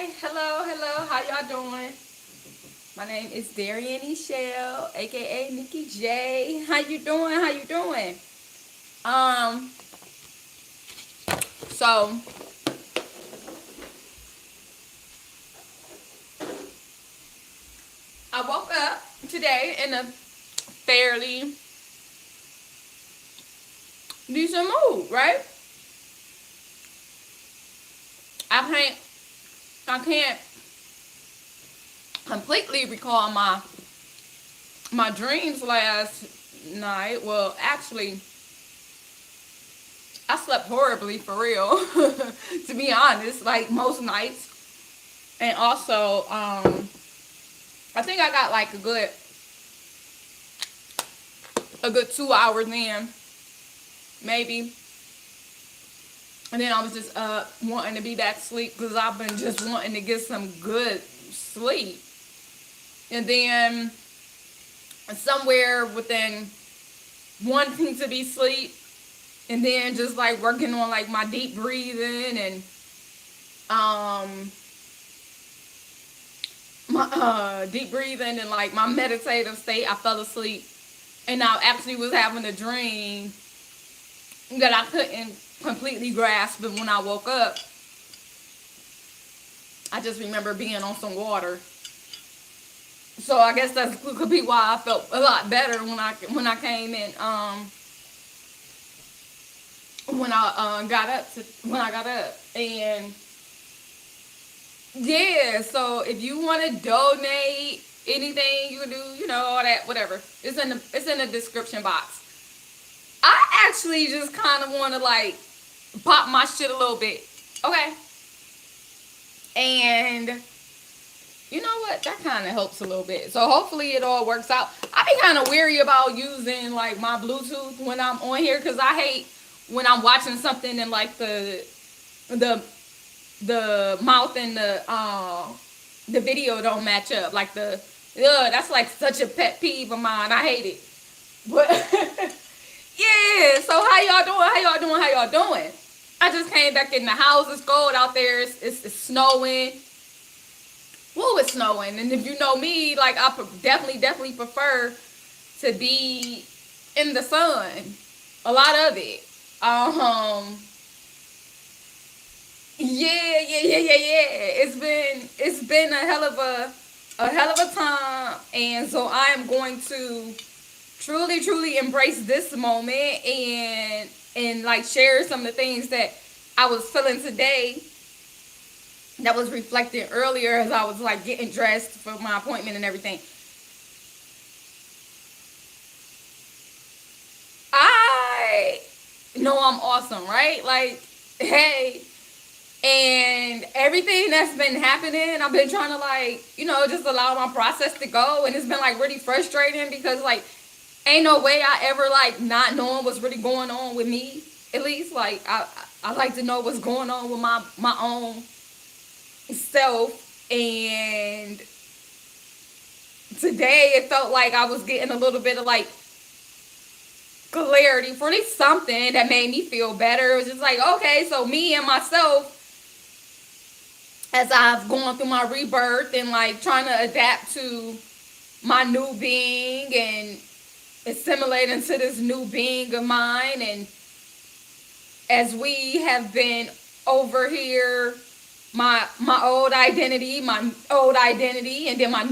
Hi, hello, how y'all doing? My name is Darian Shell, aka Nikki J. How you doing? How you doing? Um, so I woke up today in a fairly decent mood, right? I can't I can't completely recall my dreams last night. Well, actually, I slept horribly for real, to be honest, like most nights. And also, I think I got like a good 2 hours in, maybe. And then I was just wanting to be back asleep because I've been just wanting to get some good sleep. And then somewhere within wanting to be asleep, and then just like working on like my deep breathing and my deep breathing and like my meditative state, I fell asleep. And I actually was having a dream that I couldn't completely grasp. But when I woke up, I just remember being on some water. So I guess that could be why I felt a lot better when I came in. When I got up, and yeah. So if you want to donate anything, you can do, all that, whatever. It's in the description box. I actually just kind of want to like pop my shit a little bit, okay? And you know what? That kind of helps a little bit. So hopefully it all works out. I be kind of weary about using like my Bluetooth when I'm on here because I hate when I'm watching something and like the mouth and the video don't match up. Like that's like such a pet peeve of mine. I hate it. But yeah. So how y'all doing? How y'all doing? How y'all doing? I just came back in the house. It's cold out there. It's snowing. Woo, it's snowing. And if you know me, like I definitely prefer to be in the sun. A lot of it. Yeah. It's been a hell of a time, and so I am going to truly embrace this moment and like share some of the things that I was feeling today that was reflected earlier as I was like getting dressed for my appointment and everything. I know I'm awesome, right? Like, hey, and everything that's been happening, I've been trying to like, just allow my process to go, and it's been like really frustrating because like ain't no way I ever like not knowing what's really going on with me. At least like I like to know what's going on with my own self. And today it felt like I was getting a little bit of like clarity for at least something that made me feel better. It was just like, okay, so me and myself, as I've gone through my rebirth and like trying to adapt to my new being and assimilating to this new being of mine, and as we have been over here, my old identity, and then my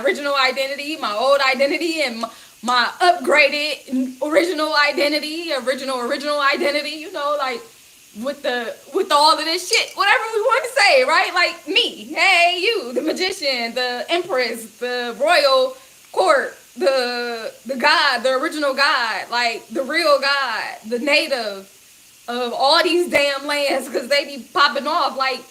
original identity, my old identity, and my upgraded original identity, like with all of this shit, whatever we want to say, right? Like me, hey, you, the magician, the empress, the royal court, the god, the original god, like the real god, the native of all these damn lands, because they be popping off. Like,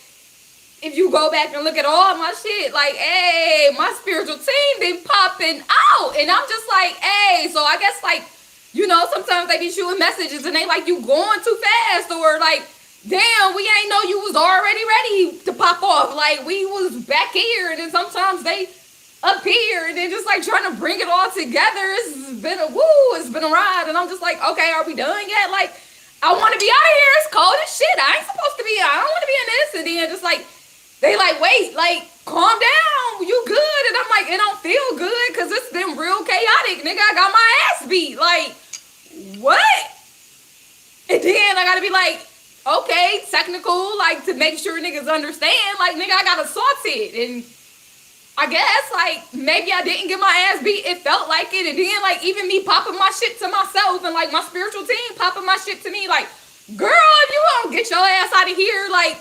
if you go back and look at all my shit, like, hey, my spiritual team be popping out. And I'm just like, hey, so I guess, like, sometimes they be shooting messages and they like, you going too fast, or like, damn, we ain't know you was already ready to pop off. Like, we was back here, and then sometimes they up here, and then just like trying to bring it all together. It's been a ride. And I'm just like, okay, are we done yet? Like, I want to be out of here. It's cold as shit. I ain't supposed to be. I don't want to be in this. And then just like They like, wait, like, calm down, you good? And I'm like, it don't feel good because it's been real chaotic, nigga. I got my ass beat. Like, what? And then I gotta be like, okay, technical, like, to make sure niggas understand, like, nigga, I got assaulted. And I guess, like, maybe I didn't get my ass beat. It felt like it. And then, like, even me popping my shit to myself and, like, my spiritual team popping my shit to me, like, girl, if you don't get your ass out of here, like,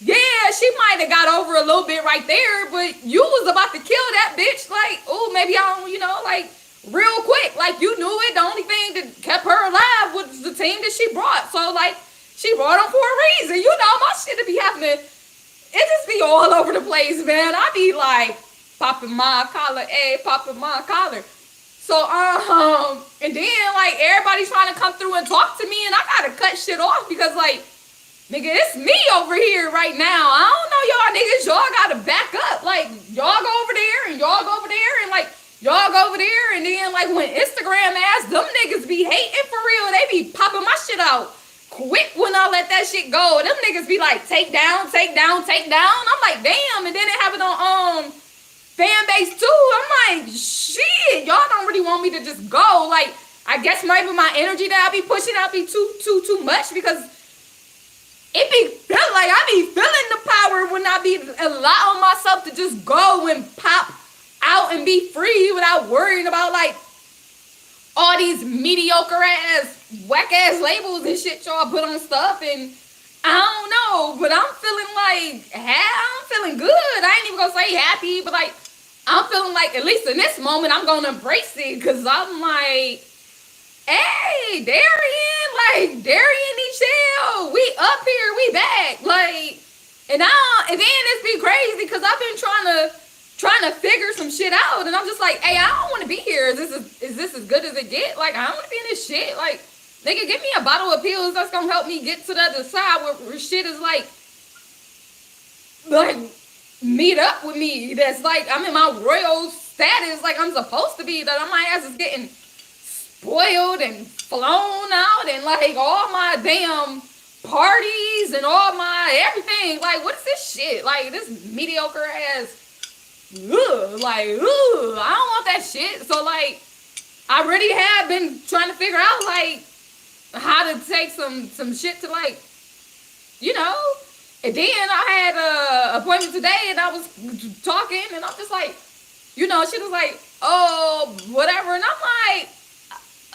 yeah, she might have got over a little bit right there, but you was about to kill that bitch. Like, oh, maybe I don't, like, real quick. Like, you knew it. The only thing that kept her alive was the team that she brought. So, like, she brought them for a reason. You know, my shit to be happening. It just be all over the place, man. I be like, popping my collar, popping my collar. So, and then, like, everybody's trying to come through and talk to me, and I gotta cut shit off because, like, nigga, it's me over here right now. I don't know y'all niggas. Y'all gotta back up. Like, y'all go over there, and y'all go over there, and, like, y'all go over there, and then, like, when Instagram asks, them niggas be hating for real. They be popping my shit out quick when I let that shit go. Them niggas be like, take down, take down, take down. I'm like, damn. And then they have it on fan base too. I'm like, shit, y'all don't really want me to just go. Like, I guess maybe my energy that I be pushing out be too much because it be feel like I be feeling the power when I be allowing myself to just go and pop out and be free without worrying about, like, all these mediocre ass, whack ass labels and shit y'all put on stuff. And I don't know, but I'm feeling like, I'm feeling good. I ain't even gonna say happy, but, like, I'm feeling like, at least in this moment, I'm gonna embrace it because I'm like, hey, Darian, Michelle, we up here, we back. Like, and then it's be crazy because I've been trying to figure some shit out, and I'm just like, hey, I don't want to be here. Is this as good as it get? Like, I don't want to be in this shit. Like, nigga, give me a bottle of pills that's gonna help me get to the other side where shit is like meet up with me. That's like I'm in my royal status, like I'm supposed to be. That my ass is getting spoiled and flown out, and like all my damn parties and all my everything. Like, what is this shit? Like this mediocre ass. I don't want that shit. So, like, I really have been trying to figure out, like, how to take some shit to, like, and then I had an appointment today, and I was talking, and I'm just like, she was like, oh, whatever, and I'm like,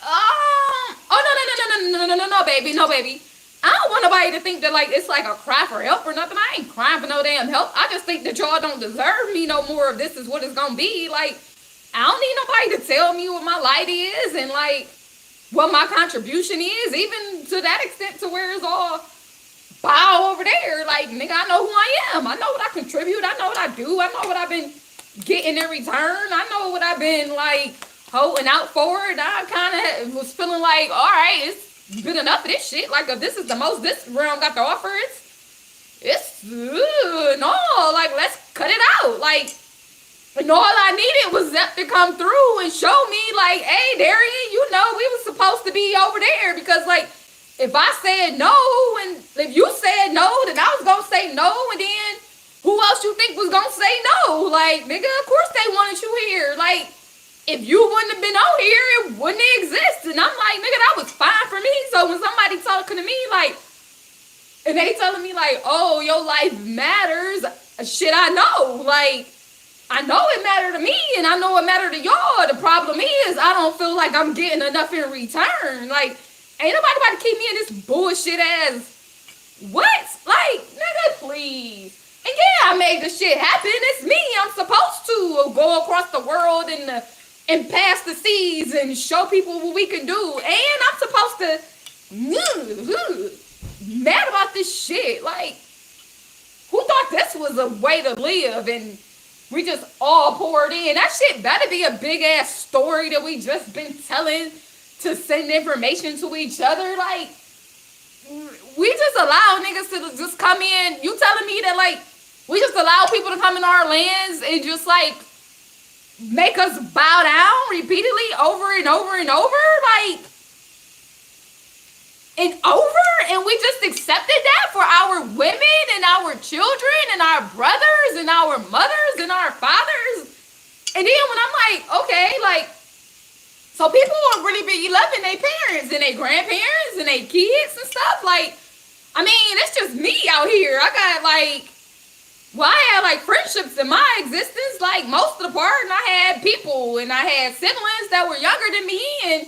oh, no, baby. I don't want nobody to think that, like, it's like a cry for help or nothing. I ain't crying for no damn help. I just think that y'all don't deserve me no more if this is what it's gonna be. Like, I don't need nobody to tell me what my light is and, like, what my contribution is, even to that extent to where it's all bow over there. Like, nigga, I know who I am. I know what I contribute. I know what I do. I know what I've been getting in return. I know what I've been, like, holding out for. And I kind of was feeling like, all right, it's been enough of this shit. Like, if this is the most this realm got to offer, no, like, let's cut it out. Like, and all I needed was Zep to come through and show me, like, hey, Darian, we was supposed to be over there. Because, like, if I said no, and if you said no, then I was gonna say no, and then who else you think was gonna say no? Like, nigga, of course they wanted you here. Like, if you wouldn't have been on here, it wouldn't exist. And I'm like, nigga, that was fine for me. So when somebody talking to me, like, and they telling me, like, oh, your life matters, shit, I know. Like, I know it mattered to me, and I know it mattered to y'all. The problem is, I don't feel like I'm getting enough in return. Like, ain't nobody about to keep me in this bullshit ass, what? Like, nigga, please. And yeah, I made this shit happen. It's me. I'm supposed to go across the world and pass the seas and show people what we can do. And I'm supposed to mad about this shit. Like, who thought this was a way to live? And we just all poured in. That shit better be a big ass story that we just been telling to send information to each other. Like, we just allow niggas to just come in. You telling me that, like, we just allow people to come in our lands and just, like, make us bow down repeatedly over and over and over? Like, and over and we just accepted that for our women and our children and our brothers and our mothers and our fathers. And then when I'm like, okay, like, so people will really be loving their parents and their grandparents and their kids and stuff. Like, I mean, it's just me out here. I got like, well, I had like friendships in my existence, like most of the part, and I had people and I had siblings that were younger than me, and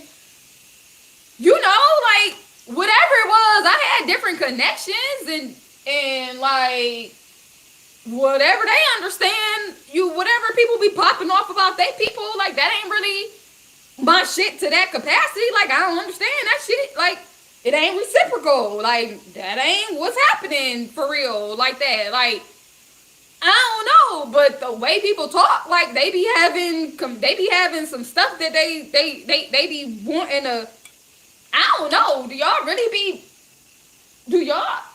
you know, like whatever it was, I had different connections and like whatever they understand, whatever people be popping off about they people, like that ain't really my shit to that capacity. Like I don't understand that shit. Like it ain't reciprocal. Like that ain't what's happening for real like that. Like I don't know, but the way people talk, like they be having some stuff that they be wanting to. I don't know.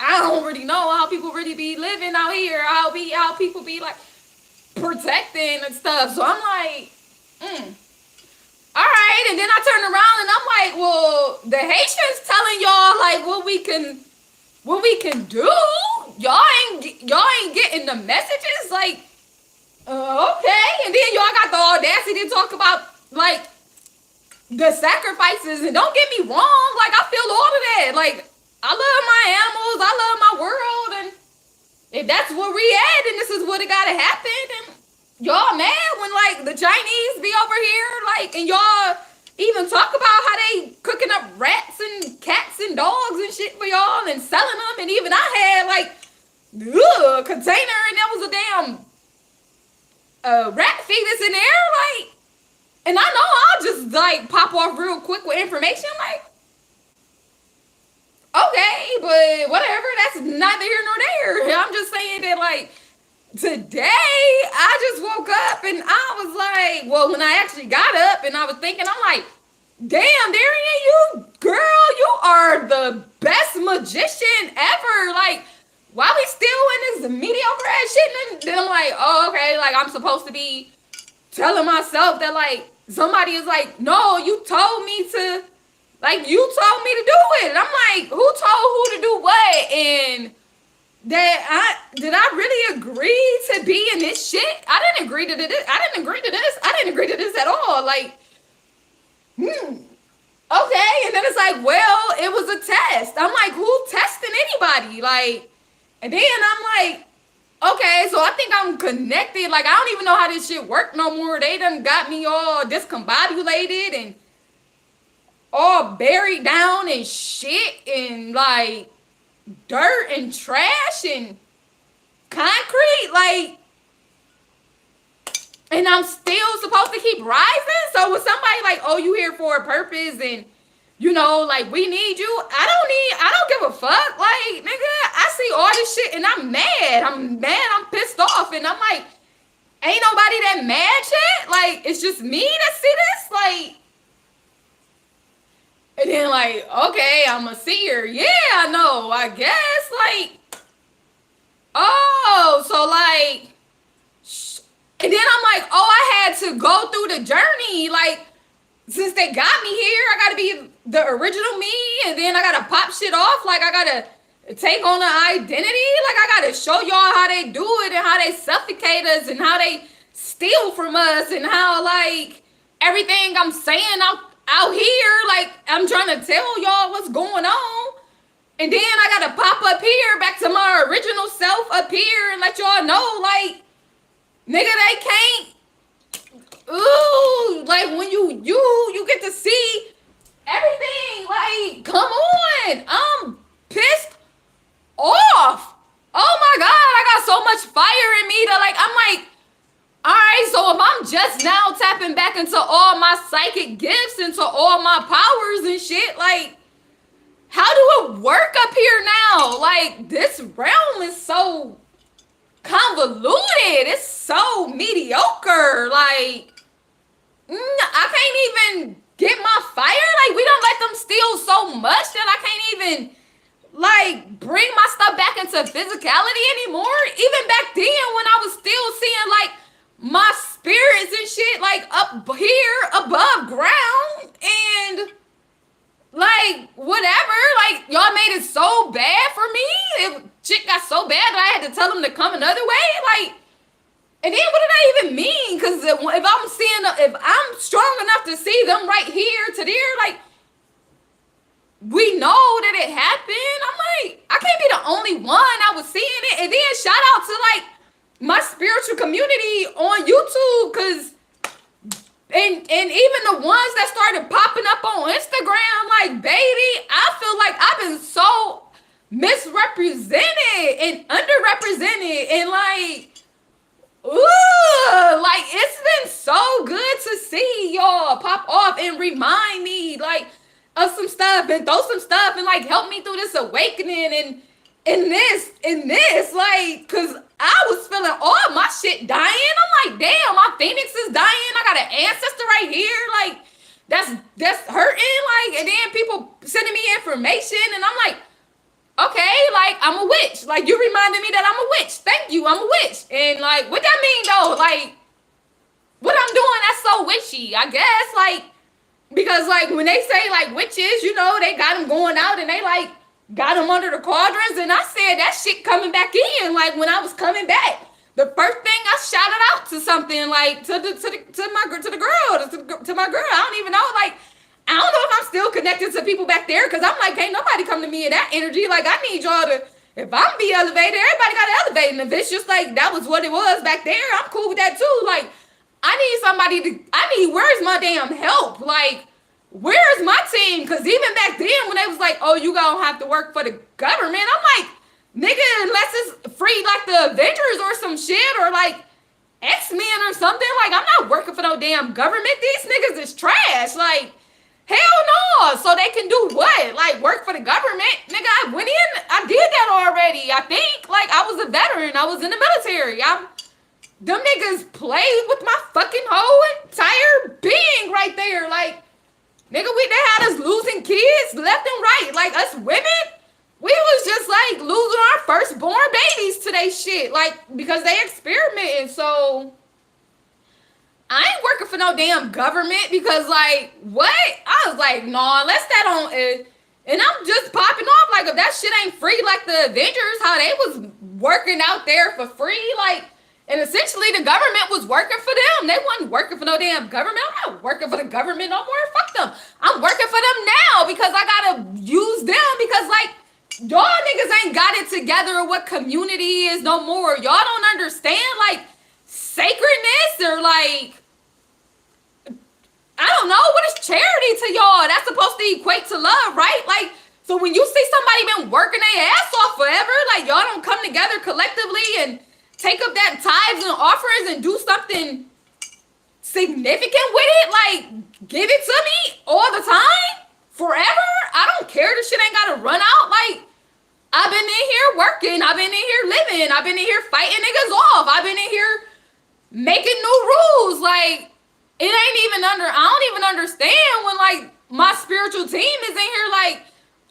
I don't really know how people really be living out here. How people be like protecting and stuff. So I'm like, all right. And then I turn around and I'm like, well, the Haitians telling y'all like what we can do. Y'all ain't getting the messages. Like, okay. And then y'all got the audacity to talk about like the sacrifices, and don't get me wrong, like I feel all of that. Like I love my animals, I love my world, and if that's where we at, and this is what it gotta happen, and y'all mad when like the Chinese be over here, like, and y'all even talk about how they cooking up rats and cats and dogs and shit for y'all and selling them, and even I had like a container and there was a damn rat fetus in there, like. And I know I'll just like pop off real quick with information, like, okay, but whatever, that's neither here nor there. I'm just saying that like today I just woke up and I was like, well, when I actually got up and I was thinking, I'm like, damn, Darian, you girl, you are the best magician ever. Like, why we still in this mediocre ass shit? And then I'm like, oh, okay, like I'm supposed to be telling myself that like somebody is like, no, you told me to, like, you told me to do it. And I'm like, who told who to do what? And did I really agree to be in this shit? I didn't agree to this. I didn't agree to this at all. Like, okay. And then it's like, well, it was a test. I'm like, who testing anybody? Like, and then I'm like, okay, so I think I'm connected. Like, I don't even know how this shit work no more. They done got me all discombobulated and all buried down in shit and, like, dirt and trash and concrete. Like, and I'm still supposed to keep rising? So when somebody like, oh, you here for a purpose and, you know, like, we need you. I don't give a fuck. Like, nigga, I see all this shit and I'm mad. I'm pissed off. And I'm like, ain't nobody that mad shit? Like, it's just me that see this? Like, and then like, okay, I'm a seer. Yeah, I know. I guess, like, oh, so like, and then I'm like, oh, I had to go through the journey. Like, since they got me here, I gotta be the original me, and then I gotta pop shit off. Like, I gotta take on an identity. Like, I gotta show y'all how they do it and how they suffocate us and how they steal from us and how, like, everything I'm saying out here, like, I'm trying to tell y'all what's going on. And then I gotta pop up here back to my original self up here and let y'all know, like, nigga, they can't. Ooh, like when you get to see everything, like, come on, I'm pissed off. Oh my God, I got so much fire in me that, like, I'm like, all right, so if I'm just now tapping back into all my psychic gifts, into all my powers and shit, like, how do it work up here now? Like, this realm is so convoluted. It's so mediocre. Like, I can't even get my fire. Like, we don't let them steal so much that I can't even, like, bring my stuff back into physicality anymore. Even back then when I was still seeing, like, my spirits and shit, like, up here above ground. And Like, whatever. Like, y'all made it so bad for me. Shit got so bad that I had to tell them to come another way. Like, and then what did I even mean? Because if I'm strong enough to see them right here to there, like, we know that it happened. I'm like, I can't be the only one I was seeing it. And then shout out to like my spiritual community on YouTube, because and even the ones that started popping up on Instagram, like, baby, I feel like I've been so misrepresented and underrepresented, and like, ooh, like, it's been so good to see y'all pop off and remind me like of some stuff and throw some stuff and like help me through this awakening and this, like, cause I was feeling all my shit dying. I'm like, damn, my phoenix is dying. I got an ancestor right here, like, that's hurting, like, and then people sending me information, and I'm like, okay, like, I'm a witch. Like, you reminded me that I'm a witch. Thank you, I'm a witch. And like, what that mean though? Like, what I'm doing that's so witchy, I guess, like, because like when they say like witches, you know, they got them going out and they like got them under the cauldrons, and I said that shit coming back in. Like, when I was coming back, the first thing I shouted out to something, like, to my girl, to my girl. I don't even know, like, I don't know if I'm still connected to people back there, because I'm like, ain't nobody come to me in that energy. Like, I need y'all to, if I'm be elevated, everybody got to elevate. And if it's just like that was what it was back there, I'm cool with that too. Like, where's my damn help? Like, where's my team? Because even back then when they was like, oh, you gonna have to work for the government, I'm like, nigga, unless it's free like the Avengers or some shit, or like X-Men or something, like, I'm not working for no damn government. These niggas is trash. Like, hell no. So they can do what? Like, work for the government? Nigga, I did that already. I think, like, I was a veteran. I was in the military. Them niggas played with my fucking whole entire being right there. Like, nigga, they had us losing kids left and right. Like, us women, we was just like losing our firstborn babies to they shit. Like, because they experimented. So I ain't working for no damn government, because like, what? I was like, nah, let's that on it. And I'm just popping off like, if that shit ain't free like the Avengers, how they was working out there for free, like, and essentially the government was working for them. They wasn't working for no damn government. I'm not working for the government no more. Fuck them. I'm working for them now because I gotta use them, because like, y'all niggas ain't got it together what community is no more. Y'all don't understand like sacredness, or like, I don't know, what is charity to y'all? That's supposed to equate to love, right? Like, so when you see somebody been working their ass off forever, like, y'all don't come together collectively and take up that tithes and offerings and do something significant with it, like, give it to me all the time, forever. I don't care. This shit ain't gotta run out. Like, I've been in here working. I've been in here living. I've been in here fighting niggas off. I've been in here making new rules. Like, it ain't even I don't even understand when like my spiritual team is in here like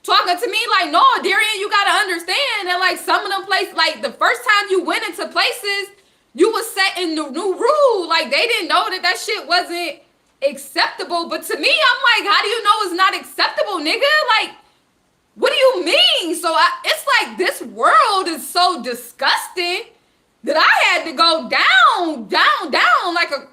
talking to me like, no, Darian, you gotta understand that like some of them places, like the first time you went into places, you was setting the new rule. Like, they didn't know that shit wasn't acceptable. But to me, I'm like, how do you know it's not acceptable, nigga? Like, what do you mean? So it's like this world is so disgusting that I had to go down. Like, of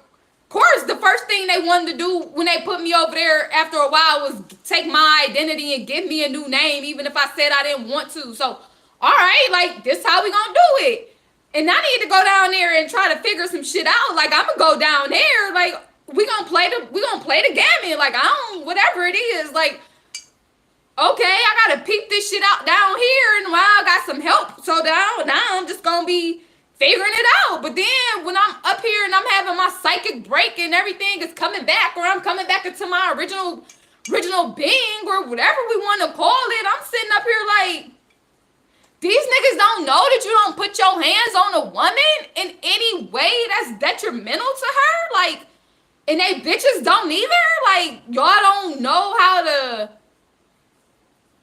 course, the first thing they wanted to do when they put me over there after a while was take my identity and give me a new name, even if I said I didn't want to. So, all right, like, this how we gonna do it. And I need to go down there and try to figure some shit out. Like, I'm gonna go down there. Like, we gonna play the gamut. Like, I don't, whatever it is. Like, okay, I gotta peep this shit out down here, and while I got some help. So now I'm just gonna be figuring it out. But then when I'm up here and I'm having my psychic break and everything is coming back, or I'm coming back into my original being, or whatever we want to call it, I'm sitting up here like, these niggas don't know that you don't put your hands on a woman in any way that's detrimental to her. Like, and they bitches don't either. Like, y'all don't know how to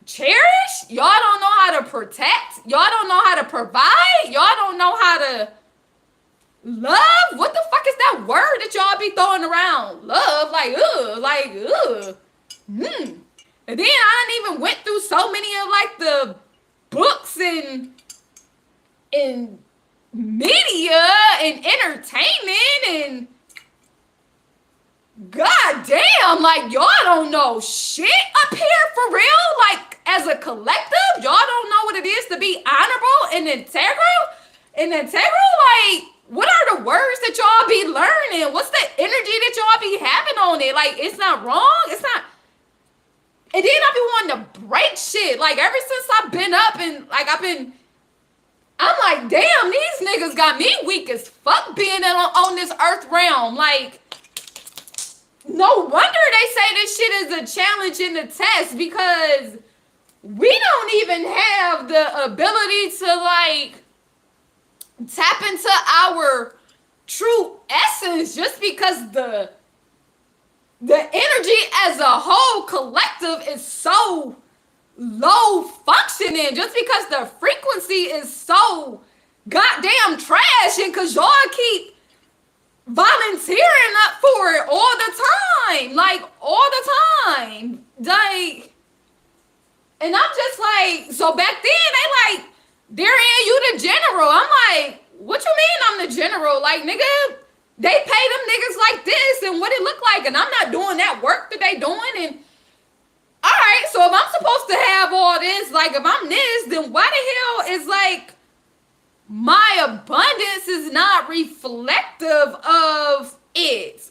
cherish. Y'all don't know how to protect. Y'all don't know how to provide. Y'all don't know how to love. What the fuck is that word that y'all be throwing around? Love, like, ugh, like, ugh. And then I didn't even went through so many of like the books and media and entertainment and god damn, like y'all don't know shit up here for real. Like as a collective, y'all don't know what it is to be honorable and integral. Like what are the words that y'all be learning? What's the energy that y'all be having on it? Like it's not wrong. It's not. And then I be wanting to break shit. Like ever since I've been up and like I'm like, damn, these niggas got me weak as fuck being on this earth realm. Like, no wonder they say this shit is a challenge in the test because we don't even have the ability to like tap into our true essence just because the energy as a whole collective is so low functioning, just because the frequency is so goddamn trash and because y'all keep volunteering up for it all the time, like all the time, like, and I'm just like, so back then they like, Darian, you the general. I'm like, what you mean I'm the general? Like, nigga, they pay them niggas like this and what it look like, and I'm not doing that work that they doing. And all right, so if I'm supposed to have all this, like if I'm this, then why the hell is like my abundance is not reflective of it?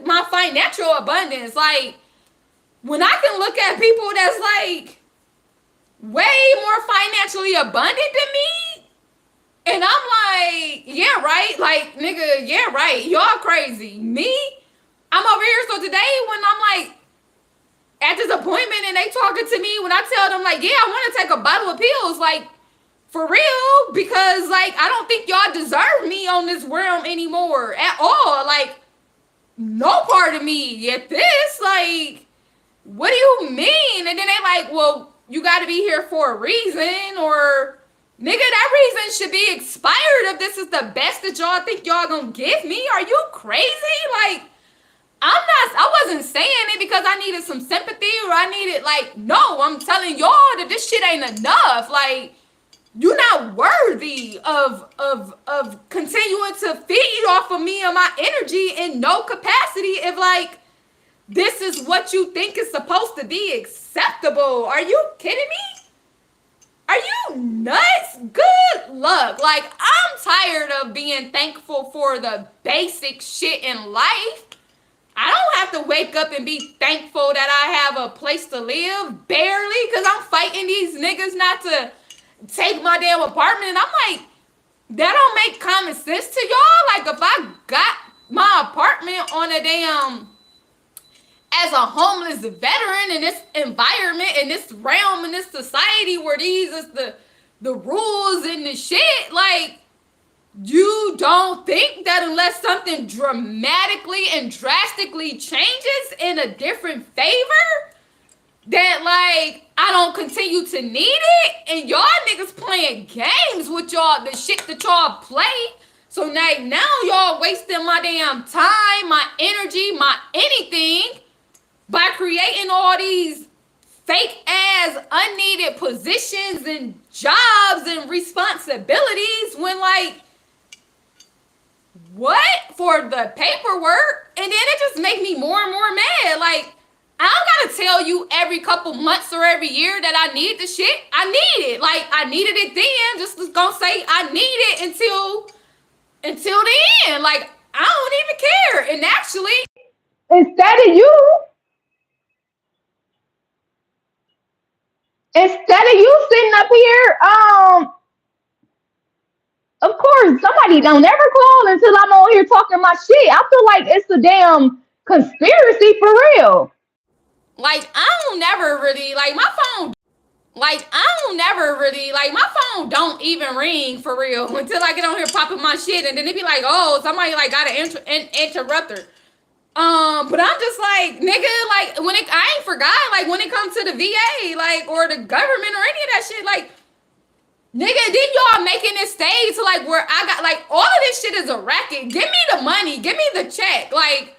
My financial abundance. Like when I can look at people that's like way more financially abundant than me, and I'm like, yeah, right, like nigga, yeah, right, y'all crazy. Me, I'm over here. So today when I'm like at this appointment and they talking to me, when I tell them like, yeah, I want to take a bottle of pills, like for real, because like I don't think y'all deserve me on this realm anymore at all. Like no part of me at this. Like, what do you mean? And then they like, well, you got to be here for a reason, or nigga, that reason should be expired if this is the best that y'all think y'all gonna give me. Are you crazy? Like, I wasn't saying it because I needed some sympathy or I needed like, no, I'm telling y'all that this shit ain't enough. Like, you're not worthy of continuing to feed off of me and my energy in no capacity if like this is what you think is supposed to be acceptable. Are you kidding me? Are you nuts? Good luck. Like, I'm tired of being thankful for the basic shit in life. I don't have to wake up and be thankful that I have a place to live, barely, because I'm fighting these niggas not to take my damn apartment. And I'm like, that don't make common sense to y'all. Like, if I got my apartment on a damn, as a homeless veteran in this environment, in this realm, in this society where these is the rules and the shit, like, you don't think that unless something dramatically and drastically changes in a different favor, that like I don't continue to need it? And y'all niggas playing games with y'all, the shit that y'all play. So now y'all wasting my damn time, my energy, my anything by creating all these fake ass unneeded positions and jobs and responsibilities when like, what? For the paperwork? And then it just make me more and more mad. Like, I don't gotta tell you every couple months or every year that I need the shit. I need it. Like, I needed it then. Just gonna say I need it until the end. Like, I don't even care. And actually, instead of you sitting up here, of course, somebody don't ever call until I'm on here talking my shit. I feel like it's a damn conspiracy for real. like, I don't never really, like, my phone, like, I don't never really, like, my phone don't even ring for real until I get on here popping my shit. And then it be like, oh, somebody, like, got an interrupter. But I'm just like, nigga, like, I ain't forgot, like, when it comes to the VA, like, or the government or any of that shit, like, nigga, then y'all making this stage to, like, where I got, like, all of this shit is a racket. Give me the money. Give me the check. Like,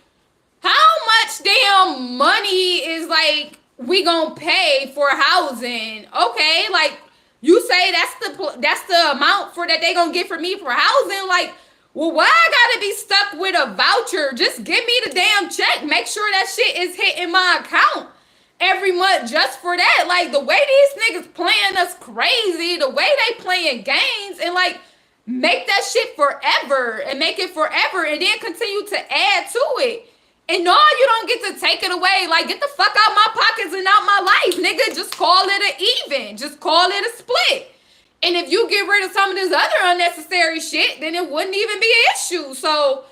how much damn money is, like, we gonna pay for housing. Okay, like you say that's the amount for that they gonna get for me for housing. Like, well, why I gotta be stuck with a voucher? Just give me the damn check. Make sure that shit is hitting my account every month just for that. Like the way these niggas playing us crazy, the way they playing games, and like make that shit forever and make it forever and then continue to add to it. And no, you don't get to take it away. Like, get the fuck out my pockets and out my life, nigga. Just call it an even. Just call it a split. And if you get rid of some of this other unnecessary shit, then it wouldn't even be an issue. So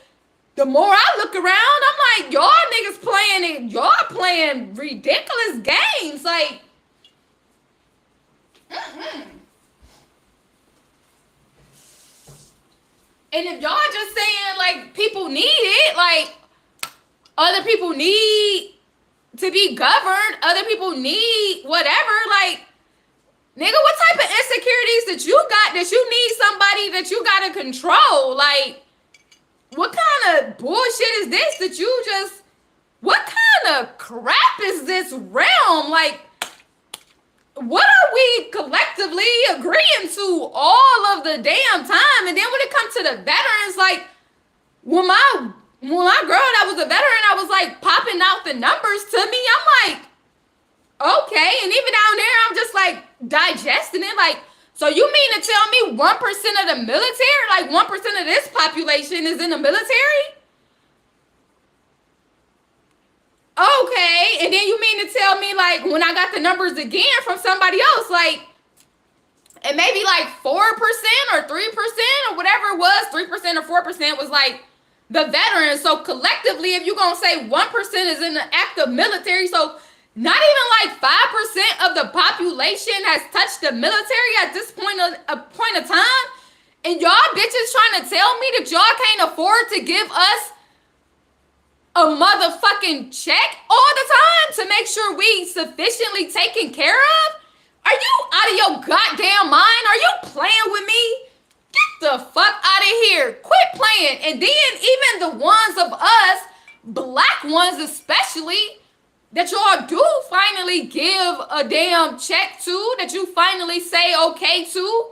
the more I look around, I'm like, y'all niggas playing it. Y'all playing ridiculous games. Like, and if y'all just saying, like, people need it, like, other people need to be governed, other people need whatever, like, nigga, what type of insecurities that you got that you need somebody that you gotta control? Like, what kind of bullshit is this that you just, what kind of crap is this realm? Like, what are we collectively agreeing to all of the damn time? And then when it comes to the veterans, like, when my girl that was a veteran, I was like popping out the numbers to me. I'm like, okay. And even down there, I'm just like digesting it. Like, so you mean to tell me 1% of the military, like 1% of this population is in the military? Okay. And then you mean to tell me, like, when I got the numbers again from somebody else, like, and maybe like 4% or 3% or whatever it was, 3% or 4% was like the veterans. So collectively, if you're going to say 1% is in the active military, so not even like 5% of the population has touched the military at this point of time. And y'all bitches trying to tell me that y'all can't afford to give us a motherfucking check all the time to make sure we sufficiently taken care of? Are you out of your goddamn mind? Are you playing with me? Get the fuck out of here. Quit playing. And then even the ones of us, black ones especially, that y'all do finally give a damn check to, that you finally say okay to,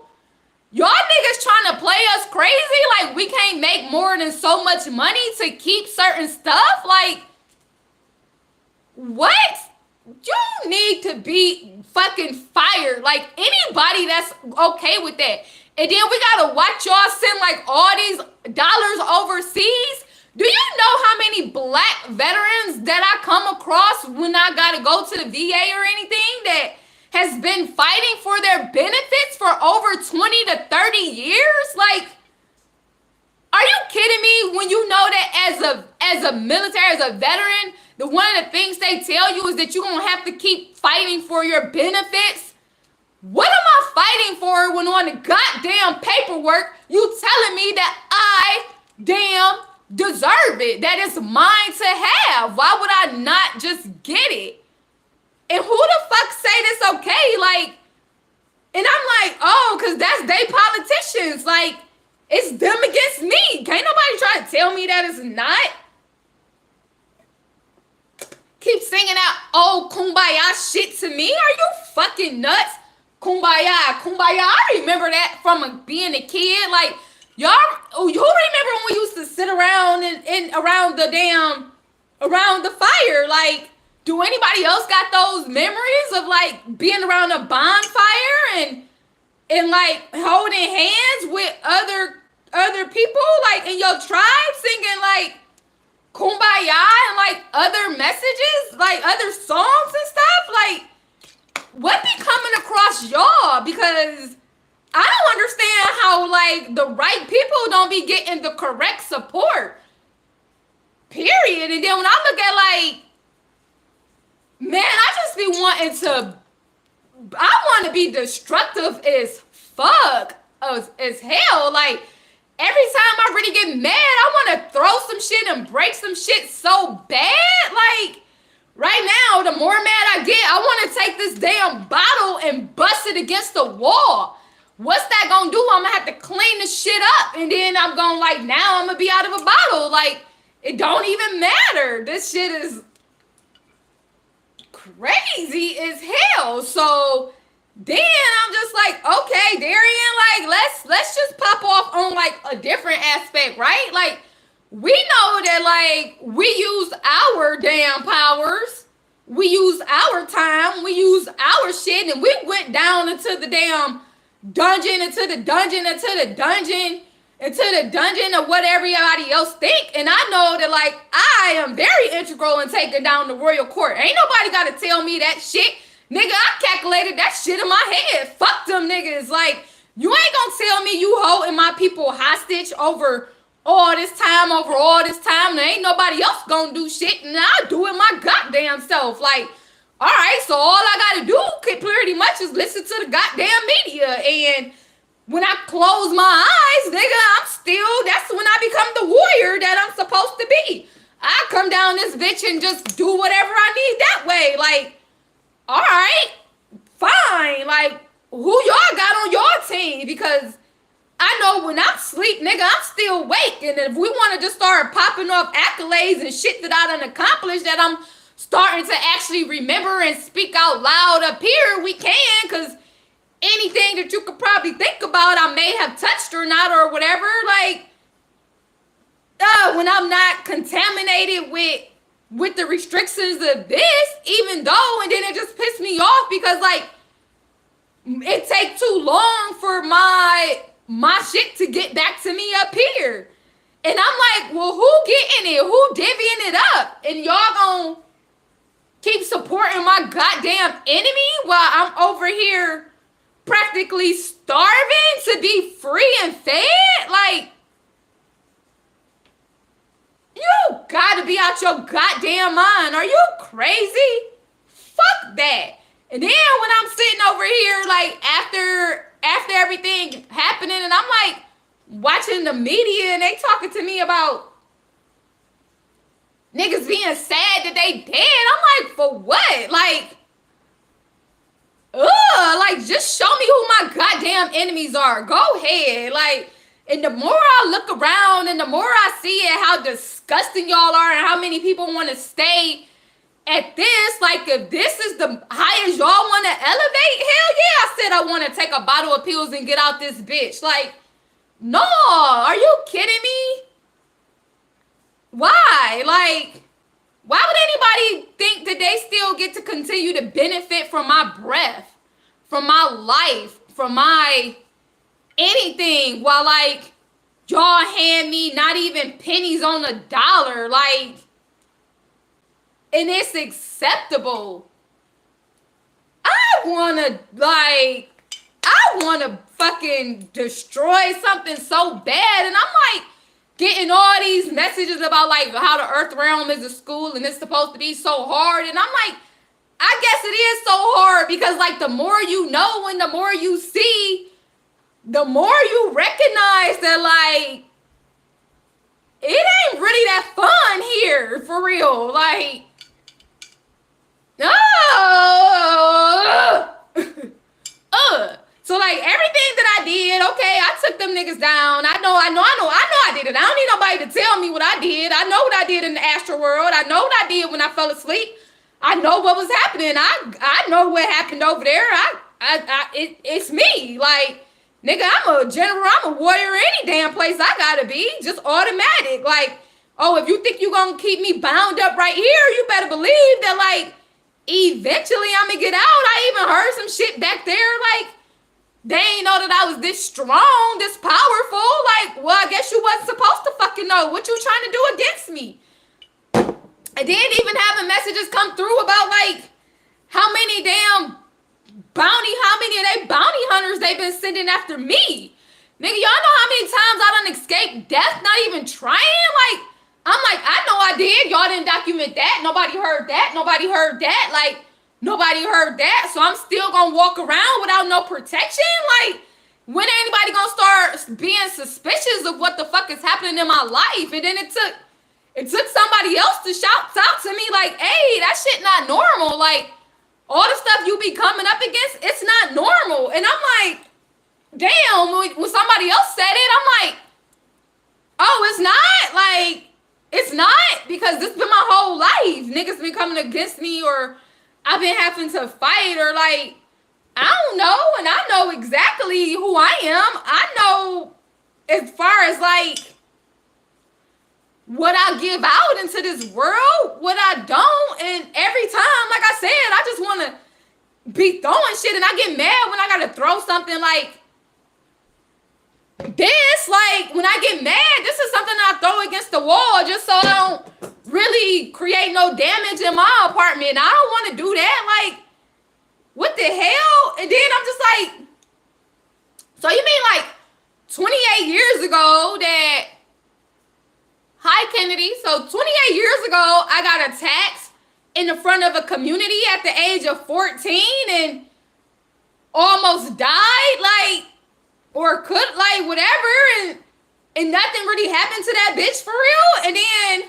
y'all niggas trying to play us crazy like we can't make more than so much money to keep certain stuff. Like, what? You need to be fucking fired. Like, anybody that's okay with that. And then we gotta watch y'all send like all these dollars overseas. Do you know how many black veterans that I come across when I gotta go to the VA or anything that has been fighting for their benefits for over 20 to 30 years? Like, are you kidding me? When you know that as a military, as a veteran, one of the things they tell you is that you're gonna have to keep fighting for your benefits. What am I fighting for when on the goddamn paperwork you telling me that I damn deserve it, that it's mine to have? Why would I not just get it? And who the fuck say this okay? Like, and I'm like, oh, because that's they politicians. Like, it's them against me. Can't nobody try to tell me that it's not. Keep singing out old kumbaya shit to me. Are you fucking nuts? Kumbaya, kumbaya. I remember that from being a kid. Like, y'all, who remember when we used to sit around and around the fire? Like, do anybody else got those memories of like being around a bonfire and like holding hands with other people like in your tribe singing like kumbaya and like other messages, like other songs and stuff? Like, what be coming across y'all? Because I don't understand how like the right people don't be getting the correct support, period. And then when I look at like, man, I just be wanting to, I want to be destructive as fuck, as hell. Like, every time I really get mad, I want to throw some shit and break some shit so bad. Like, right now, the more mad I get, I want to take this damn bottle and bust it against the wall. What's that gonna do? I'm gonna have to clean the shit up. And then I'm gonna like, now I'm gonna be out of a bottle. Like, it don't even matter. This shit is crazy as hell. So then I'm just like, okay, Darian, like let's just pop off on like a different aspect, right? Like we know that like we use our damn powers, we use our time, we use our shit, and we went down into the damn dungeon, into the dungeon, of what everybody else think. And I know that like I am very integral in taking down the royal court. Ain't nobody gotta tell me that shit. Nigga, I calculated that shit in my head. Fuck them niggas. Like, you ain't gonna tell me you holding my people hostage over all this time. There ain't nobody else gonna do shit, and I'll do it my goddamn self. Like, all right, so all I gotta do pretty much is listen to the goddamn media. And when I close my eyes, nigga, that's when I become the warrior that I'm supposed to be. I come down this bitch and just do whatever I need that way. Like, all right, fine. Like, who y'all got on your team? Because I know when I'm asleep, nigga, I'm still awake. And if we want to just start popping off accolades and shit that I done accomplished, that I'm starting to actually remember and speak out loud up here, we can. Because anything that you could probably think about, I may have touched or not or whatever. Like, when I'm not contaminated with the restrictions of this, even though, and then it just pissed me off because like it take too long for my shit to get back to me up here. And I'm like, well, who getting it? Who divvying it up? And y'all gonna keep supporting my goddamn enemy while I'm over here practically starving to be free and fed? Like, you gotta be out your goddamn mind. Are you crazy? Fuck that. And then when I'm sitting over here, like, after everything happening, and I'm like watching the media and they talking to me about niggas being sad that they dead. I'm like, for what? Like, like, just show me who my goddamn enemies are. Go ahead. Like, and the more I look around and the more I see it, how disgusting y'all are and how many people want to stay at this, like, if this is the highest y'all want to elevate, hell yeah, I said I want to take a bottle of pills and get out this bitch. Like, no, are you kidding me? Why? Like, why would anybody think that they still get to continue to benefit from my breath, from my life, from my anything, while like y'all hand me not even pennies on a dollar, like, and it's acceptable? I wanna fucking destroy something so bad, and I'm like getting all these messages about like how the earth realm is a school and it's supposed to be so hard, and I'm like, I guess it is so hard because like the more you know and the more you see, the more you recognize that like it ain't really that fun here for real. Like, so like everything that I did, okay, I took them niggas down. I know I did it. I don't need nobody to tell me what I did. I know what I did in the astral world. I know what I did when I fell asleep. I know what was happening. I know what happened over there. It's me. Like, nigga, I'm a general. I'm a warrior any damn place I gotta be. Just automatic. Like, oh, if you think you gonna keep me bound up right here, you better believe that like eventually I'm gonna get out. I even heard some shit back there. Like, they ain't know that I was this strong, this powerful. Like, well, I guess you wasn't supposed to fucking know what you trying to do against me. I didn't even have messages come through about like how many of they bounty hunters they've been sending after me. Nigga, y'all know how many times I done escaped death, not even trying? Like, I'm like, I know I did. Y'all didn't document that. Nobody heard that. Nobody heard that. Like, nobody heard that. So I'm still gonna walk around without no protection? Like, when anybody gonna start being suspicious of what the fuck is happening in my life? And then it took somebody else to shout out to me like, hey, that shit not normal. Like, all the stuff you be coming up against, it's not normal. And I'm like, damn, when somebody else said it, I'm like, oh, it's not? Like, it's not? Because this been my whole life. Niggas been coming against me, or I I've been having to fight or like, I don't know. And I know exactly who I am. I know as far as like what I give out into this world, what I don't. And every time, like I said, I just want to be throwing shit and I get mad when I got to throw something like this. Like when I get mad, this is something I throw against the wall just so I don't really create no damage in my apartment. I don't want to do that. Like, what the hell? And then I'm just like, so you mean like 28 years ago that, hi Kennedy, so 28 years ago I got attacked in the front of a community at the age of 14 and almost died, like, or could, like, whatever, and nothing really happened to that bitch for real, and then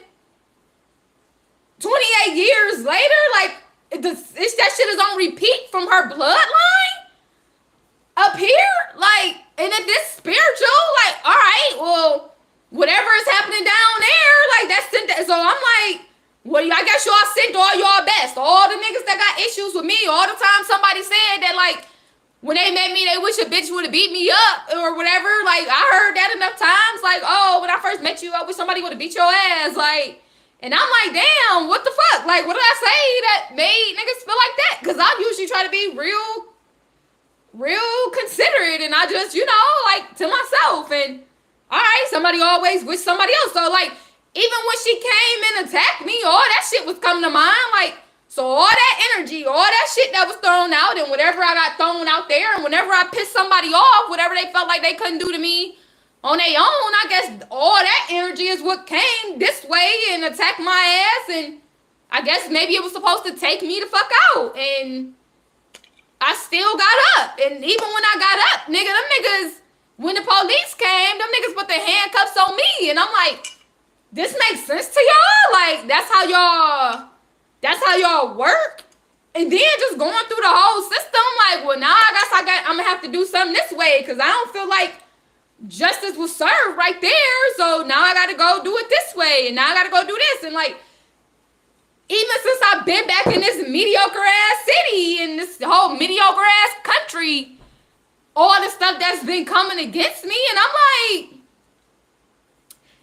28 years later, like, that shit is on repeat from her bloodline up here, like, and if this spiritual, like, all right, well, whatever is happening down there, like, that's sent that. So I'm like, well, I guess y'all sent all y'all best. All the niggas that got issues with me, all the time somebody said that, like, when they met me, they wish a bitch would have beat me up or whatever. Like, I heard that enough times. Like, oh, when I first met you, I wish somebody would have beat your ass. Like, and I'm like, damn, what the fuck? Like, what did I say that made niggas feel like that? Because I usually try to be real considerate. And I just, you know, like, to myself. And, all right, somebody always wish somebody else. So, like, even when she came and attacked me, all that shit was coming to mind. Like, so all that energy, all that shit that was thrown out and whatever I got thrown out there and whenever I pissed somebody off, whatever they felt like they couldn't do to me on their own, I guess all that energy is what came this way and attacked my ass. And I guess maybe it was supposed to take me the fuck out. And I still got up. And even when I got up, nigga, them niggas, when the police came, them niggas put the handcuffs on me. And I'm like, this makes sense to y'all? Like, that's how y'all work? And then just going through the whole system, like, well, now I guess I'm gonna have to do something this way because I don't feel like justice was served right there. So now I gotta go do it this way, and now I gotta go do this. And like, even since I've been back in this mediocre ass city and this whole mediocre ass country, all the stuff that's been coming against me, and I'm like,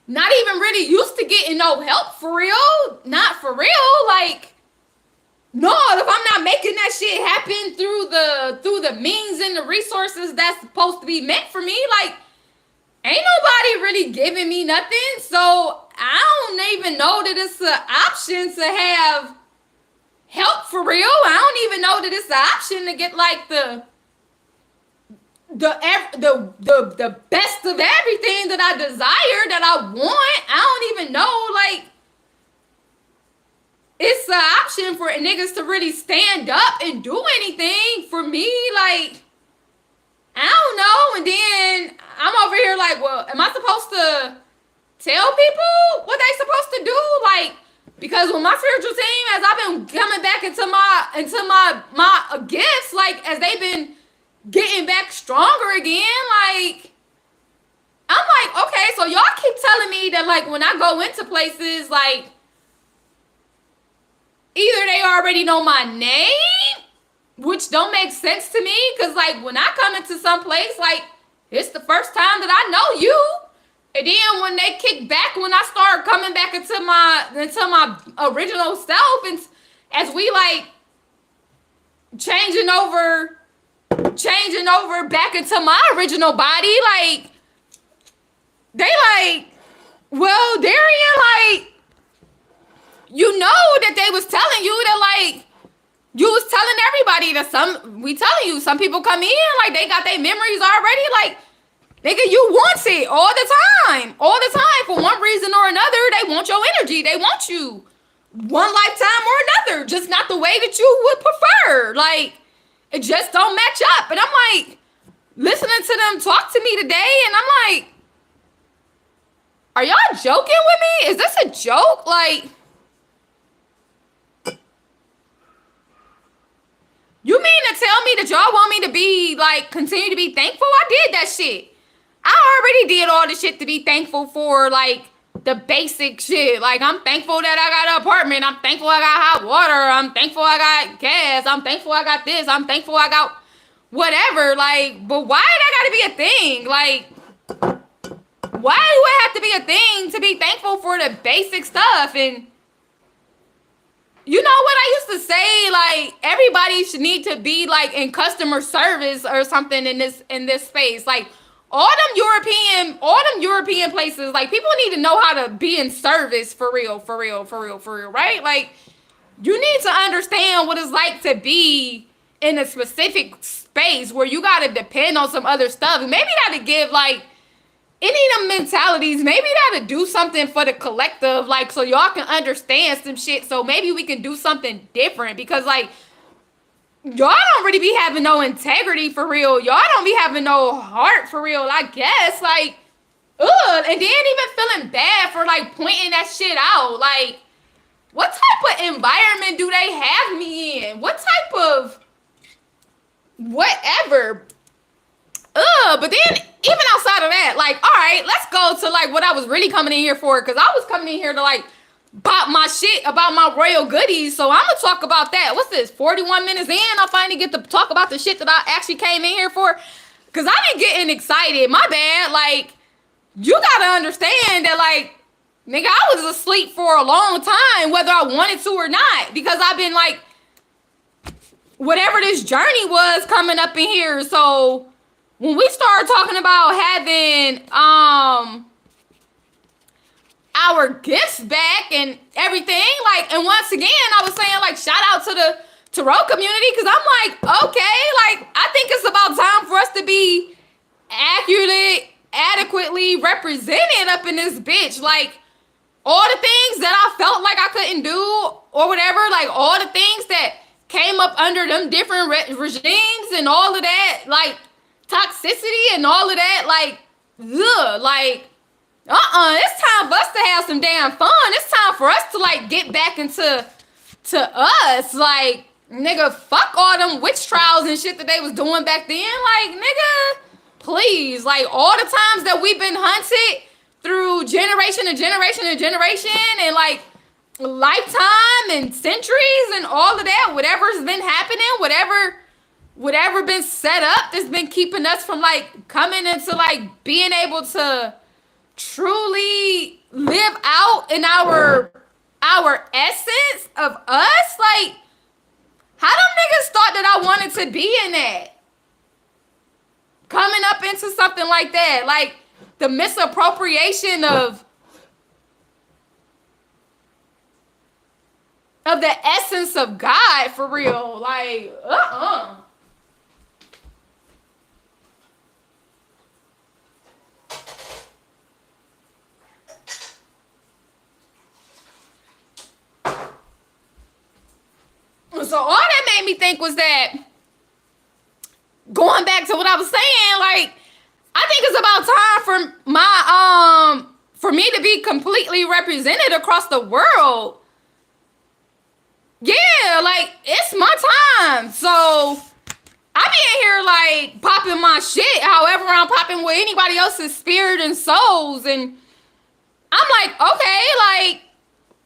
not even really used to getting no help for real. Not for real. Like, no, if I'm not making that shit happen through the means and the resources that's supposed to be meant for me, like, ain't nobody really giving me nothing. So I don't even know that it's an option to have help for real. I don't even know that it's an option to get like the best of everything that I desire, that I want. I don't even know, like, it's an option for niggas to really stand up and do anything for me. Like, I don't know. And then I'm over here like, well, am I supposed to tell people what they supposed to do? Like, because with my spiritual team, as I've been coming back into my gifts, like, as they've been getting back stronger again, like, I'm like, okay, so y'all keep telling me that, like, when I go into places, like, either they already know my name, which don't make sense to me, because, like, when I come into some place, like, it's the first time that I know you, and then when they kick back, when I start coming back into my original self, and as we, like, changing over back into my original body, like, they like, well, Darian, like, you know that they was telling you that, like, you was telling everybody that some people come in, like, they got their memories already, like, nigga, you want it all the time, for one reason or another. They want your energy, they want you one lifetime or another, just not the way that you would prefer, like, it just don't match up. And I'm like, listening to them talk to me today, and I'm like, are y'all joking with me? Is this a joke? Like, you mean to tell me that y'all want me to be, like, continue to be thankful? I did that shit. I already did all the shit to be thankful for, like, the basic shit. Like, I'm thankful that I got an apartment. I'm thankful I got hot water. I'm thankful I got gas. I'm thankful I got this. I'm thankful I got whatever. Like, but why that gotta be a thing? Like, why do it have to be a thing to be thankful for the basic stuff? And you know what I used to say? Like, everybody should need to be like in customer service or something in this space. Like, all them European places, like, people need to know how to be in service for real, right? Like, you need to understand what it's like to be in a specific space where you gotta depend on some other stuff. Maybe that'll give like any of them mentalities, maybe that'll do something for the collective, like, so y'all can understand some shit. So maybe we can do something different, because like, y'all don't really be having no integrity for real. Y'all don't be having no heart for real, I guess. Like, ugh. And then even feeling bad for like pointing that shit out. Like, what type of environment do they have me in? What type of whatever? Ugh. But then even outside of that, like, all right, let's go to like what I was really coming in here for. Because I was coming in here to like pop my shit about my royal goodies. So I'm gonna talk about that. What's this? 41 minutes in, I finally get to talk about the shit that I actually came in here for. Because I've been getting excited. My bad. Like, you gotta understand that, like, nigga, I was asleep for a long time, whether I wanted to or not. Because I've been like, whatever this journey was coming up in here. So when we start talking about having our gifts back and everything, like, and once again, I was saying, like, shout out to the tarot community, because I'm like, okay, like, I think it's about time for us to be adequately represented up in this bitch. Like, all the things that I felt like I couldn't do or whatever, like, all the things that came up under them different regimes and all of that, like, toxicity and all of that, like, ugh, like, it's time for us to have some damn fun. It's time for us to like get back into us. Like, nigga, fuck all them witch trials and shit that they was doing back then. Like, nigga, please. Like, all the times that we've been hunted through generation and generation and generation and like lifetime and centuries and all of that, whatever's been happening, whatever been set up that's been keeping us from like coming into like being able to truly live out in our essence of us. Like, how them niggas thought that I wanted to be in that? Coming up into something like that, like the misappropriation of the essence of God for real. Like, So all that made me think was that, going back to what I was saying, like, I think it's about time for my for me to be completely represented across the world. Yeah, like, it's my time. So I be in here like popping my shit however I'm popping with anybody else's spirit and souls, and I'm like, okay, like,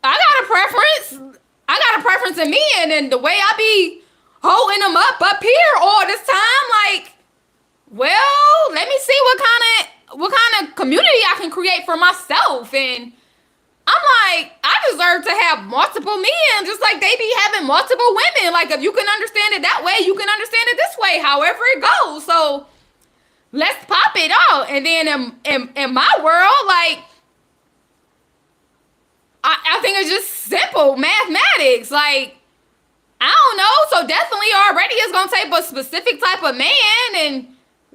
I got a preference in me, and then the way I be holding them up here all this time, like, well, let me see what kind of community I can create for myself. And I'm like, I deserve to have multiple men, just like they be having multiple women. Like, if you can understand it that way, you can understand it this way, however it goes. So let's pop it out. And then in my world, like, I think it's just simple mathematics. Like, I don't know. So definitely already it's going to take a specific type of man, and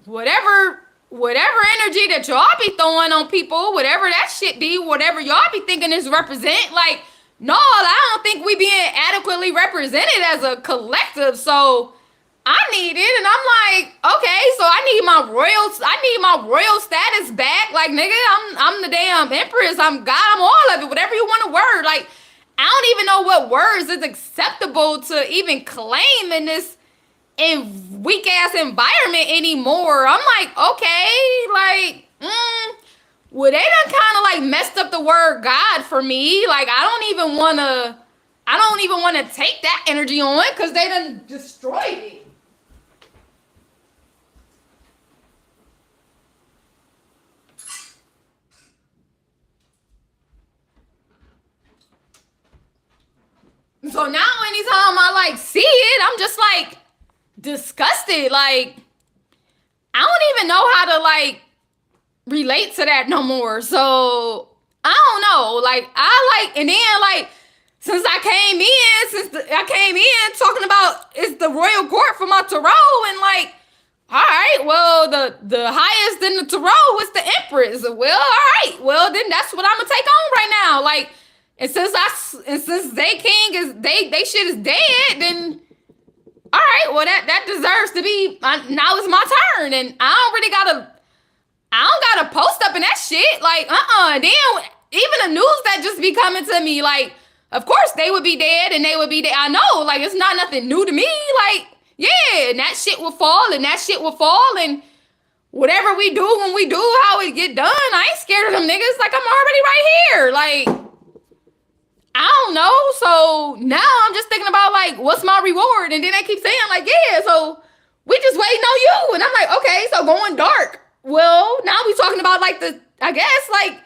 whatever energy that y'all be throwing on people, whatever that shit be, whatever y'all be thinking is represent, like, no, I don't think we being adequately represented as a collective. So I need it, and I'm like, okay, so I need my royal status back. Like, nigga, I'm the damn empress. I'm God. I'm all of it. Whatever you want to word. Like, I don't even know what words is acceptable to even claim in this weak ass environment anymore. I'm like, okay, like, well, they done kind of like messed up the word God for me. Like, I don't even want to take that energy on it because they done destroyed it. So now anytime I like see it, I'm just like disgusted. Like, I don't even know how to like relate to that no more. So I don't know. Like, and then like since I came in talking about it's the royal court for my tarot, and like, all right, well, the highest in the tarot was the empress. Well, all right, well then that's what I'm gonna take on right now. Like, and since they king is they shit is dead, then all right, well that deserves to be. Now it's my turn, and I don't gotta post up in that shit. Like, then even the news that just be coming to me, like, of course they would be dead and they would be dead. I know, like, it's not nothing new to me. Like, yeah, and that shit will fall and that shit will fall, and whatever we do when we do how it get done, I ain't scared of them niggas. Like, I'm already right here. Like, I don't know. So now I'm just thinking about like, what's my reward? And then they keep saying like, yeah, so we just waiting on you. And I'm like, okay, so going dark. Well, now we talking about like I guess like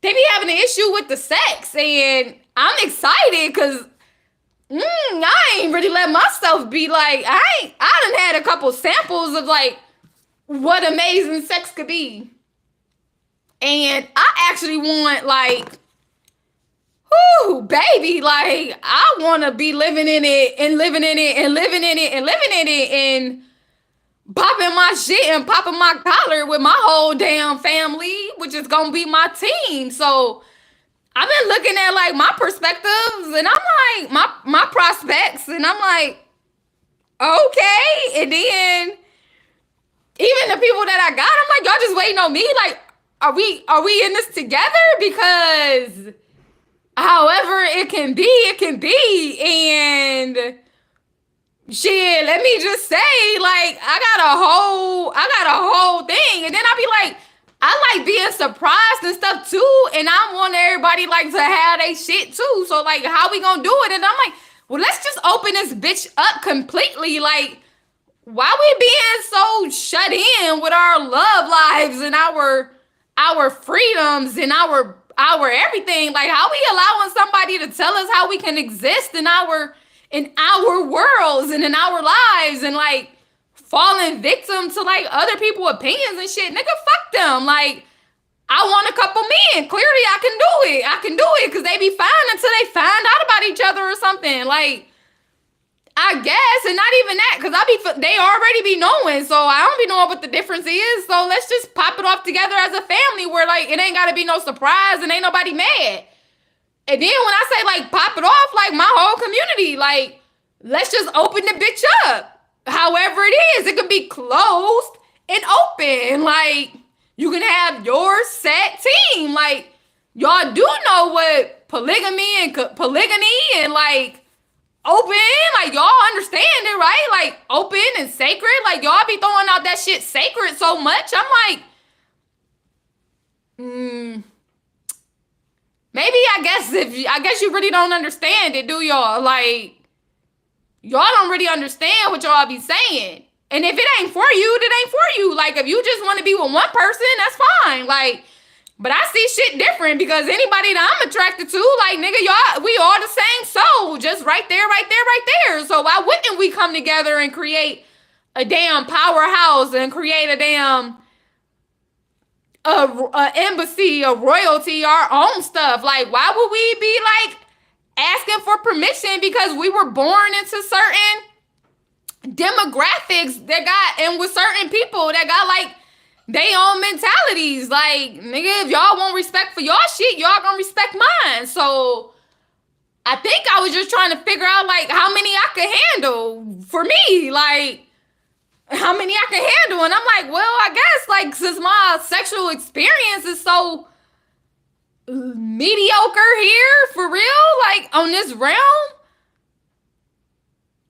they be having an issue with the sex, and I'm excited because I ain't really let myself be like, I done had a couple samples of like what amazing sex could be. And I actually want like, whoo, baby, like I want to be living in it and living in it and living in it and living in it and popping my shit and popping my collar with my whole damn family, which is gonna be my team. So I've been looking at like my perspectives, and I'm like my prospects, and I'm like, okay. And then even the people that I got, I'm like, y'all just waiting on me. Like, are we in this together? Because however it can be, it can be. And shit, let me just say, like, I got a whole thing. And then I'll be like, I like being surprised and stuff too. And I want everybody like to have they shit too. So like, how we gonna do it? And I'm like, well, let's just open this bitch up completely. Like, why we being so shut in with our love lives and our freedoms and our everything? Like, how we allowing somebody to tell us how we can exist in our worlds and in our lives, and like falling victim to like other people's opinions and shit? Nigga, fuck them. Like, I want a couple men. Clearly I can do it because they be fine until they find out about each other or something. Like, I guess, and not even that, because they already be knowing, so I don't be knowing what the difference is. So let's just pop it off together as a family where like it ain't gotta be no surprise and ain't nobody mad. And then when I say like pop it off, like my whole community, like, let's just open the bitch up. However it is, it could be closed and open. Like, you can have your set team. Like, y'all do know what polygamy and polygyny and like open, like y'all understand it, right? Like, open and sacred. Like, y'all be throwing out that shit sacred so much. I'm like, maybe I guess you really don't understand it, do y'all? Like, y'all don't really understand what y'all be saying. And if it ain't for you, it ain't for you. Like, if you just want to be with one person, that's fine. Like, but I see shit different because anybody that I'm attracted to, like, nigga, y'all, we all the same soul. Just right there, right there, right there. So why wouldn't we come together and create a damn powerhouse and create a damn a embassy, a royalty, our own stuff? Like, why would we be like asking for permission because we were born into certain demographics that got, and with certain people that got like they own mentalities? Like, nigga, if y'all want respect for y'all shit, y'all gonna respect mine. So I think I was just trying to figure out like how many I could handle for me, like how many I can handle. And I'm like, well, I guess like since my sexual experience is so mediocre here for real, like on this realm,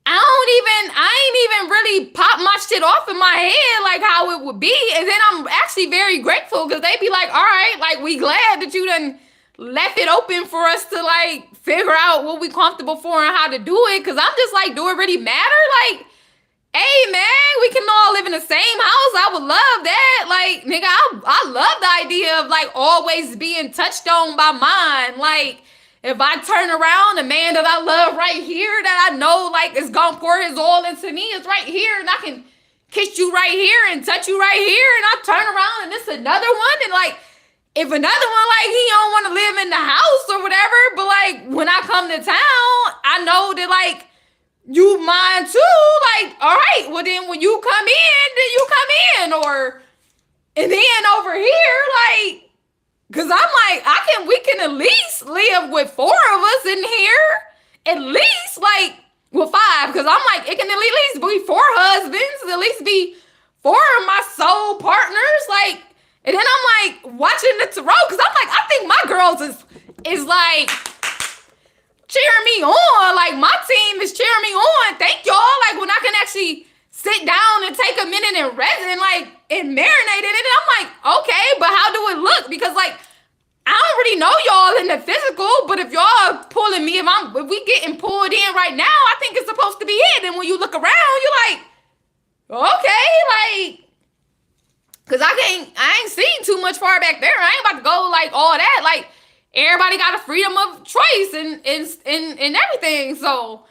I ain't even really pop my shit off in my head like how it would be. And then I'm actually very grateful because they be like, all right, like we glad that you done left it open for us to like figure out what we comfortable for and how to do it. Cause I'm just like, do it really matter? Like, hey man, we can all live in the same house. I would love that. Like, nigga, I love the idea of like always being touched on by mine. Like, if I turn around, the man that I love right here, that I know like is gonna pour his all into me, is right here, and I can kiss you right here and touch you right here, and I turn around and it's another one, and like if another one like he don't want to live in the house or whatever, but like when I come to town, I know that like you mine too. Like, all right, well then when you come in, then you come in, or and then over here, like. Cause I'm like, we can at least live with 4 of us in here. At least like, well, 5. Cause I'm like, it can at least be 4 husbands, at least be 4 of my soul partners. Like, and then I'm like watching the tarot. Cause I'm like, I think my girls is like cheering me on. Like my team is cheering me on. Thank y'all. Like when I can actually sit down and take a minute and rest and like and marinate in it. And I'm like, okay, but how do it look? Because like I don't really know y'all in the physical, but if y'all pulling me, if we getting pulled in right now, I think it's supposed to be it. And when you look around, you're like, okay, like, cause I ain't seen too much far back there. I ain't about to go like all that. Like everybody got a freedom of choice and everything. So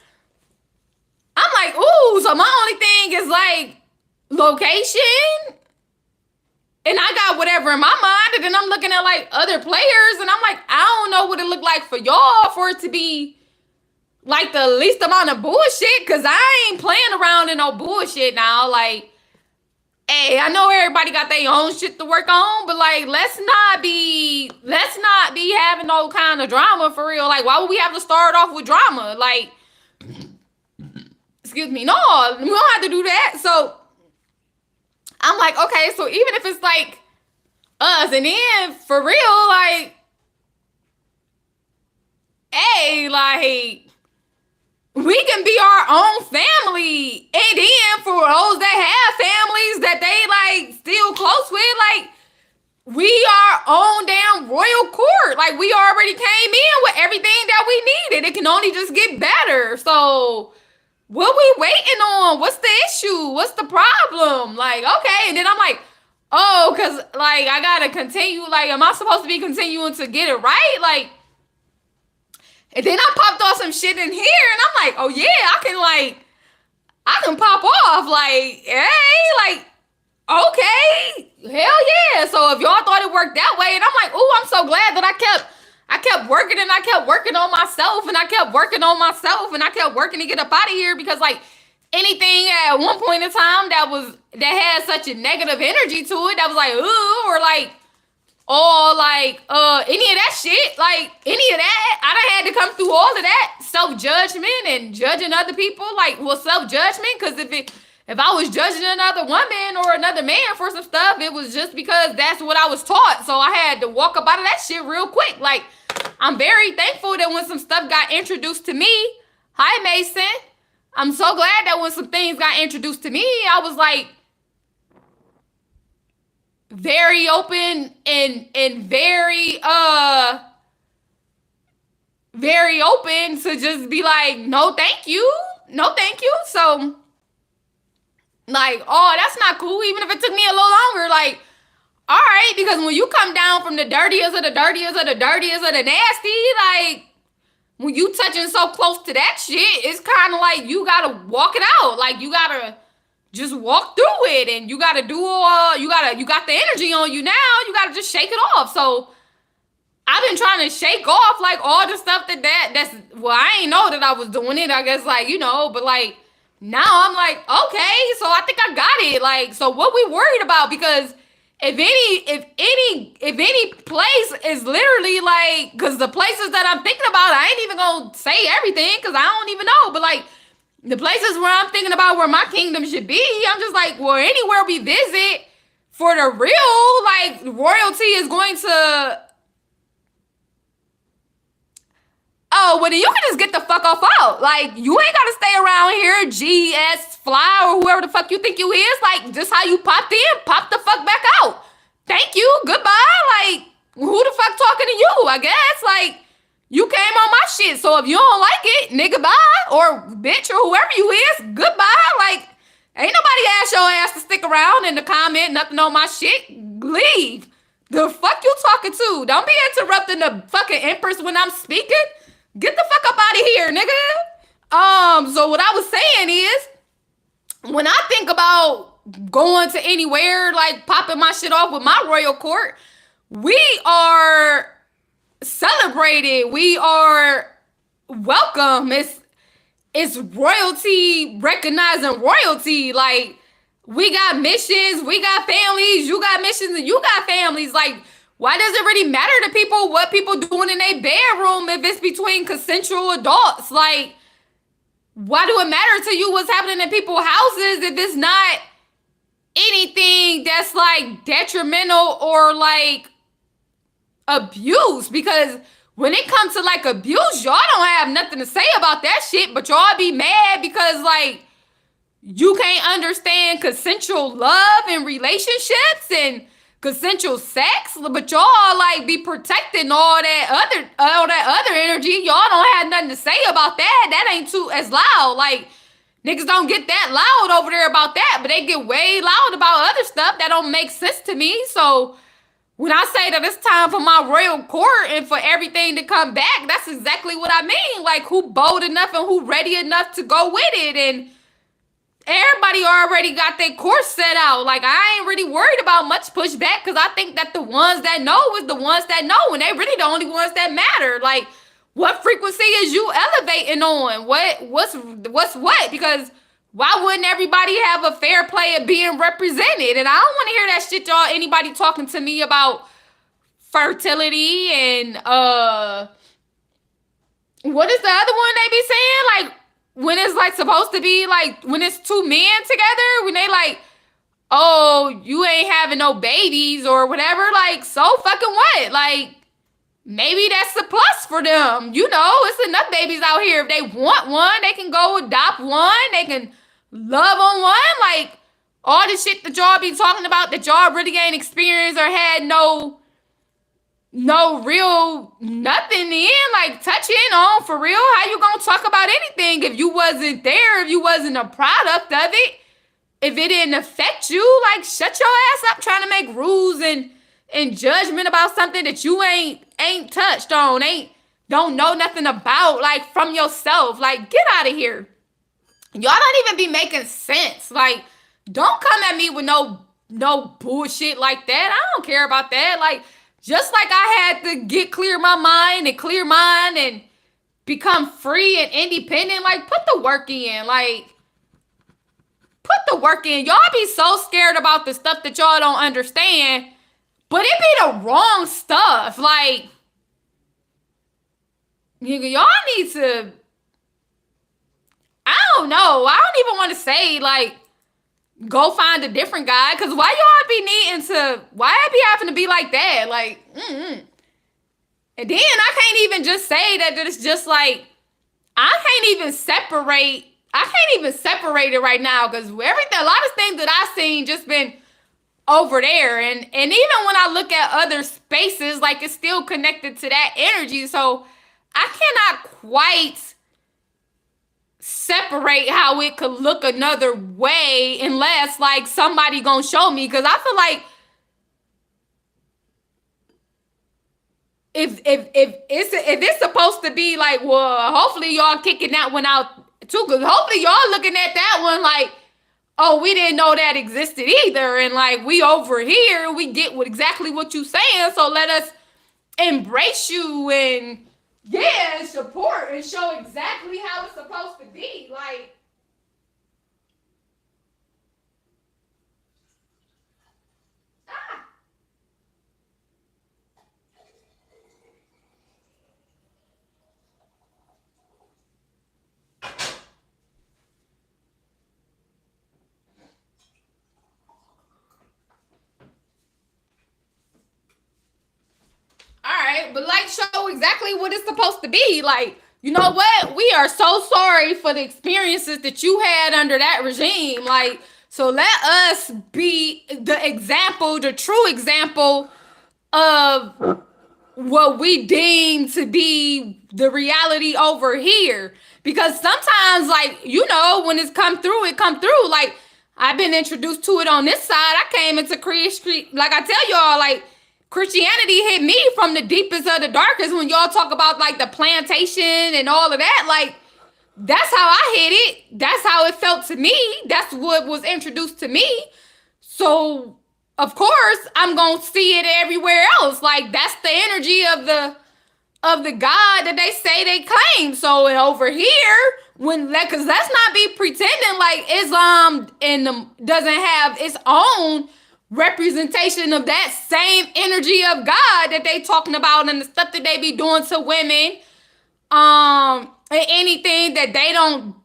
I'm like, ooh, so my only thing is like location. And I got whatever in my mind. And then I'm looking at like other players. And I'm like, I don't know what it looked like for y'all for it to be like the least amount of bullshit. Cause I ain't playing around in no bullshit now. Like, hey, I know everybody got their own shit to work on. But like, let's not be having no kind of drama for real. Like, why would we have to start off with drama? Like, excuse me, no, we don't have to do that. So I'm like, okay, so even if it's like us, and then for real, like, hey, like, we can be our own family. And then for those that have families that they like still close with, like, we are on damn royal court. Like, we already came in with everything that we needed. It can only just get better. So what we waiting on? What's the issue? What's the problem? Like, okay. And then I'm like, oh, because, like, I got to continue. Like, am I supposed to be continuing to get it right? Like, and then I popped off some shit in here. And I'm like, oh, yeah, I can pop off. Like, hey, like, okay. Hell yeah. So if y'all thought it worked that way, and I'm like, oh, I'm so glad that I kept working and I kept working on myself and I kept working on myself and I kept working to get up out of here, because like anything at one point in time that had such a negative energy to it, that was like, ooh, or like, oh, like, any of that shit, like any of that, I done had to come through all of that self-judgment and judging other people, like, well, self-judgment, because if I was judging another woman or another man for some stuff, it was just because that's what I was taught. So I had to walk up out of that shit real quick. Like, I'm very thankful that when some stuff got introduced to me, hi, Mason. I'm so glad that when some things got introduced to me, I was like very open and very open to just be like, no, thank you. No, thank you. So like, oh, that's not cool. Even if it took me a little longer, like, all right, because when you come down from the dirtiest of the dirtiest of the dirtiest of the nasty, like, when you touching so close to that shit, it's kind of like you gotta walk it out. Like, you gotta just walk through it, and you gotta do you got the energy on you now. You gotta just shake it off. So I've been trying to shake off like all the stuff that's well, I ain't know that I was doing it. I guess like, you know, but like now I'm like, okay, so I think I got it. Like, so what we worried about? Because if any place is literally like, because the places that I'm thinking about, I ain't even gonna say everything because I don't even know. But like the places where I'm thinking about where my kingdom should be, I'm just like, well, anywhere we visit for the real, like royalty is going to. no, well, then you can just get the fuck off out. Like, you ain't gotta stay around here, GS Fly or whoever the fuck you think you is. Like, just how you popped in, pop the fuck back out. Thank you, goodbye. Like, who the fuck talking to you, I guess? Like, you came on my shit, so if you don't like it, nigga, bye. Or bitch, or whoever you is, goodbye. Like, ain't nobody asked your ass to stick around and to comment nothing on my shit. Leave. The fuck you talking to? Don't be interrupting the fucking empress when I'm speaking. Get the fuck up out of here, nigga. So what I was saying is, when I think about going to anywhere, like popping my shit off with my royal court, we are celebrated. We are welcome. It's royalty recognizing royalty. Like, we got missions, we got families, you got missions, and you got families. Like, why does it really matter to people what people doing in their bedroom if it's between consensual adults? Like, why do it matter to you what's happening in people's houses if it's not anything that's like detrimental or like abuse? Because when it comes to like abuse, y'all don't have nothing to say about that shit, but y'all be mad because like you can't understand consensual love and relationships and consensual sex, but y'all like be protecting all that other energy. Y'all don't have nothing to say about that. That ain't too as loud. Like, niggas don't get that loud over there about that, but they get way loud about other stuff that don't make sense to me. So when I say that it's time for my royal court and for everything to come back, that's exactly what I mean. Like, who bold enough and who ready enough to go with it. And everybody already got their course set out. Like, I ain't really worried about much pushback because I think that the ones that know is the ones that know, and they really the only ones that matter. Like, what frequency is you elevating on? What's what? Because why wouldn't everybody have a fair play of being represented? And I don't want to hear that shit, y'all. Anybody talking to me about fertility and what is the other one they be saying? Like, when it's like supposed to be like when it's two men together, when they like, oh, you ain't having no babies or whatever. Like, so fucking what? Like, maybe that's a plus for them. You know, it's enough babies out here. If they want one, they can go adopt one. They can love on one. Like, all the shit that y'all be talking about that y'all really ain't experienced or had no real nothing in, like, touch in on for real. How you gonna talk about anything if you wasn't there, if you wasn't a product of it, if it didn't affect you? Like, shut your ass up trying to make rules and judgment about something that you ain't touched on, don't know nothing about, like, from yourself. Like, get out of here. Y'all don't even be making sense. Like, don't come at me with no bullshit like that. I don't care about that. Like, just like I had to clear my mind and become free and independent, like, put the work in. Like, put the work in. Y'all be so scared about the stuff that y'all don't understand, but it be the wrong stuff. Like, y'all need to, I don't know. I don't even want to say, like, go find a different guy, because why y'all be needing to, why I be having to be like that? Like, And then I can't even just say that it's just like, I can't even separate it right now, because everything, a lot of things that I've seen just been over there. And even when I look at other spaces, like, it's still connected to that energy. So I cannot quite separate how it could look another way unless, like, somebody gonna show me. Because I feel like if it's supposed to be like, well, hopefully y'all kicking that one out too, because hopefully y'all looking at that one like, oh, we didn't know that existed either, and like, we over here, we get exactly what you saying, so let us embrace you and and support and show exactly how it's supposed to be. Like, all right, but like, show exactly what it's supposed to be. Like, you know what? We are so sorry for the experiences that you had under that regime. Like, so let us be the example, the true example of what we deem to be the reality over here. Because sometimes, like, you know, when it's come through, it come through. Like, I've been introduced to it on this side. I came into Christian, like I tell y'all, like, Christianity hit me from the deepest of the darkest when y'all talk about like the plantation and all of that. Like, that's how I hit it. That's how it felt to me. That's what was introduced to me. So of course I'm gonna see it everywhere else. Like, that's the energy of the God that they say they claim. So over here, when because let's not be pretending like Islam doesn't have its own representation of that same energy of God that they talking about and the stuff that they be doing to women. And anything that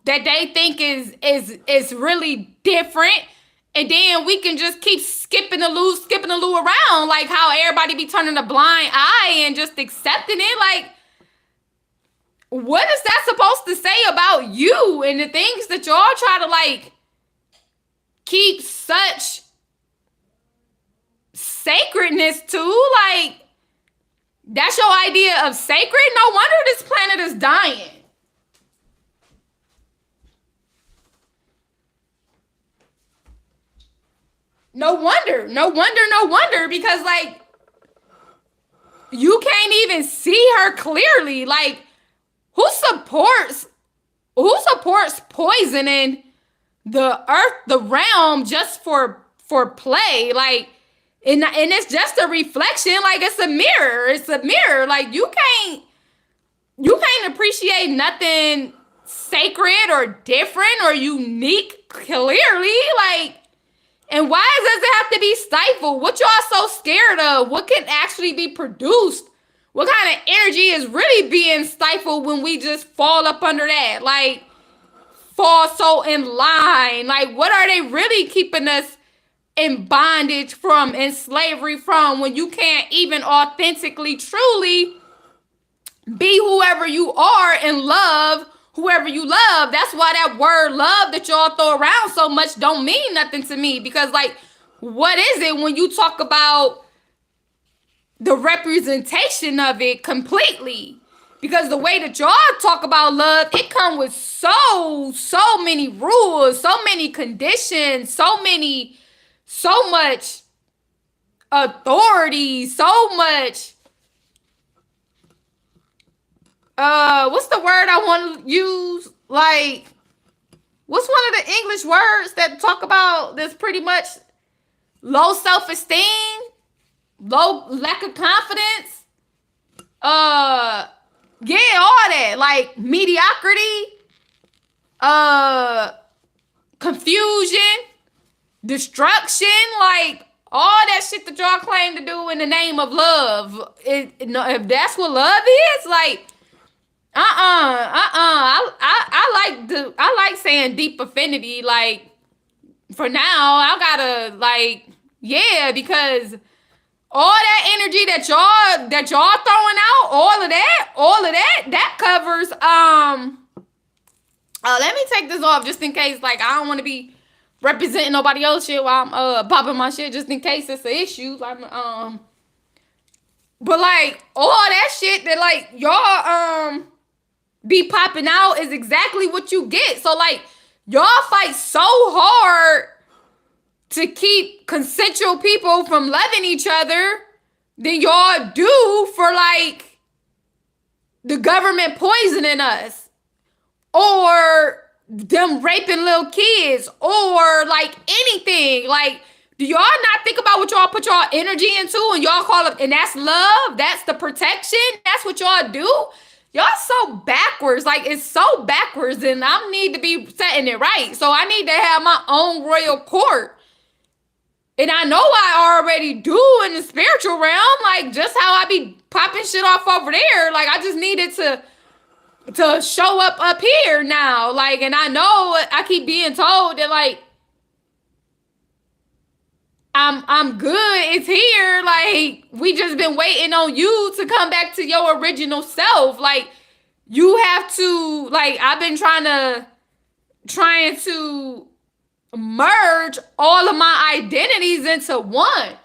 they think is really different. And then we can just keep skipping the loo around, like how everybody be turning a blind eye and just accepting it. Like, what is that supposed to say about you and the things that y'all try to like keep such sacredness to? Like, that's your idea of sacred? No wonder this planet is dying. No wonder, because like you can't even see her clearly. Like, who supports poisoning the earth, the realm, just for play? Like, and it's just a reflection. Like, it's a mirror. Like, you can't appreciate nothing sacred or different or unique clearly. Like, and why does it have to be stifled? What y'all so scared of? What can actually be produced? What kind of energy is really being stifled when we just fall up under that? Like, fall so in line. Like, what are they really keeping us in bondage from, in slavery from, when you can't even authentically, truly be whoever you are and love whoever you love? That's why that word love that y'all throw around so much don't mean nothing to me. Because like, what is it when you talk about the representation of it completely? Because the way that y'all talk about love, it comes with so many rules, so many conditions, so much authority, so much what's the word I want to use? Like, what's one of the English words that talk about this pretty much low self-esteem, low lack of confidence? Yeah, all that. Like, mediocrity, confusion, destruction, like all that shit that y'all claim to do in the name of love. If that's what love is, like, I like saying deep affinity. Like, for now, I gotta like, yeah, because all that energy that y'all throwing out, all of that covers. Let me take this off just in case. Like, I don't want to be representing nobody else shit while I'm popping my shit, just in case it's an issue. Like, but like all that shit that like y'all be popping out is exactly what you get. So like, y'all fight so hard to keep consensual people from loving each other than y'all do for like the government poisoning us, or them raping little kids, or like anything. Like, do y'all not think about what y'all put y'all energy into and y'all call it, and that's love? That's the protection? That's what y'all do? Y'all so backwards. Like, it's so backwards, and I need to be setting it right. So I need to have my own royal court. And I know I already do in the spiritual realm, like just how I be popping shit off over there. Like, I just needed to show up here now. Like, and I know I keep being told that like I'm good. It's here. Like, we just been waiting on you to come back to your original self. Like, you have to, like, I've been trying to merge all of my identities into one.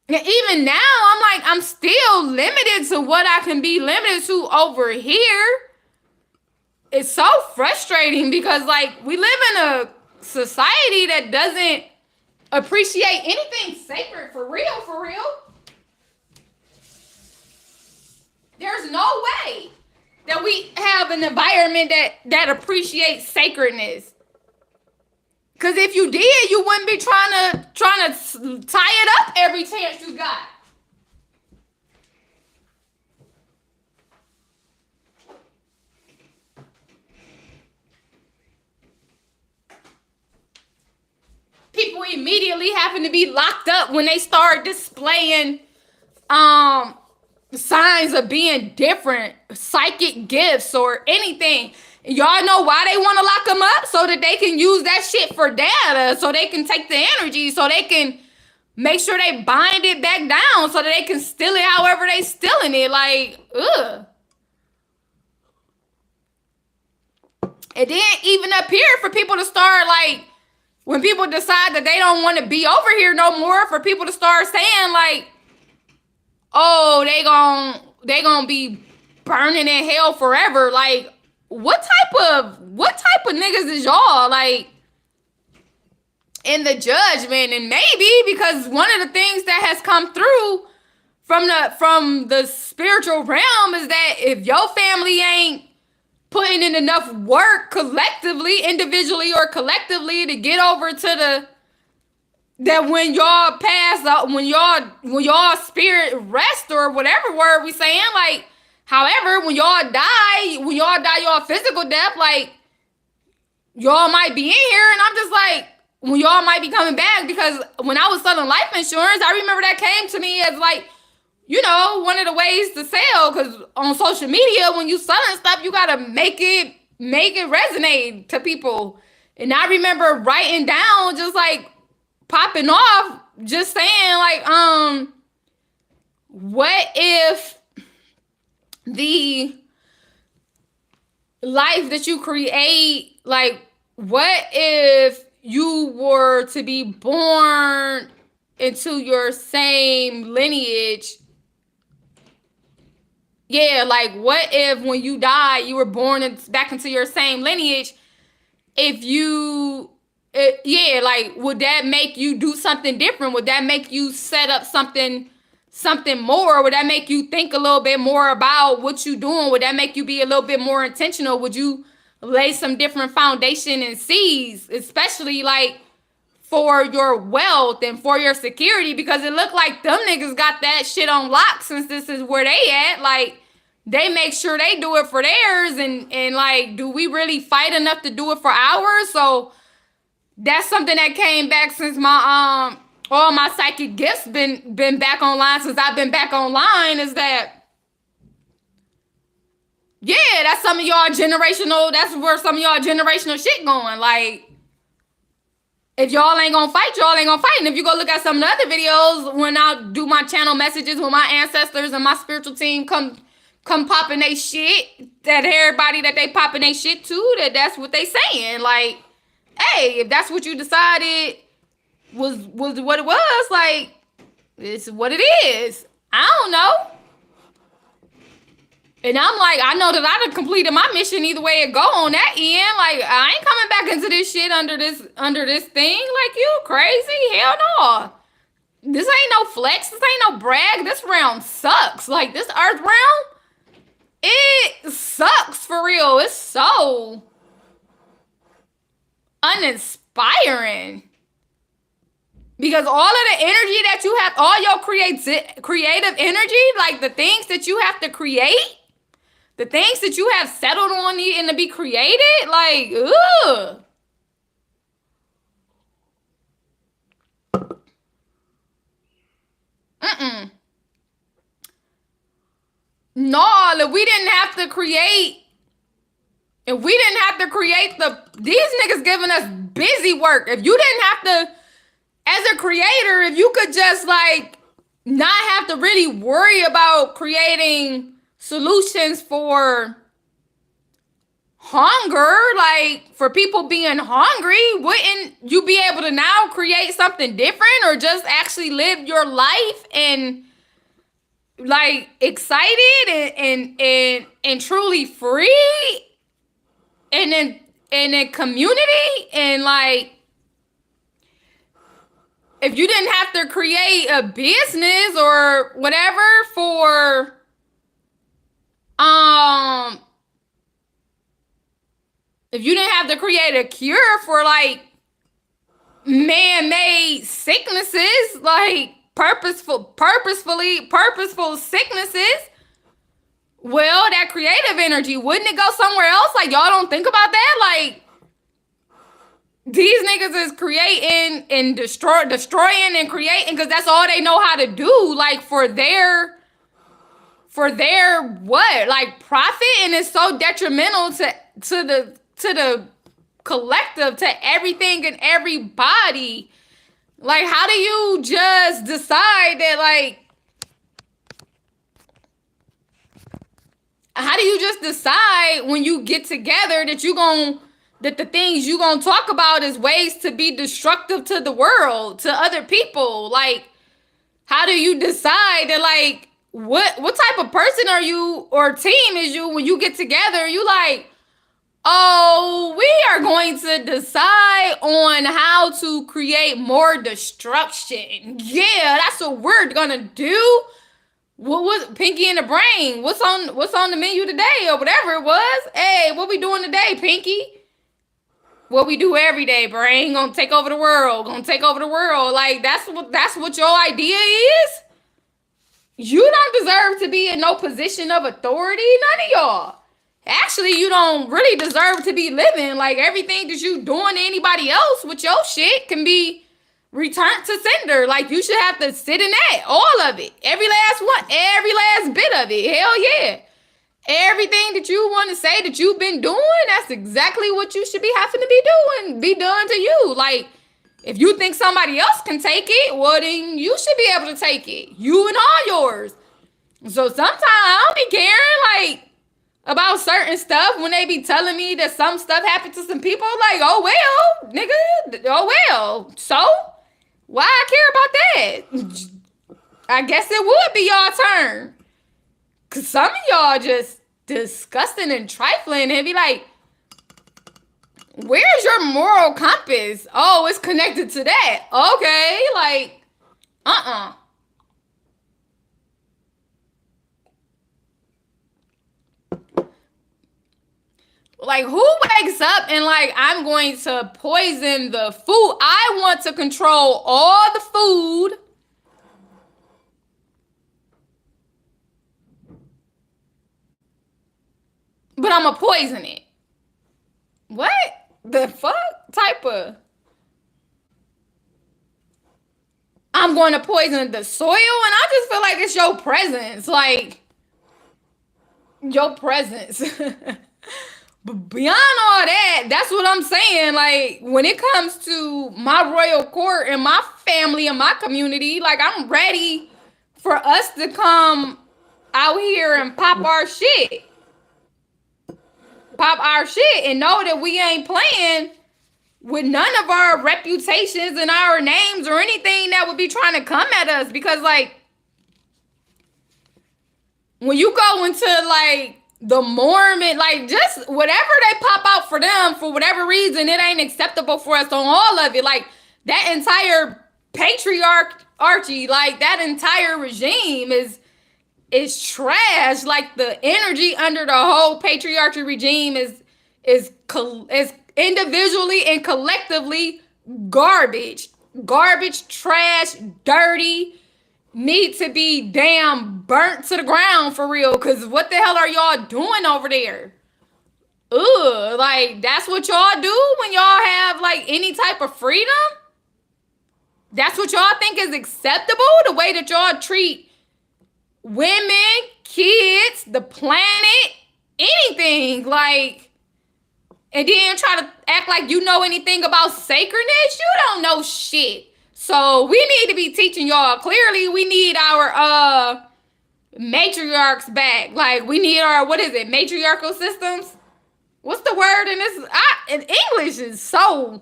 And even now, I'm still limited to what I can be limited to over here. It's so frustrating because, like, we live in a society that doesn't appreciate anything sacred for real, for real. There's no way that we have an environment that appreciates sacredness. Because if you did, you wouldn't be trying to tie it up every chance you got. People immediately having to be locked up when they start displaying signs of being different, psychic gifts or anything. Y'all know why they want to lock them up? So that they can use that shit for data, so they can take the energy, so they can make sure they bind it back down, so that they can steal it however they stealing it. Like, ugh. It didn't even appear for people to start, like, when people decide that they don't want to be over here no more, for people to start saying, like, oh, they gonna be burning in hell forever. Like, what type of niggas is y'all, like, in the judgment? And maybe because one of the things that has come through from the spiritual realm is that if your family ain't putting in enough work collectively, individually or collectively, to get over to that when y'all pass out, when y'all spirit rest, or whatever word we saying, like, however, when y'all die y'all physical death, like, y'all might be in here, and I'm just like, when y'all might be coming back, because when I was selling life insurance, I remember that came to me as, like, you know, one of the ways to sell, because on social media, when you selling stuff, you gotta make it resonate to people. And I remember writing down, just like popping off, just saying, like, what if the life that you create, like, what if you were to be born into your same lineage? Yeah, like, what if when you die, you were born back into your same lineage? Like, would that make you do something different? Would that make you set up something more? Would that make you think a little bit more about what you're doing? Would that make you be a little bit more intentional? Would you lay some different foundation and seeds, especially, like, for your wealth and for your security? Because it looked like them niggas got that shit on lock, since this is where they at. Like, they make sure they do it for theirs, and like, do we really fight enough to do it for ours? So that's something that came back since my all my psychic gifts been back online, since I've been back online, is that, yeah, that's some of y'all generational, that's where some of y'all generational shit going. Like, if y'all ain't gonna fight, y'all ain't gonna fight. And if you go look at some of the other videos, when I do my channel messages, when my ancestors and my spiritual team come popping they shit, that everybody that they popping they shit to, that's what they saying. Like, hey, if that's what you decided was what it was, like, it's what it is. I don't know. And I'm like, I know that I done completed my mission either way it go on that end. Like, I ain't coming back into this shit under this thing. Like, you crazy? Hell no. This ain't no flex. This ain't no brag. This realm sucks. Like, this earth realm, it sucks for real. It's so uninspiring. Because all of the energy that you have, all your creative energy, like the things that you have to create, the things that you have settled on and to be created, like, ugh. No, if we didn't have to create these niggas giving us busy work. If you didn't have to, as a creator, if you could just, like, not have to really worry about creating solutions for hunger, like for people being hungry? Wouldn't you be able to now create something different, or just actually live your life and like excited and truly free and in community? And like, if you didn't have to create a business or whatever for if you didn't have to create a cure for like man-made sicknesses, like purposeful sicknesses, well, that creative energy, wouldn't it go somewhere else? Like, y'all don't think about that? Like, these niggas is creating and destroying and creating because that's all they know how to do, like for their what, like profit. And it's so detrimental to the collective, to everything and everybody. Like, how do you just decide that, like, how do you just decide when you get together that the things you gonna talk about is ways to be destructive to the world, to other people? Like, how do you decide that, like, what type of person are you or team is you when you get together? You like, oh, we are going to decide on how to create more destruction. Yeah, that's what we're gonna do. What was Pinky in the Brain? What's on the menu today or whatever it was? Hey, what we doing today, Pinky? What we do every day, Brain. Gonna take over the world. Gonna take over the world. Like, that's what your idea is? You don't deserve to be in no position of authority. None of y'all. Actually, you don't really deserve to be living. Like, everything that you doing to anybody else with your shit can be returned to sender. Like, you should have to sit in that. All of it. Every last one. Every last bit of it. Hell yeah. Everything that you want to say that you've been doing, that's exactly what you should be having to be doing. Be done to you. Like, if you think somebody else can take it, well, then you should be able to take it. You and all yours. So sometimes I don't be caring, like, about certain stuff when they be telling me that some stuff happened to some people. Like, oh, well, nigga. Oh, well. So, why I care about that? I guess it would be y'all turn. Because some of y'all just disgusting and trifling and be like, where's your moral compass? Oh, it's connected to that. Okay, like, Like, who wakes up and like, I'm going to poison the food? I want to control all the food. But I'm going to poison it. What the fuck type of? I'm going to poison the soil, and I just feel like it's your presence. Like, your presence. But beyond all that, that's what I'm saying. Like, when it comes to my royal court and my family and my community, like, I'm ready for us to come out here and pop our shit. Pop our shit and know that we ain't playing with none of our reputations and our names or anything that would be trying to come at us. Because, like, when you go into, like, the Mormon, like, just whatever they pop out for them, for whatever reason, it ain't acceptable for us on all of it. Like, that entire patriarchy, like, that entire regime is trash. Like, the energy under the whole patriarchy regime is individually and collectively garbage. Garbage, trash, dirty, need to be damn burnt to the ground for real. Cause what the hell are y'all doing over there? Ugh, like, that's what y'all do when y'all have like any type of freedom? That's what y'all think is acceptable? The way that y'all treat women, kids, the planet, anything, like, and then try to act like you know anything about sacredness? You don't know shit. So we need to be teaching y'all. Clearly, we need our matriarchs back. Like we need our, what is it, matriarchal systems? What's the word in this? In English is so.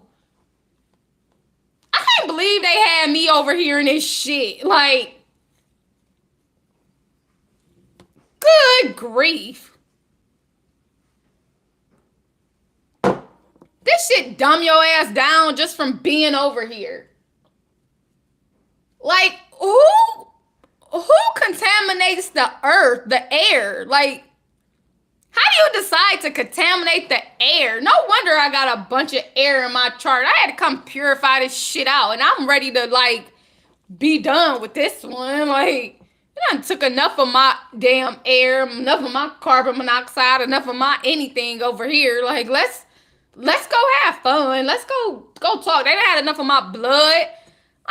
I can't believe they had me over here in this shit. Like, good grief. This shit dumb your ass down just from being over here. Like, who contaminates the earth, the air? Like, how do you decide to contaminate the air? No wonder I got a bunch of air in my chart. I had to come purify this shit out, and I'm ready to, like, be done with this one. Like, I done took enough of my damn air, enough of my carbon monoxide, enough of my anything over here. Like, let's go have fun. Let's go talk. They done had enough of my blood.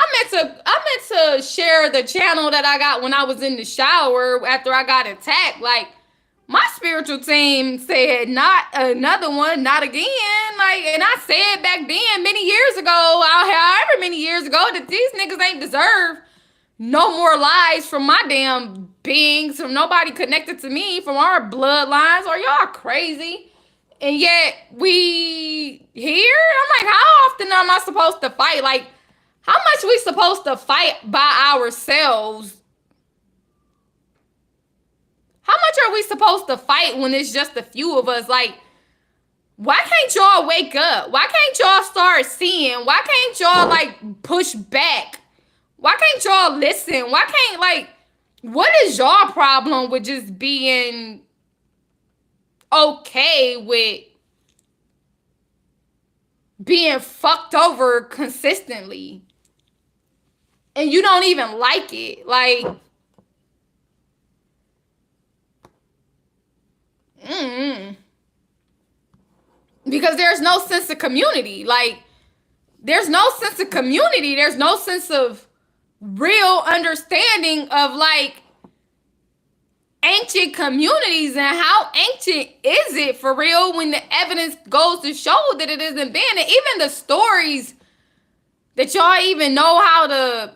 I meant to share the channel that I got when I was in the shower after I got attacked. Like, my spiritual team said, not another one, not again. Like, and I said back then, many years ago, however many years ago, that these niggas ain't deserve no more lies from my damn beings, from nobody connected to me, from our bloodlines. Are y'all crazy? And yet we here? I'm like, how often am I supposed to fight? Like, how much we supposed to fight by ourselves? How much are we supposed to fight when it's just a few of us? Like, why can't y'all wake up? Why can't y'all start seeing? Why can't y'all, like, push back? Why can't y'all listen? Why can't, like, what is y'all problem with just being okay with being fucked over consistently? And you don't even like it. Like, because there's no sense of community. Like, there's no sense of community. There's no sense of real understanding of, like, ancient communities and how ancient is it for real when the evidence goes to show that it isn't been. And even the stories that y'all even know how to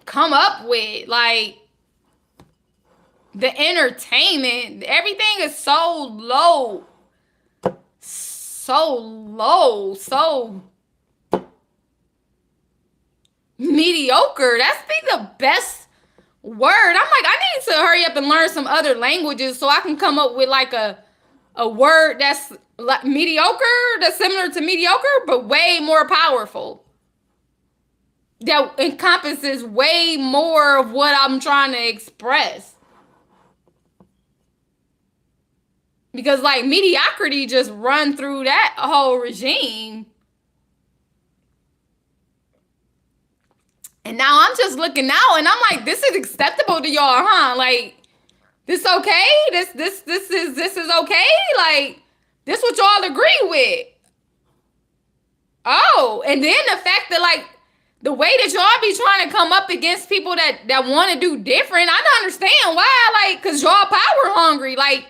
come up with, like, the entertainment, everything is so low, so mediocre. That's the best word. I'm like, I need to hurry up and learn some other languages so I can come up with, like, a word that's like mediocre, that's similar to mediocre, but way more powerful. That encompasses way more of what I'm trying to express. Because, like, mediocrity just run through that whole regime. And now I'm just looking out and I'm like, this is acceptable to y'all, huh? Like, this okay? This is okay? Like, this what y'all agree with? Oh, and then the fact that, like, the way that y'all be trying to come up against people that want to do different, I don't understand why. Like, because y'all power hungry. Like,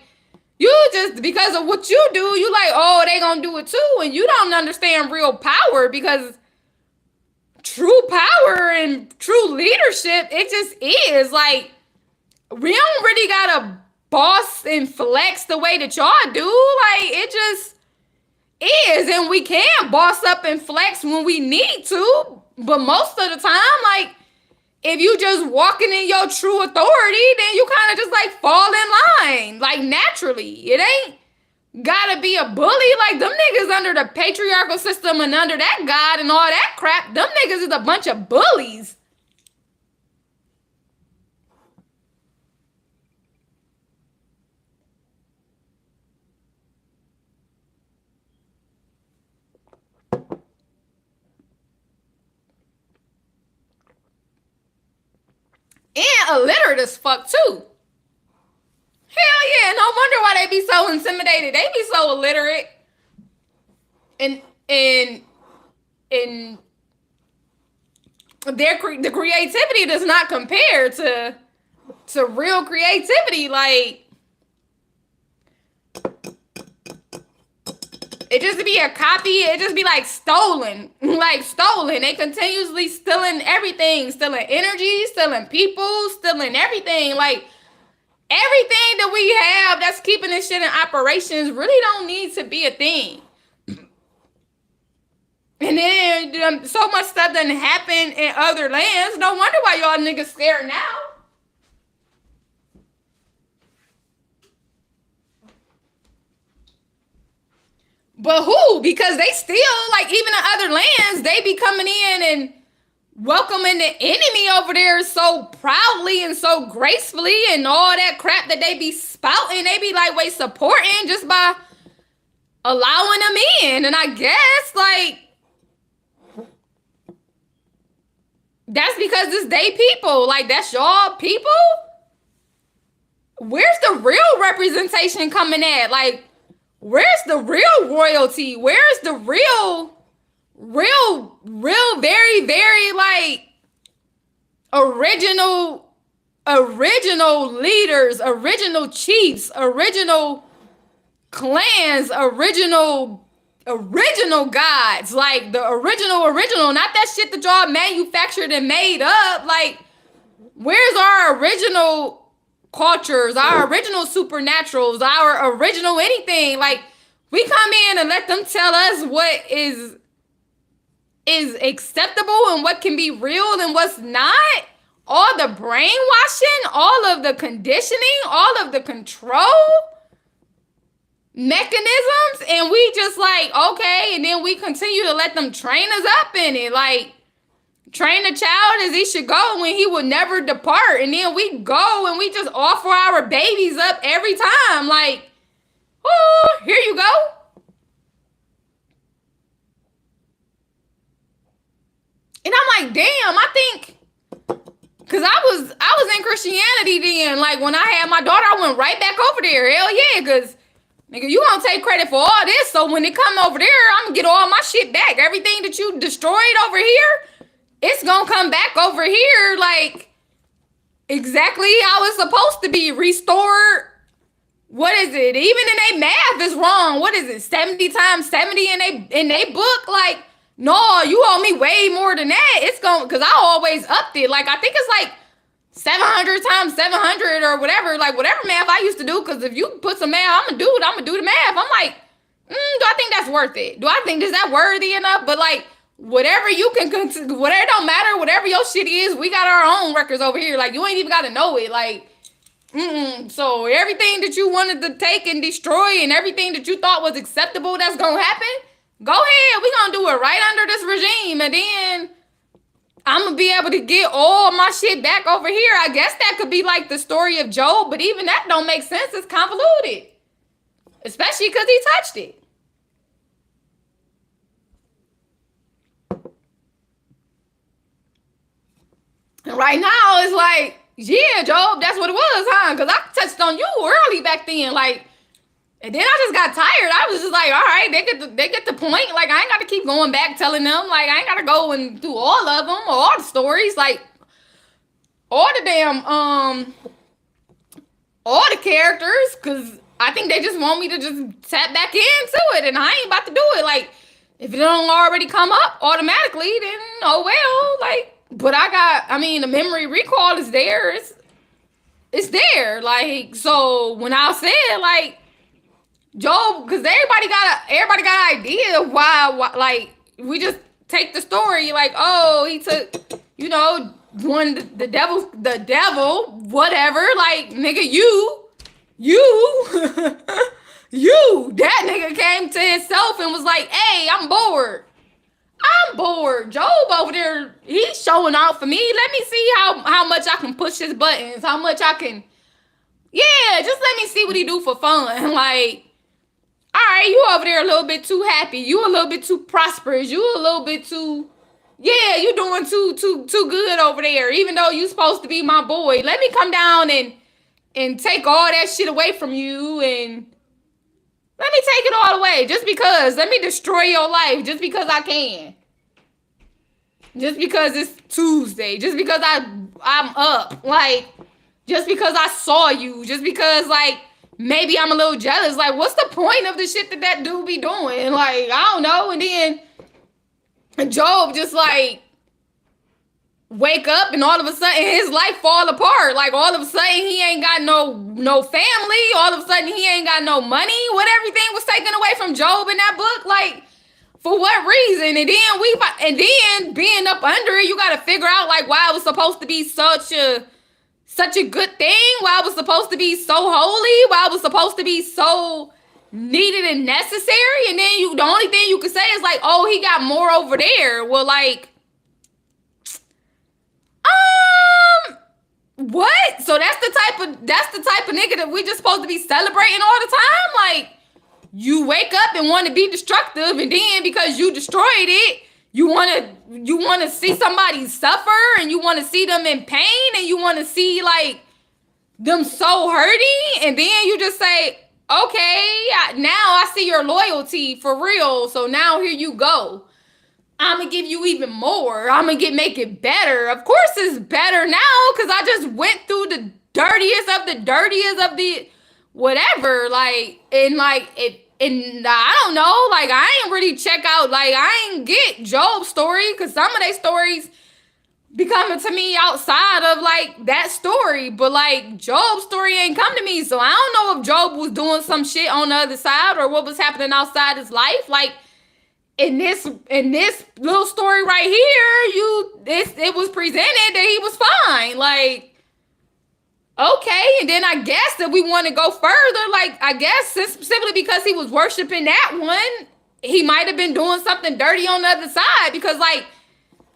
you just, because of what you do, you like, oh, they gonna do it too. And you don't understand real power, because true power and true leadership, it just is. Like, we don't really gotta boss and flex the way that y'all do. Like, it just is. And we can boss up and flex when we need to. But most of the time, like, if you just walking in your true authority, then you kind of just, like, fall in line, like, naturally. It ain't gotta be a bully. Like, them niggas under the patriarchal system and under that God and all that crap, them niggas is a bunch of bullies. And illiterate as fuck, too. Hell yeah, no wonder why they be so intimidated. They be so illiterate. And the creativity does not compare to real creativity. Like, It just be a copy. It just be like stolen. Like stolen. They continuously stealing everything. Stealing energy, stealing people, stealing everything. Like everything that we have that's keeping this shit in operations really don't need to be a thing. And then so much stuff doesn't happen in other lands. No wonder why y'all niggas scared now. But who? Because they still, like, even in other lands, they be coming in and welcoming the enemy over there so proudly and so gracefully and all that crap that they be spouting. They be like, wait, supporting just by allowing them in. And I guess, like, that's because it's they people. Like, that's y'all people? Where's the real representation coming at? Like, where's the real royalty? Where's the real, very, very, like, original leaders, original chiefs, original clans, original gods, like the original, not that shit that y'all manufactured and made up. Like, where's our original cultures, our original supernaturals, our original anything? Like, we come in and let them tell us what is acceptable and what can be real and what's not. All the brainwashing, all of the conditioning, all of the control mechanisms, and we just like, okay, and then we continue to let them train us up in it. Like, train a child as he should go when he will never depart. And then we go and we just offer our babies up every time. Like, oh, here you go. And I'm like, damn, I think, because I was in Christianity then. Like, when I had my daughter, I went right back over there. Hell yeah, because, nigga, you gonna take credit for all this. So when it come over there, I'm gonna get all my shit back. Everything that you destroyed over here, it's gonna come back over here, like, exactly how it's supposed to be restored. What is it? Even in their math is wrong. What is it? 70 times 70 in they book? Like, no, you owe me way more than that. It's going, because I always upped it. Like, I think it's like 700 times 700 or whatever. Like, whatever math I used to do. Because if you put some math, I'm gonna do the math. I'm like, do I think that's worth it? Do I think, is that worthy enough? But like, whatever you can, whatever, don't matter, whatever your shit is, we got our own records over here. Like, you ain't even got to know it. Like, so everything that you wanted to take and destroy and everything that you thought was acceptable that's gonna happen, go ahead. We gonna do it right under this regime, and then I'm gonna be able to get all my shit back over here. I guess that could be like the story of Job, but even that don't make sense. It's convoluted, especially because he touched it. And right now, it's like, yeah, Job, that's what it was, huh? Because I touched on you early back then, like, and then I just got tired. I was just like, all right, they get the point. Like, I ain't got to keep going back telling them. Like, I ain't got to go and do all of them or all the stories. Like, all the damn, all the characters, because I think they just want me to just tap back into it, and I ain't about to do it. Like, if it don't already come up automatically, then oh well, like, but the memory recall is there. It's there. Like, so when I said, like, Job, because everybody got an idea of why, like, we just take the story, like, oh, he took, one, the devil, whatever, like, nigga, you, that nigga came to himself and was like, hey, I'm bored. Job over there, he's showing out for me. Let me see how much I can push his buttons, how much I can, yeah, just let me see what he do for fun. Like, all right, you over there a little bit too happy. You a little bit too prosperous. You a little bit too, yeah, you doing too good over there, even though you supposed to be my boy. Let me come down and take all that shit away from you, and let me take it all away just because. Let me destroy your life just because I can. Just because it's Tuesday. Just because I'm up. Like, just because I saw you. Just because, like, maybe I'm a little jealous. Like, what's the point of the shit that dude be doing? Like, I don't know. And then Job just like wake up and all of a sudden his life fall apart. Like, all of a sudden he ain't got no family. All of a sudden he ain't got no money. What everything was taken away from Job in that book. Like, for what reason? And then being up under it, you got to figure out like why it was supposed to be such a good thing, why it was supposed to be so holy, why it was supposed to be so needed and necessary. And then the only thing you could say is like, oh, he got more over there. Well, like, what? So that's the type of nigga that we just supposed to be celebrating all the time? Like, you wake up and want to be destructive, and then because you destroyed it, you want to see somebody suffer, and you want to see them in pain, and you want to see like them so hurting, and then you just say, okay, now I see your loyalty for real, so now here you go. I'm gonna give you even more. I'm gonna make it better. Of course it's better now, because I just went through the dirtiest of the whatever. Like, and I don't know, like, I ain't really check out, like, I ain't get Job's story, because some of their stories be coming to me outside of like that story, but like Job's story ain't come to me, so I don't know if Job was doing some shit on the other side or what was happening outside his life. Like, in this little story right here, it was presented that he was fine. Like, okay, and then I guess that we want to go further. Like, I guess simply because he was worshiping that one, he might have been doing something dirty on the other side. Because, like,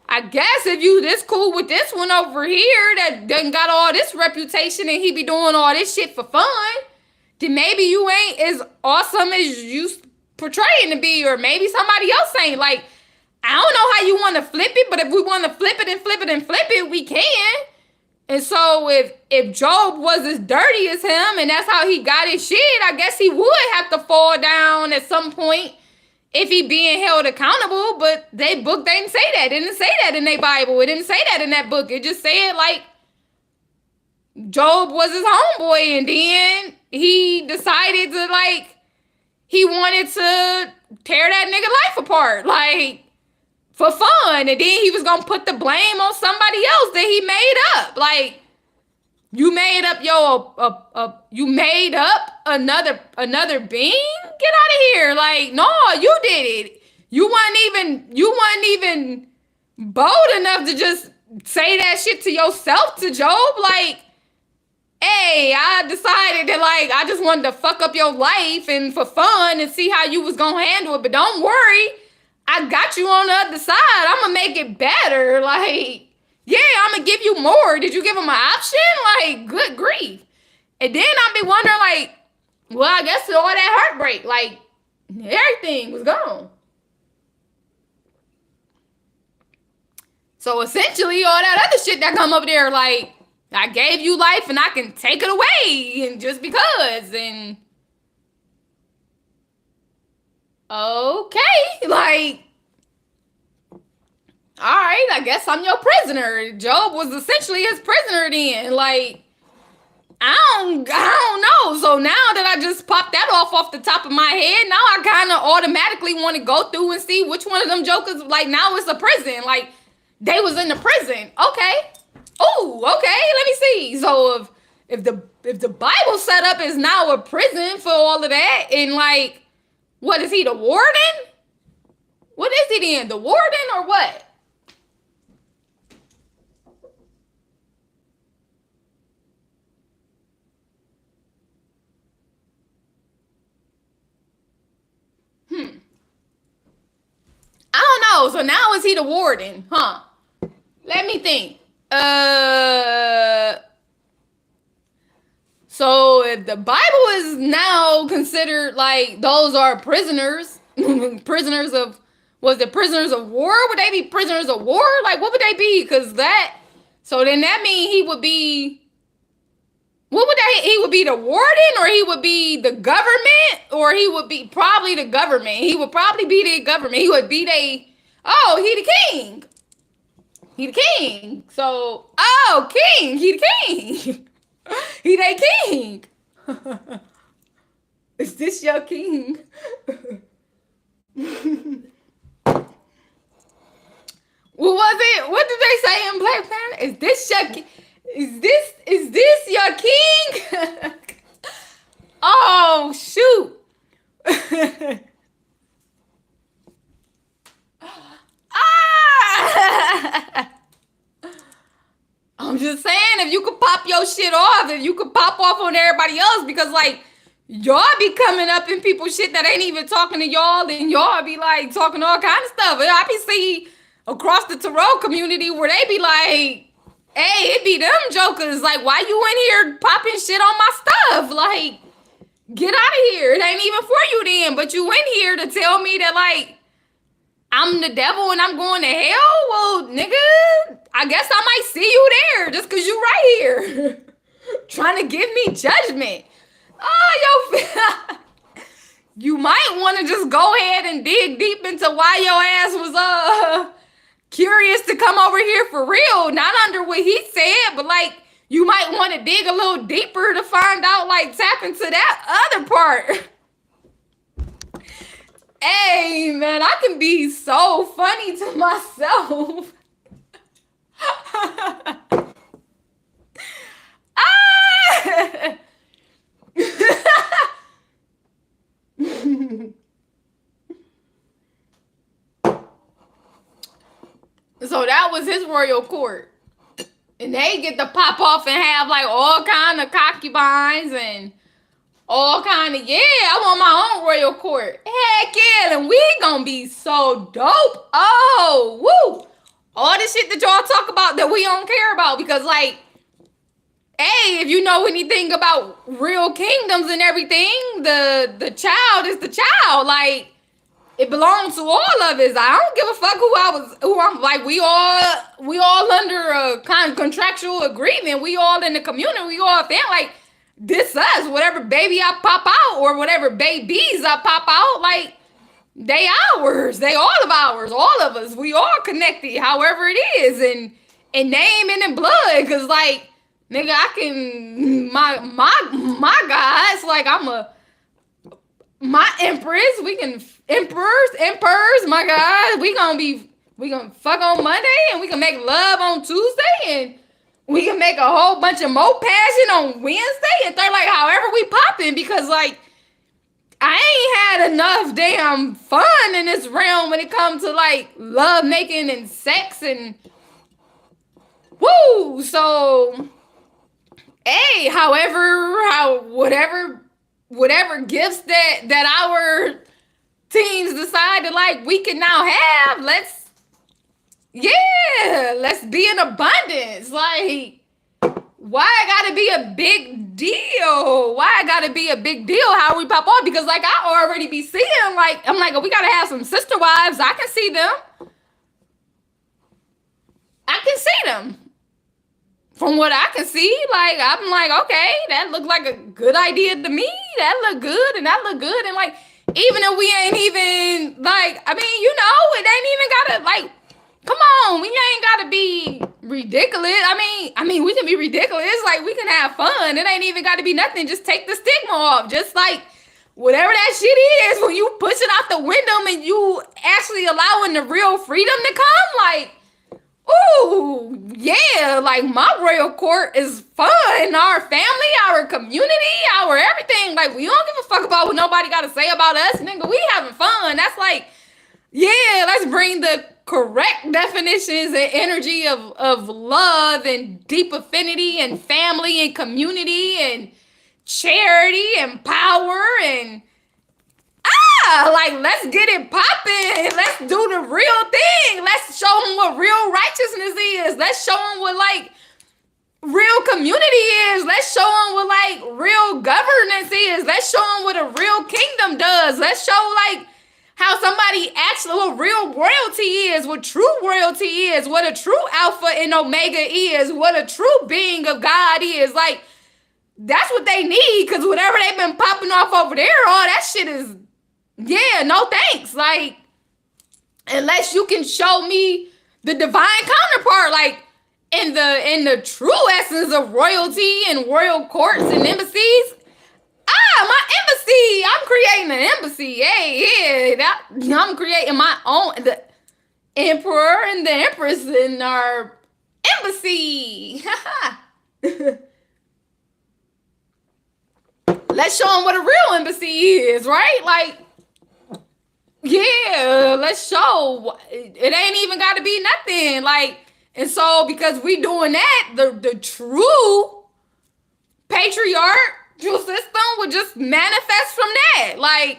I guess if you this cool with this one over here that done got all this reputation and he be doing all this shit for fun, then maybe you ain't as awesome as you portraying to be, or maybe somebody else ain't. Like, I don't know how you want to flip it, but if we want to flip it and flip it and flip it, we can. And so if Job was as dirty as him and that's how he got his shit, I guess he would have to fall down at some point if he being held accountable. But they book didn't say that. It didn't say that in their Bible. It didn't say that in that book. It just said like Job was his homeboy, and then he decided to like he wanted to tear that nigga life apart, like, for fun. And then he was gonna put the blame on somebody else that he made up. Like, you made up you made up another being? Get out of here. Like, no, you did it. You weren't even bold enough to just say that shit to yourself, to Job. Like, hey, I decided that, like, I just wanted to fuck up your life and for fun and see how you was gonna handle it. But don't worry, I got you on the other side. I'm gonna make it better. Like, yeah, I'm gonna give you more. Did you give him an option? Like, good grief. And then I'd be wondering, like, well, I guess all that heartbreak, like, everything was gone. So essentially, all that other shit that come up there, like, I gave you life and I can take it away, and just because, and okay, like, all right, I guess I'm your prisoner. Job was essentially his prisoner then. Like, I don't know. So now that I just popped that off the top of my head, now I kind of automatically want to go through and see which one of them jokers, like, now it's a prison. Like, they was in the prison. Okay. Oh, okay, let me see. So if the Bible setup is now a prison for all of that, and like, what is he, the warden? What is he then? The warden or what? I don't know. So now is he the warden? Huh? Let me think. So if the Bible is now considered like those are prisoners, prisoners of, was it prisoners of war? Would they be prisoners of war? Like, what would they be? Because that, so then that means he would be, what would that, he would be the warden, or he would be the government, or he would be probably the government. He would probably be the government. He would be he the king. He the king. So, king. He the king. He the king. Is this your king? What was it? What did they say in Black Panther? Is this your king? Is this your king? Oh shoot. Ah! I'm just saying, if you could pop your shit off, if you could pop off on everybody else, because like y'all be coming up in people's shit that ain't even talking to y'all, and y'all be like talking all kind of stuff. I be see across the tarot community where they be like, hey, it be them jokers. Like, why you in here popping shit on my stuff? Like, get out of here. It ain't even for you then, but you in here to tell me that like I'm the devil and I'm going to hell? Well, nigga, I guess I might see you there just because you right here. Trying to give me judgment. Oh, yo, you might want to just go ahead and dig deep into why your ass was curious to come over here for real. Not under what he said, but like you might want to dig a little deeper to find out, like tap into that other part. Hey, man, I can be so funny to myself. Ah! So that was his royal court. And they get to pop off and have like all kind of concubines and all kind of, yeah, I want my own royal court. Heck yeah, and we gonna be so dope. Oh, woo. All the shit that y'all talk about that we don't care about, because like, hey, if you know anything about real kingdoms and everything, the child is the child. Like, it belongs to all of us. I don't give a fuck who I'm like. We all under a kind of contractual agreement. We all in the community. We all feel like this us. Whatever baby I pop out or whatever babies I pop out, like they ours. They all of ours. All of us. We all connected. However it is, and name and in blood. Cause like nigga, I can my guys. Like my empress. We can emperors. My God, we gonna fuck on Monday and we can make love on Tuesday and we can make a whole bunch of more passion on Wednesday and third, like however we popping, because like I ain't had enough damn fun in this realm when it comes to like love making and sex and woo. So hey, whatever gifts that our teams decide that like we can now have, let's be in abundance. Like, why it gotta be a big deal? Why it gotta be a big deal how we pop off? Because like I already be seeing, like, I'm like, we gotta have some sister wives. I can see them. From what I can see, like, I'm like, okay, that looked like a good idea to me. That look good and that look good. And like, even if we ain't even like, I mean, you know, it ain't even gotta like, come on, we ain't gotta be ridiculous. I mean, we can be ridiculous. Like, we can have fun. It ain't even gotta be nothing. Just take the stigma off. Just like whatever that shit is, when you push it out the window and you actually allowing the real freedom to come, like, ooh, yeah, like my royal court is fun. Our family, our community, our everything. Like, we don't give a fuck about what nobody got to say about us, nigga. We having fun. That's like, yeah, let's bring the correct definitions and energy of love and deep affinity and family and community and charity and power and like, let's get it popping. Let's do the real thing. Let's show them what real righteousness is. Let's show them what like real community is. Let's show them what like real governance is. Let's show them what a real kingdom does. Let's show like how somebody actually, what real royalty is, what true royalty is, what a true alpha and omega is, what a true being of God is. Like, that's what they need, because whatever they've been popping off over there, all that shit is, yeah, no thanks. Like, unless you can show me the divine counterpart, like in the true essence of royalty and royal courts and embassies. My embassy. I'm creating an embassy. Hey, yeah, I'm creating my own. The emperor and the empress in our embassy. Let's show them what a real embassy is, right? Like, yeah, let's show. It ain't even got to be nothing. Like, and so because we doing that, the true patriarchal system would just manifest from that. Like,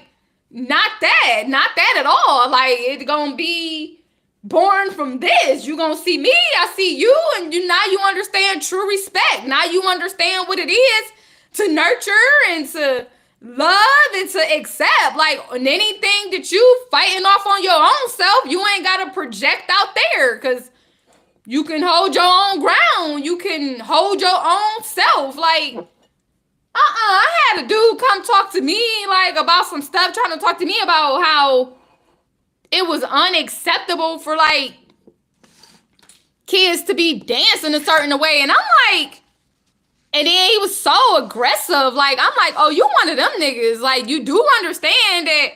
not that at all. Like, it's gonna be born from this. You gonna see me, I see you, and now you understand true respect. Now you understand what it is to nurture and to love and to accept. Like, on anything that you fighting off on your own self, you ain't gotta project out there, because you can hold your own ground. You can hold your own self. Like, I had a dude come talk to me, like, about some stuff, trying to talk to me about how it was unacceptable for, like, kids to be dancing a certain way. And I'm like, and then he was so aggressive. Like, I'm like, oh, you one of them niggas. Like, you do understand that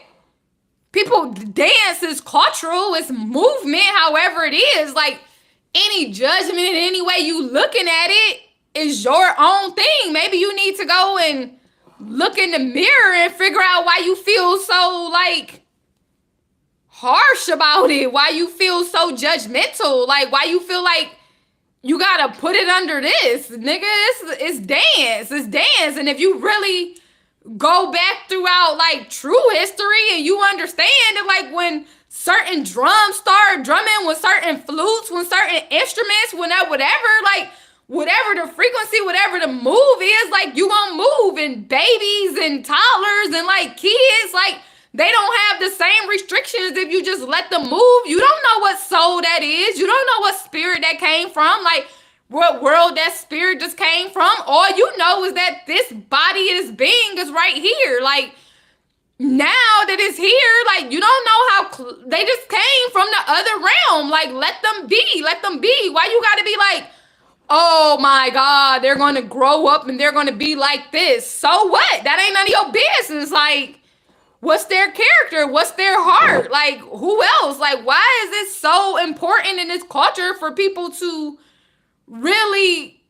people dance is cultural, it's movement, however it is. Like, any judgment in any way you looking at it is your own thing. Maybe you need to go and look in the mirror and figure out why you feel so, like, harsh about it, why you feel so judgmental, like, why you feel like you gotta put it under this, nigga. It's dance. And if you really go back throughout, like, true history, and you understand that, like, when certain drums start drumming, when certain flutes, when certain instruments, whatever, like, whatever the frequency, whatever the move is, like, you gonna move. And babies and toddlers and, like, kids, like, they don't have the same restrictions if you just let them move. You don't know what soul that is. You don't know what spirit that came from, like, what world that spirit just came from. All you know is that this body, this being is right here. Like, now that it's here, like, you don't know how they just came from the other realm. Like, let them be. Why you gotta be like, oh my God, they're gonna grow up and they're gonna be like this? So what? That ain't none of your business. Like, what's their character? What's their heart? Like, who else? Like, why is it so important in this culture for people to really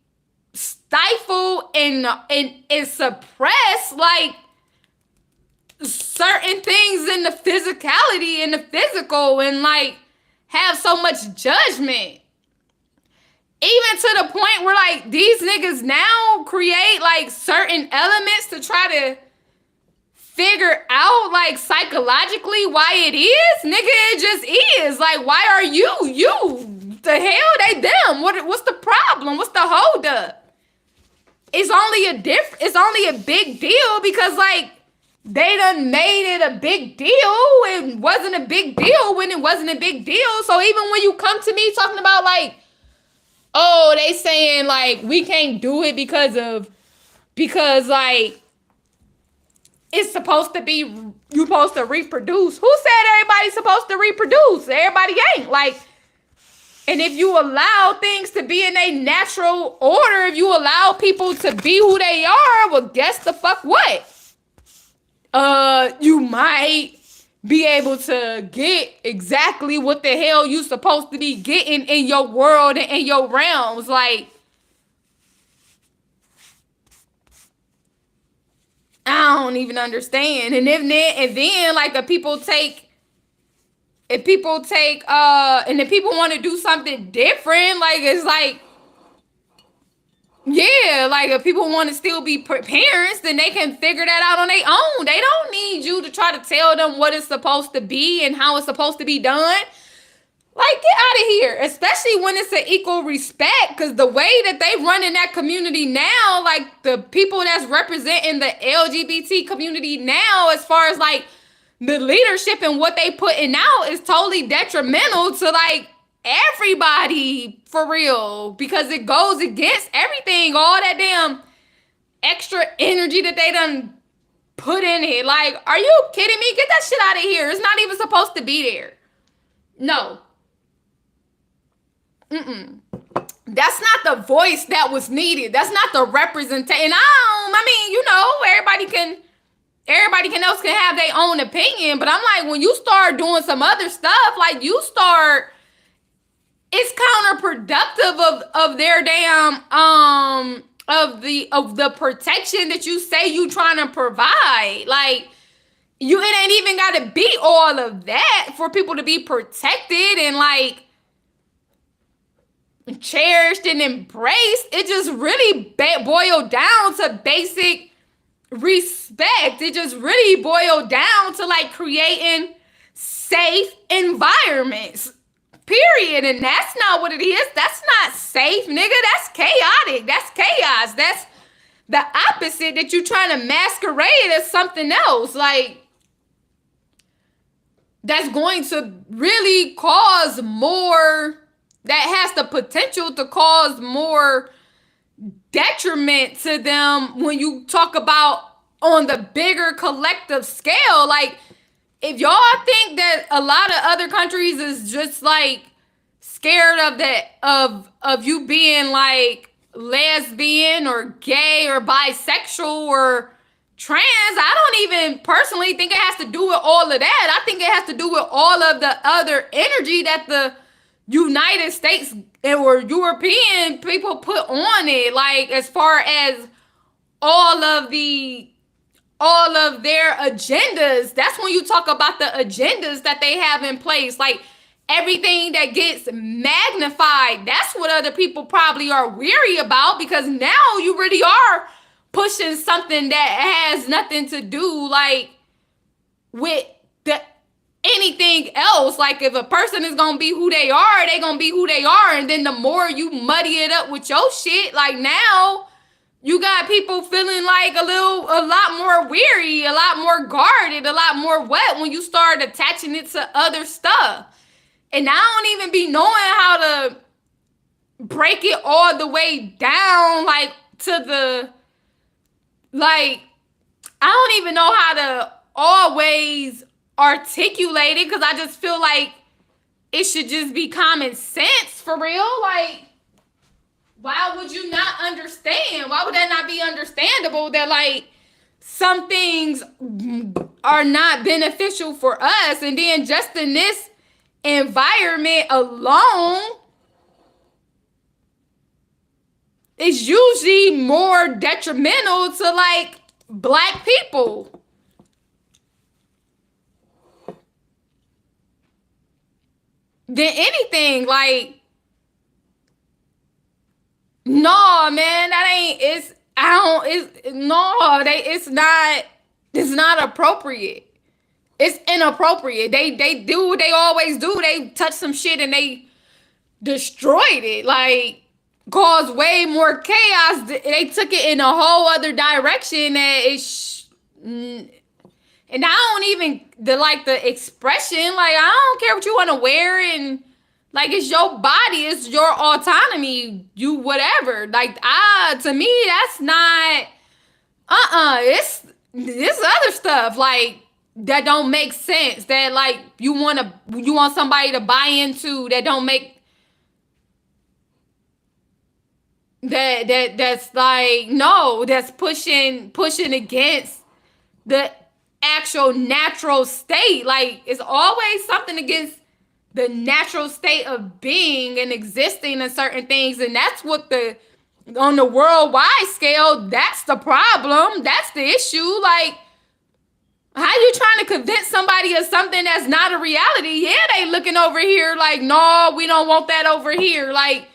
stifle and suppress, like, certain things in the physicality and the physical, and, like, have so much judgment? Even to the point where, like, these niggas now create, like, certain elements to try to figure out, like, psychologically why it is. Nigga, it just is. Like, why are you the hell, they them? What's the problem? What's the hold up? It's only a big deal because, like, they done made it a big deal. It wasn't a big deal when it wasn't a big deal. So even when you come to me talking about, like, oh, they saying, like, we can't do it because, like, it's supposed to be, you supposed to reproduce. Who said everybody's supposed to reproduce? Everybody ain't. Like, and if you allow things to be in a natural order, if you allow people to be who they are, well, guess the fuck what? You might be able to get exactly what the hell you supposed to be getting in your world and in your realms. Like, I don't even understand. And then like, if people and if people want to do something different, like, it's like, yeah, like, if people want to still be parents, then they can figure that out on their own. They don't need you to try to tell them what it's supposed to be and how it's supposed to be done. Like, get out of here, especially when it's an equal respect, because the way that they run in that community now, like, the people that's representing the LGBT community now, as far as, like, the leadership and what they putting out is totally detrimental to, like, everybody, for real, because it goes against everything, all that damn extra energy that they done put in it. Like, are you kidding me? Get that shit out of here. It's not even supposed to be there. No. That's not the voice that was needed. That's not the representation. I mean, you know, everybody can everybody else can have their own opinion, but I'm like, when you start doing some other stuff, like you start, it's counterproductive of their damn of the protection that you say you trying to provide. Like, it ain't even got to be all of that for people to be protected and like cherished and embraced. It just really boiled down to basic respect. It just really boiled down to like creating safe environments, period. And that's not what it is. That's not safe, nigga. That's chaotic. That's chaos. That's the opposite that you're trying to masquerade as something else. Like, that's going to really cause more, that has the potential to cause more detriment to them when you talk about on the bigger collective scale. Like, if y'all think that a lot of other countries is just like scared of that, of you being like lesbian or gay or bisexual or trans, I don't even personally think it has to do with all of that. I think it has to do with all of the other energy that the United States or European people put on it. Like, as far as all of their agendas, that's when you talk about the agendas that they have in place. Like, everything that gets magnified, that's what other people probably are weary about, because now you really are pushing something that has nothing to do like with the anything else. Like, if a person is gonna be who they are, they gonna be who they are. And then the more you muddy it up with your shit, like, now you got people feeling like a lot more weary, a lot more guarded, a lot more wet when you start attaching it to other stuff. And I don't even be knowing how to break it all the way down, like, to the, like, I don't even know how to always articulate it, because I just feel like it should just be common sense for real. Like, why would you not understand? Why would that not be understandable that, like, some things are not beneficial for us, and then just in this environment alone, it's usually more detrimental to like Black people. Than anything. Like, no, man, that ain't, it's not appropriate. It's inappropriate. They do what they always do. They touch some shit and they destroyed it. Like, caused way more chaos. They took it in a whole other direction that and I don't even the expression. Like, I don't care what you want to wear, and like, it's your body, it's your autonomy, you whatever. Like, to me, that's not it's this other stuff like that don't make sense, that like you want somebody to buy into, that don't make that's like, no, that's pushing against the actual natural state. Like, it's always something against the natural state of being and existing in certain things. And that's what on the worldwide scale, that's the problem. That's the issue. Like, how you trying to convince somebody of something that's not a reality? Yeah, they looking over here like, no, we don't want that over here. Like,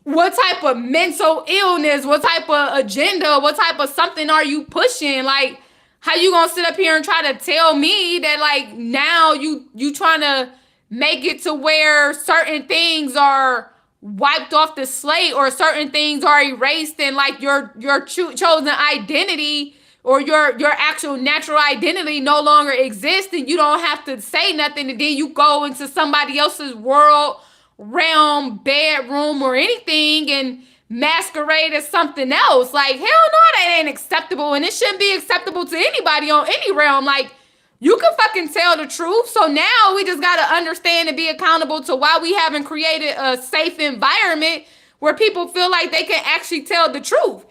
what type of mental illness, what type of agenda, what type of something are you pushing? Like, how you gonna sit up here and try to tell me that, like, now you trying to make it to where certain things are wiped off the slate, or certain things are erased, and like your chosen identity or your actual natural identity no longer exists, and you don't have to say nothing, and then you go into somebody else's world, realm, bedroom, or anything and masquerade as something else. Like, hell no, that ain't acceptable, and it shouldn't be acceptable to anybody on any realm. Like, you can fucking tell the truth. So now we just got to understand and be accountable to why we haven't created a safe environment where people feel like they can actually tell the truth.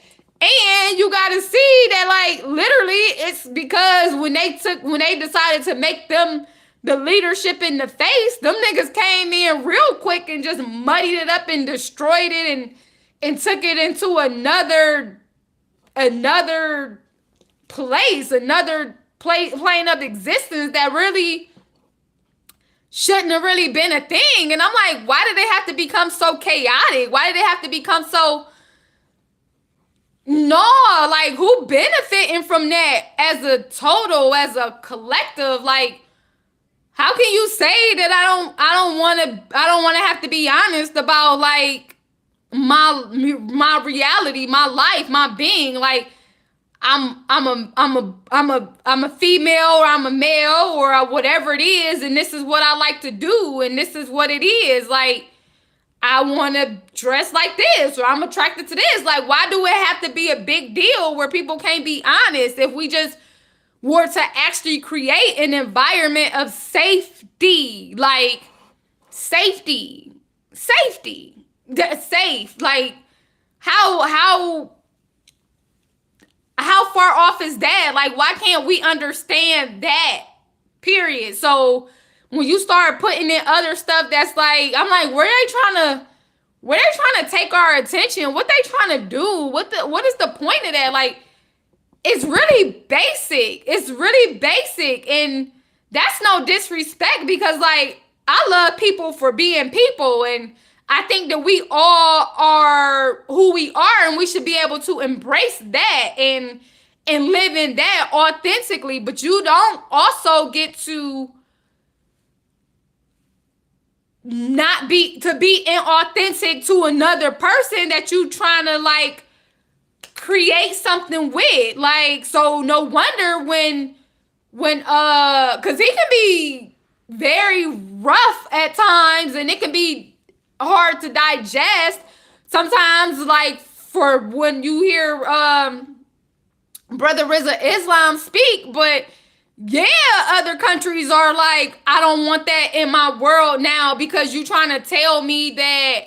And you gotta see that, like, literally, it's because when they decided to make them the leadership in the face, them niggas came in real quick and just muddied it up and destroyed it and took it into another place, another plane of existence that really shouldn't have really been a thing. And I'm like, why did they have to become so chaotic? Why did they have to become so... No, like, who benefiting from that as a total, as a collective? Like, how can you say that I don't want to have to be honest about, like, my reality, my life, my being? Like, I'm a female, or I'm a male, or whatever it is, and this is what I like to do, and this is what it is. Like, I want to dress like this, or I'm attracted to this. Like, why do it have to be a big deal where people can't be honest? If we just were to actually create an environment of safety, like safety, that's safe. Like, how far off is that? Like, why can't we understand that? Period. So when you start putting in other stuff that's like, I'm like, where they trying to take our attention? What they trying to do? What is the point of that? Like, it's really basic. It's really basic. And that's no disrespect, because, like, I love people for being people. And I think that we all are who we are, and we should be able to embrace that and live in that authentically. But you don't also get to not be inauthentic to another person that you trying to, like, create something with. Like, so no wonder when because it can be very rough at times, and it can be hard to digest sometimes, like, for when you hear Brother Rizza Islam speak. But yeah, other countries are like, I don't want that in my world now, because you trying to tell me that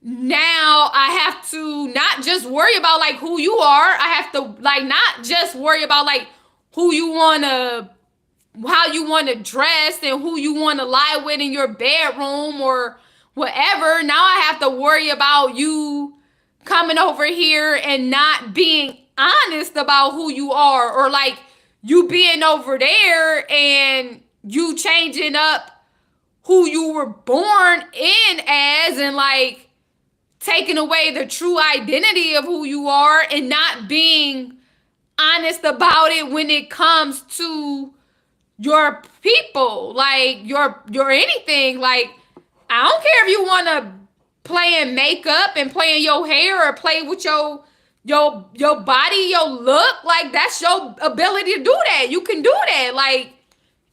now I have to not just worry about, like, who you are. I have to, like, not just worry about, like, how you want to dress and who you want to lie with in your bedroom or whatever. Now I have to worry about you coming over here and not being honest about who you are, or, like, you being over there and you changing up who you were born in as, and, like, taking away the true identity of who you are and not being honest about it when it comes to your people, like your anything. Like, I don't care if you want to play in makeup and play in your hair, or play with your body, your look. Like, that's your ability to do that. You can do that. Like,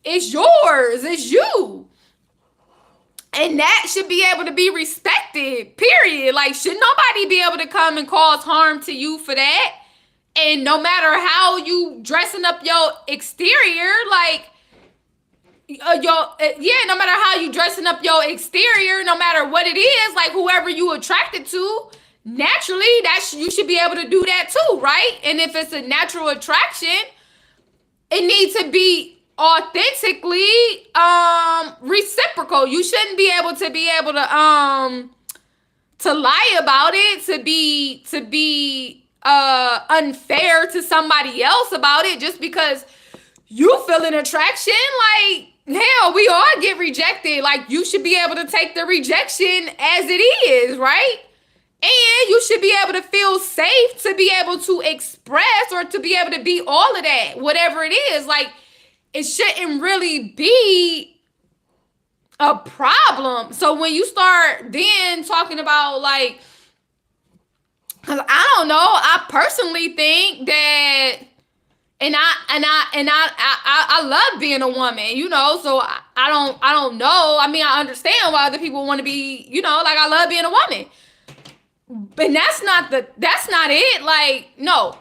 it's yours. It's you. And that should be able to be respected, period. Like, should nobody be able to come and cause harm to you for that? And no matter how you dressing up your exterior, like, no matter how you dressing up your exterior, no matter what it is, like, whoever you attracted to, naturally, you should be able to do that too, right? And if it's a natural attraction, it needs to be authentically reciprocal. You shouldn't be able to lie about it, to be unfair to somebody else about it just because you feel an attraction. Like, hell, we all get rejected. Like, you should be able to take the rejection as it is, right? And you should be able to feel safe to be able to express or to be able to be all of that, whatever it is. Like, it shouldn't really be a problem. So when you start then talking about, like, because I don't know, I personally think that, and I love being a woman, you know, so I don't know. I mean, I understand why other people want to be, you know, like, I love being a woman. But that's not it. Like, no.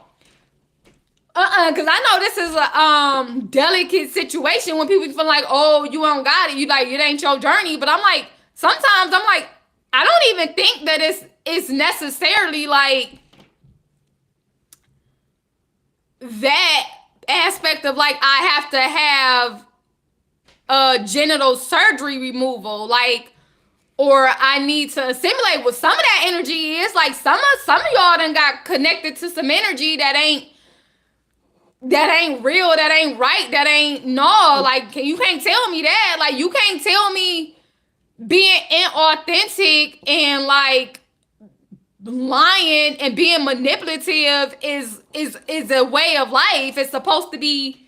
Because I know this is a delicate situation when people feel like, oh, you don't got it. You, like, it ain't your journey. But I'm like, sometimes I'm like, I don't even think that it's necessarily, like, that aspect of like I have to have a genital surgery removal, like, or I need to assimilate what some of that energy is. Like some of y'all done got connected to some energy that ain't real, that ain't right, that ain't no. Like you can't tell me that. Like you can't tell me being inauthentic and like lying and being manipulative is a way of life. It's supposed to be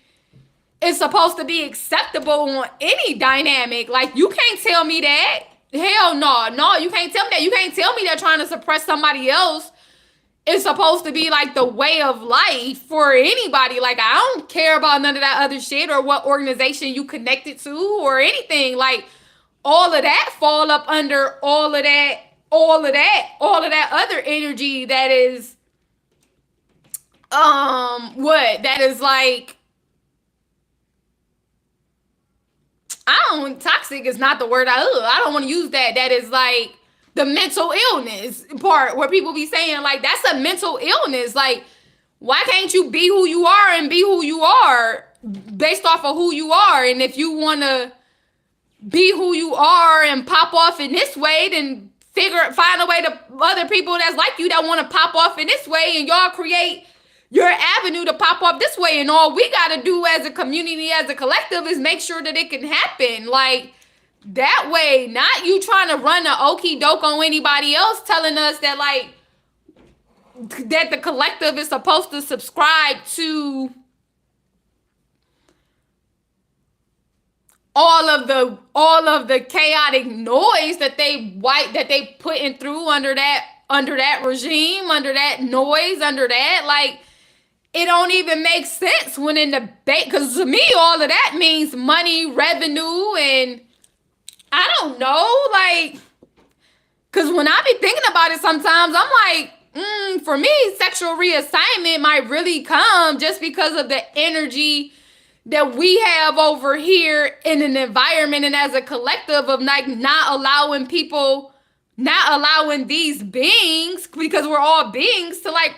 acceptable on any dynamic. Like you can't tell me that. Hell no, you can't tell me that. You can't tell me that trying to suppress somebody else is supposed to be like the way of life for anybody. Like I don't care about none of that other shit or what organization you connected to or anything. Like all of that fall up under all of that other energy that is that is like, toxic is not the word I don't want to use that. That is like the mental illness part where people be saying like that's a mental illness. Like why can't you be who you are and be who you are based off of who you are? And if you want to be who you are and pop off in this way, then find a way to other people that's like you that want to pop off in this way, and y'all create your avenue to pop off this way. And all we got to do as a community, as a collective, is make sure that it can happen. Like that way, not you trying to run an okie doke on anybody else telling us that like that the collective is supposed to subscribe to all of the chaotic noise that they putting through under that regime, under that noise, under that. Like it don't even make sense when in the debate, because to me all of that means money, revenue, and I don't know, like, because when I be thinking about it sometimes I'm like, for me sexual reassignment might really come just because of the energy that we have over here in an environment and as a collective of like not allowing these beings, because we're all beings, to like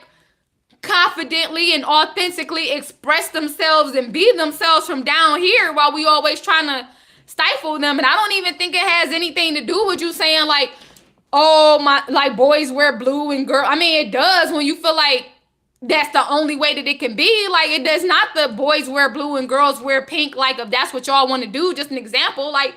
confidently and authentically express themselves and be themselves from down here, while we always trying to stifle them. And I don't even think it has anything to do with you saying like, oh my, like boys wear blue and girl. I mean, it does when you feel like that's the only way that it can be. Like it does not the boys wear blue and girls wear pink, like if that's what y'all want to do, just an example. Like,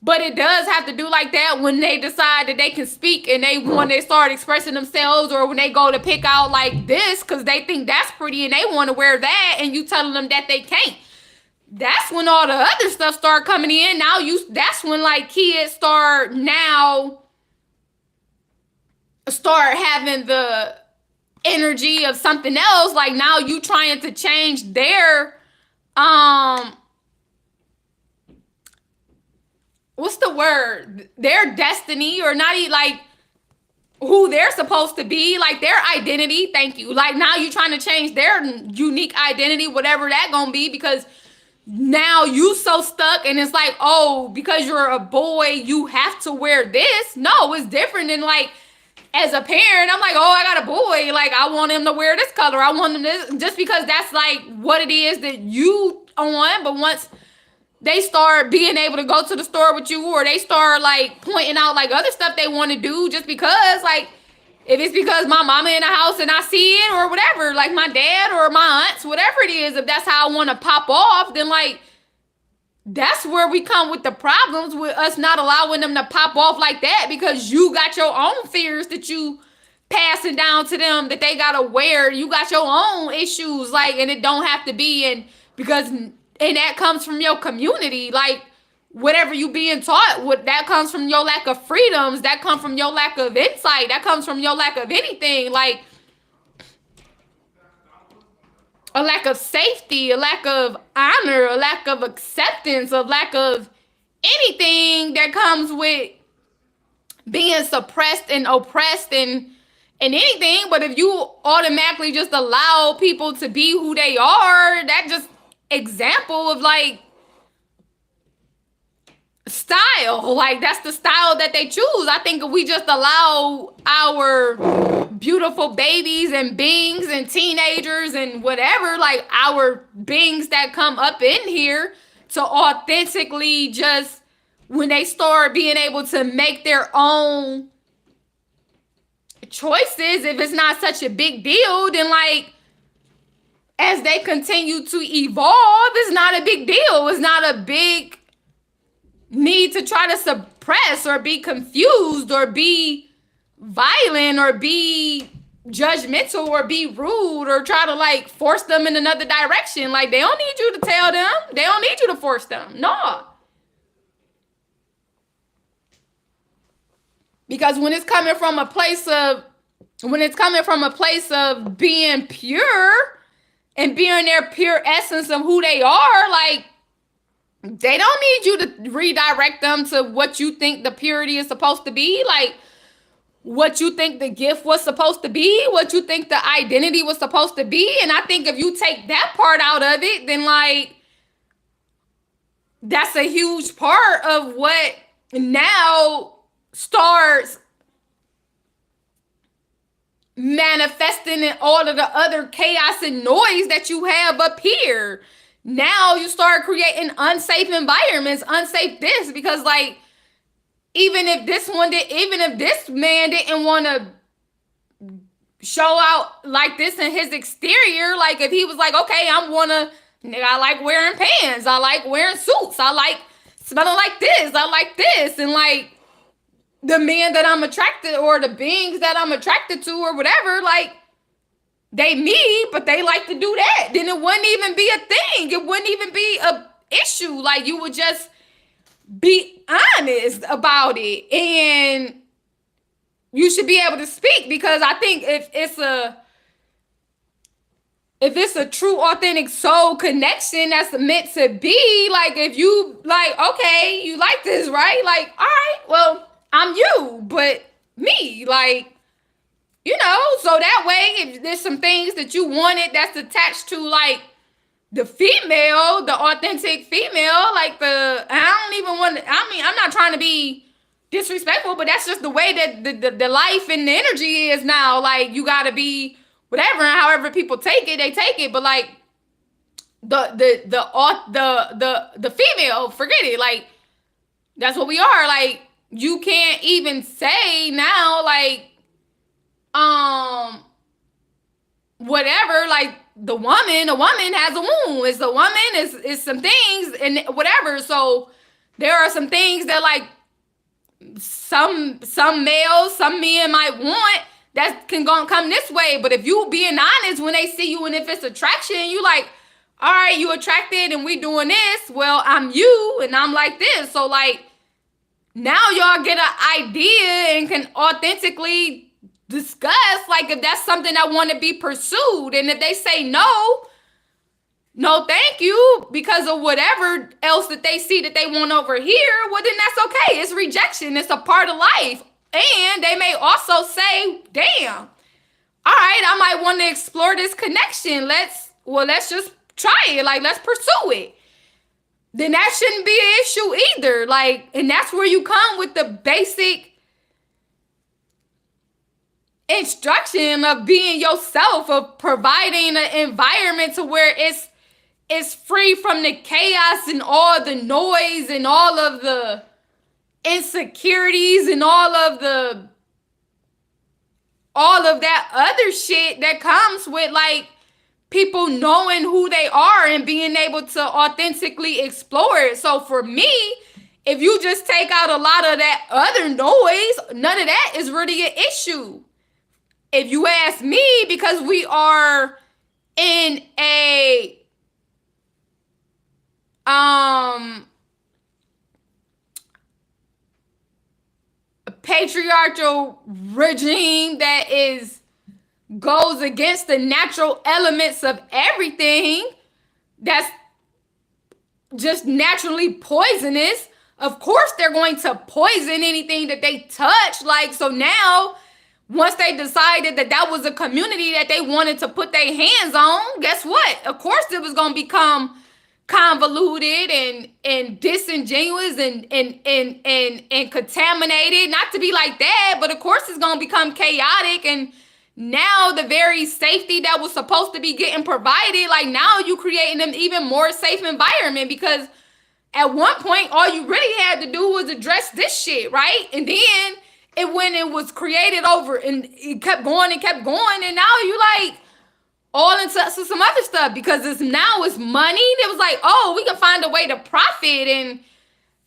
but it does have to do like that when they decide that they can speak and when they start expressing themselves, or when they go to pick out like this because they think that's pretty and they want to wear that, and you telling them that they can't. That's when all the other stuff start coming in. That's when like kids start having the energy of something else. Like now you trying to change their what's the word, their destiny, or not even like who they're supposed to be, like their identity. Thank you. Like now you trying to change their unique identity, whatever that gonna be, because now you so stuck and it's like, oh, because you're a boy you have to wear this. No, it's different than like, as a parent, I'm like, oh, I got a boy, like I want him to wear this color, I want him this, just because that's like what it is that you want. But once they start being able to go to the store with you, or they start like pointing out like other stuff they want to do, just because, like if it's because my mama in the house and I see it, or whatever, like my dad or my aunts, whatever it is, if that's how I want to pop off, then like that's where we come with the problems, with us not allowing them to pop off like that, because you got your own fears that you passing down to them that they gotta wear. You got your own issues, like, and it don't have to be, and that comes from your community, like whatever you being taught, that comes from your lack of freedoms, that comes from your lack of insight, that comes from your lack of anything, like a lack of safety, a lack of honor, a lack of acceptance, a lack of anything that comes with being suppressed and oppressed and anything. But if you automatically just allow people to be who they are, that just example of like style. Like, that's the style that they choose. I think if we just allow our beautiful babies and beings and teenagers and whatever, like our beings that come up in here to authentically just, when they start being able to make their own choices, if it's not such a big deal, then like, as they continue to evolve, it's not a big deal. It's not a big need to try to suppress or be confused or be violent or be judgmental or be rude or try to like force them in another direction. Like, they don't need you to tell them. They don't need you to force them. No. Because when it's coming from a place of being pure and being their pure essence of who they are, like, they don't need you to redirect them to what you think the purity is supposed to be, like what you think the gift was supposed to be, what you think the identity was supposed to be. And I think if you take that part out of it, then like, that's a huge part of what now starts manifesting in all of the other chaos and noise that you have up here. Now you start creating unsafe environments, unsafe this, because like, even if this man didn't want to show out like this in his exterior, like if he was like, okay, I like wearing pants, I like wearing suits, I like smelling like this, I like this, and like the men that I'm attracted, or the beings that I'm attracted to, or whatever, like, they me, but they like to do that, then it wouldn't even be a thing. It wouldn't even be a issue. Like, you would just be honest about it, and you should be able to speak, because I think if it's a true, authentic soul connection that's meant to be, like, if you like, okay, you like this, right? Like, all right, well, I'm you, but me, like, you know, so that way, if there's some things that you wanted that's attached to like the female, the authentic female, like I don't even want to, I mean, I'm not trying to be disrespectful, but that's just the way that the life and the energy is now. Like, you gotta be whatever, and however people take it, they take it. But like the female, forget it. Like, that's what we are. Like, you can't even say now, like, whatever, like the woman has a womb. It's a woman, is some things and whatever. So there are some things that like some males, some men might want that can come this way. But if you being honest when they see you, and if it's attraction, you like, all right, you attracted and we doing this. Well, I'm you and I'm like this. So like, now y'all get an idea and can authentically discuss, like, if that's something that want to be pursued. And if they say no thank you, because of whatever else that they see that they want over here, well, then that's okay. It's rejection. It's a part of life. And they may also say, damn, all right, I might want to explore this connection. Let's just try it. Like, let's pursue it. Then that shouldn't be an issue either. Like, and that's where you come with the basic instruction of being yourself, of providing an environment to where it's free from the chaos and all the noise and all of the insecurities and all of that other shit that comes with like people knowing who they are and being able to authentically explore it. So for me, if you just take out a lot of that other noise, none of that is really an issue. If you ask me, because we are in a patriarchal regime that goes against the natural elements of everything, that's just naturally poisonous. Of course, they're going to poison anything that they touch. Like, so now, once they decided that was a community that they wanted to put their hands on, guess what? Of course, it was going to become convoluted and disingenuous and contaminated. Not to be like that, but of course it's gonna become chaotic. And now the very safety that was supposed to be getting provided, like now you creating an even more safe environment, because at one point all you really had to do was address this shit, right? And then when it was created over and it kept going and now you like all into some other stuff because it's money. It was like, oh, we can find a way to profit, and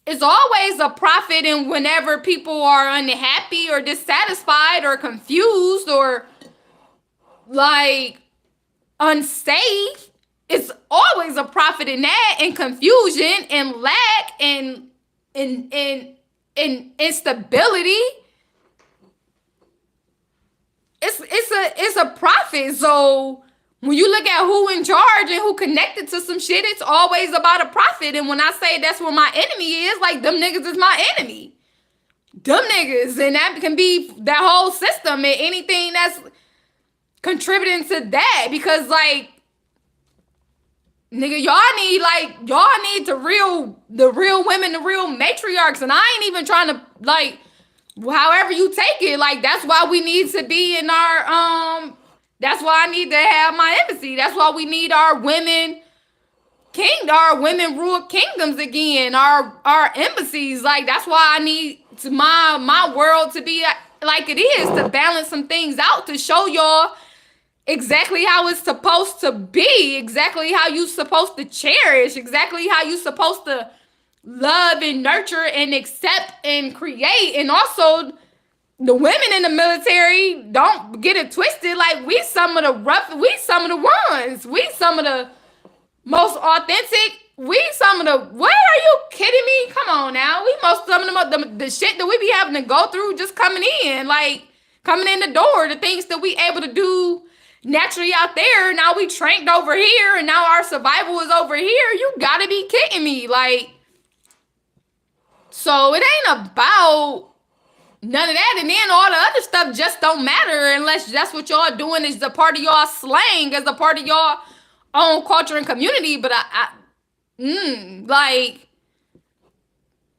it's always a profit. And whenever people are unhappy or dissatisfied or confused or like unsafe, it's always a profit in that, and confusion and lack and instability. It's a profit. So when you look at who in charge and who connected to some shit, it's always about a profit. And when I say that's where my enemy is, like them niggas is my enemy. Them niggas. And that can be that whole system and anything that's contributing to that. Because like, nigga, y'all need the real women, the real matriarchs. And I ain't even trying to like, however you take it, like that's why we need to be in our that's why I need to have my embassy. That's why we need our women rule kingdoms again, our embassies. Like that's why I need my world to be like it is, to balance some things out, to show y'all exactly how it's supposed to be, exactly how you supposed to cherish, exactly how you supposed to love and nurture and accept and create. And also the women in the military, don't get it twisted. Like we some of the ones. We some of the most authentic. We some of the, what are you kidding me? Come on now. We most some of the shit that we be having to go through just coming in the door, the things that we able to do naturally out there. Now we trained over here and now our survival is over here. You gotta be kidding me. Like, so it ain't about none of that. And then all the other stuff just don't matter unless that's what y'all doing is a part of y'all slang, as a part of y'all own culture and community. But like,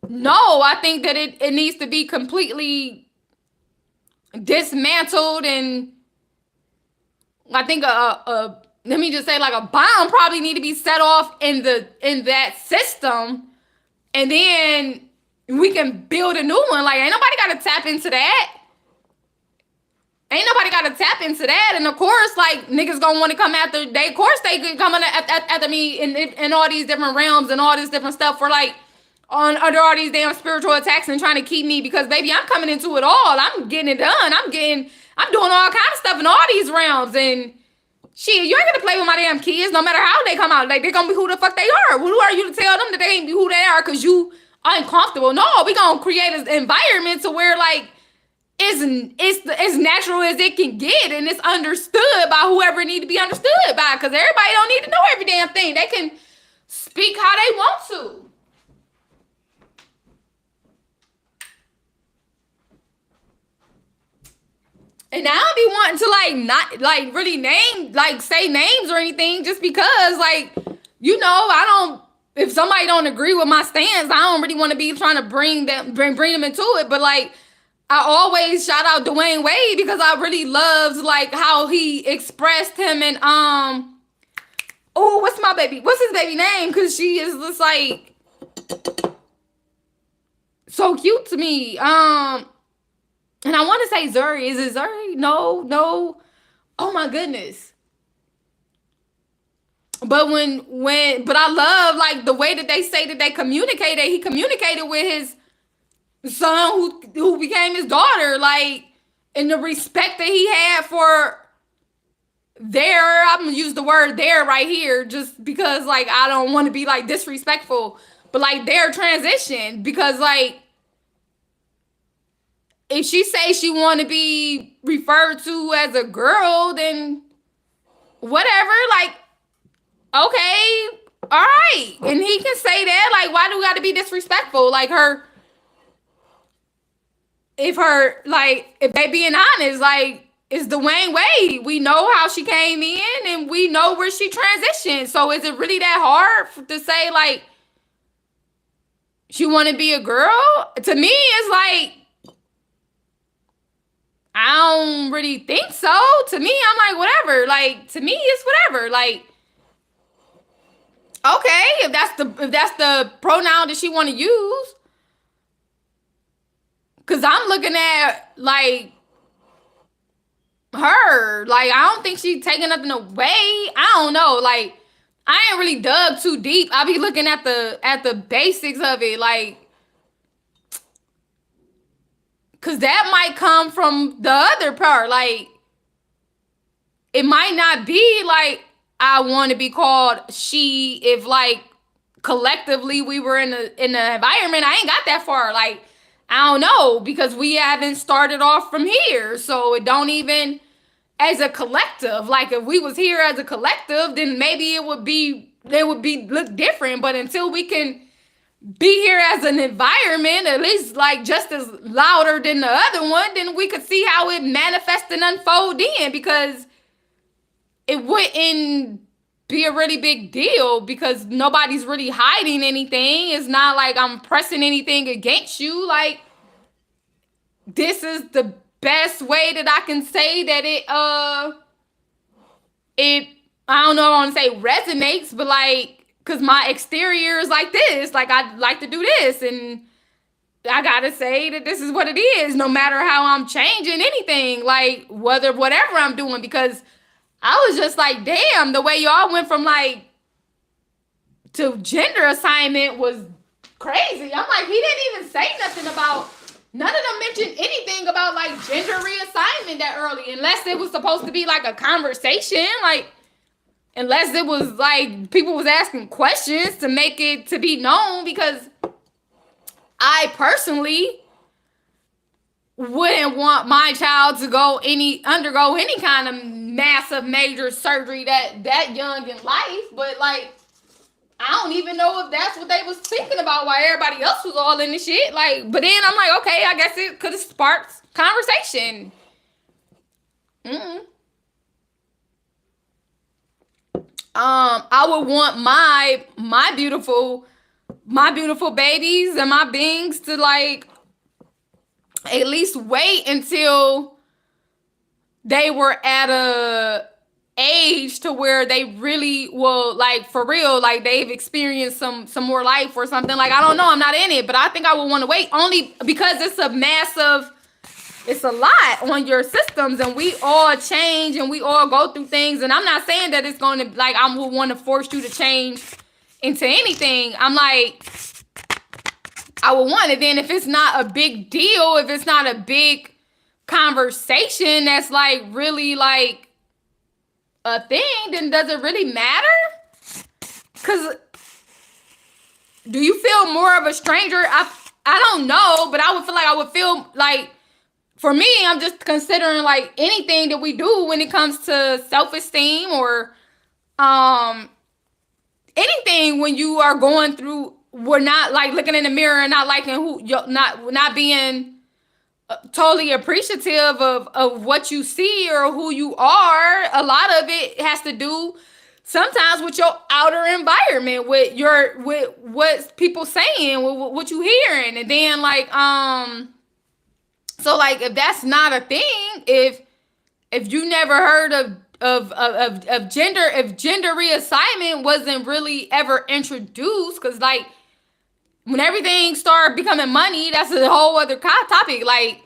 no, I think that it needs to be completely dismantled. And I think let me just say, like, a bomb probably need to be set off in that system, and then we can build a new one. Like, ain't nobody got to tap into that. And of course, like, niggas gonna want to come after. Of course they could come after me in all these different realms and all this different stuff for like under all these damn spiritual attacks and trying to keep me, because baby, I'm coming into it all. I'm getting it done. I'm doing all kind of stuff in all these realms. And shit, you ain't gonna play with my damn kids no matter how they come out. Like, they're gonna be who the fuck they are. Who are you to tell them that they ain't be who they are because you uncomfortable? No, we gonna create an environment to where like it's as natural as it can get, and it's understood by whoever it need to be understood by, because everybody don't need to know every damn thing. They can speak how they want to. And I don't be wanting to like not like really say names or anything, just because like, you know, I don't, if somebody don't agree with my stance, I don't really want to be trying to bring them into it. But like, I always shout out Dwayne Wade because I really loved like how he expressed him. And what's his baby name? Because she is just like so cute to me. And I want to say Zuri. Is it Zuri? No. Oh my goodness. But but I love like the way that they say that they communicated. He communicated with his son who became his daughter, like, and the respect that he had for I'm gonna use the word there right here just because like I don't want to be like disrespectful, but like their transition, because like if she say she want to be referred to as a girl, then whatever, like, okay, all right. And he can say that, like, why do we got to be disrespectful? Like, if they being honest, like, it's Dwayne Wade. We know how she came in and we know where she transitioned. So is it really that hard to say like she want to be a girl? To me, it's like I don't really think so. To me, I'm like whatever. Like to me, it's whatever. Like okay, if that's the pronoun that she want to use, because I'm looking at like her. Like I don't think she's taking nothing away. I don't know. Like I ain't really dug too deep. I be looking at the basics of it, like, cause that might come from the other part. Like it might not be like I want to be called she if like collectively we were in the environment. I ain't got that far. Like I don't know because we haven't started off from here, so it don't even as a collective. Like if we was here as a collective, then maybe it would be look different. But until we can be here as an environment, at least like just as louder than the other one, then we could see how it manifests and unfold in, because it wouldn't be a really big deal because nobody's really hiding anything. It's not like I'm pressing anything against you. Like this is the best way that I can say that it I don't know if I want to say resonates, but like because my exterior is like this. Like I like to do this, and I gotta say that this is what it is, no matter how I'm changing anything, like whatever I'm doing, because I was just like, damn, the way y'all went from like to gender assignment was crazy. I'm like, he didn't even say nothing about, none of them mentioned anything about like gender reassignment that early, unless it was supposed to be like a conversation, like unless it was like people was asking questions to make it to be known, because I personally wouldn't want my child to undergo any kind of massive major surgery that young in life. But like I don't even know if that's what they was thinking about while everybody else was all in the shit. Like, but then I'm like, okay, I guess it could have sparked conversation. I would want my beautiful babies and my beings to like at least wait until they were at a age to where they really will, like, for real, like they've experienced some more life or something. Like I don't know, I'm not in it, but I think I would want to wait, only because it's a lot on your systems, and we all change and we all go through things. And I'm not saying that it's going to, like, I would want to force you to change into anything. I'm like, I would want it. Then if it's not a big deal, if it's not a big conversation that's like really like a thing, then does it really matter? Because do you feel more of a stranger? I don't know, but I would feel like, for me, I'm just considering like anything that we do when it comes to self-esteem or anything, when you are going through, we're not like looking in the mirror and not liking who you're not being totally appreciative of what you see or who you are. A lot of it has to do sometimes with your outer environment, with what people saying, with what you hearing. And then like so like if that's not a thing, if you never heard of gender, if gender reassignment wasn't really ever introduced, because like when everything started becoming money, that's a whole other topic. Like,